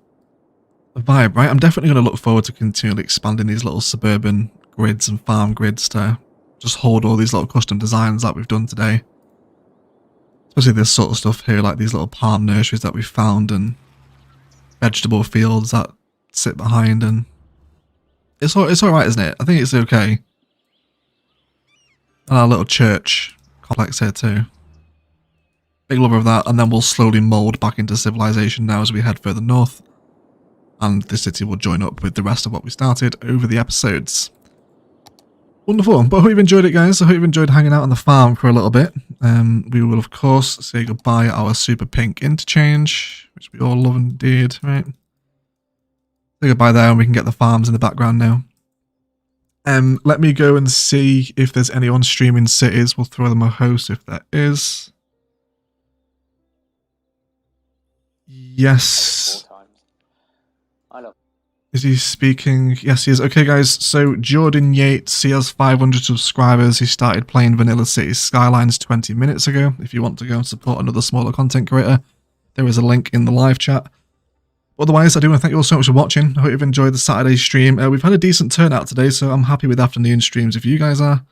a vibe, right? I'm definitely going to look forward to continually expanding these little suburban grids and farm grids to just hold all these little custom designs that we've done today. Especially this sort of stuff here, like these little palm nurseries that we found and vegetable fields that sit behind, and it's alright, isn't it? I think it's okay. And our little church complex here too. Big lover of that, and then we'll slowly mould back into civilization now as we head further north. And the city will join up with the rest of what we started over the episodes. Wonderful, but I hope you've enjoyed it, guys. I hope you've enjoyed hanging out on the farm for a little bit. We will, of course, say goodbye at our super pink interchange, which we all love indeed, right? Say goodbye there, and we can get the farms in the background now. Let me go and see if there's anyone streaming cities. We'll throw them a host if there is. Yes. Is he speaking? Yes, he is. Okay, guys. So Jordan Yates, he has 500 subscribers. He started playing Vanilla City Skylines 20 minutes ago. If you want to go and support another smaller content creator, there is a link in the live chat. Otherwise, I do want to thank you all so much for watching. I hope you've enjoyed the Saturday stream. We've had a decent turnout today, so I'm happy with afternoon streams if you guys are.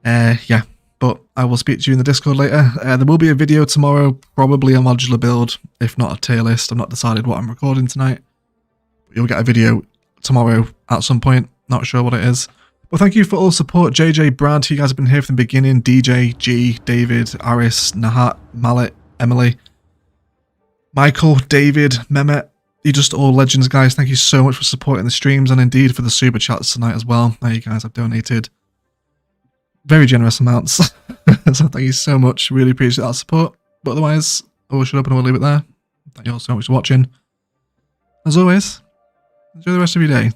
Yeah, but I will speak to you in the Discord later. There will be a video tomorrow, probably a modular build, if not a tier list. I've not decided what I'm recording tonight. You'll get a video tomorrow at some point. Not sure what it is. Well, thank you for all support. JJ, Brad, you guys have been here from the beginning. DJ, G, David, Aris, Nahat, Mallet, Emily, Michael, David, Mehmet. You're just all legends, guys. Thank you so much for supporting the streams and indeed for the super chats tonight as well. There you guys have donated very generous amounts. So thank you so much. Really appreciate that support. But otherwise, I will shut up and I will leave it there. Thank you all so much for watching. As always, enjoy the rest of your day.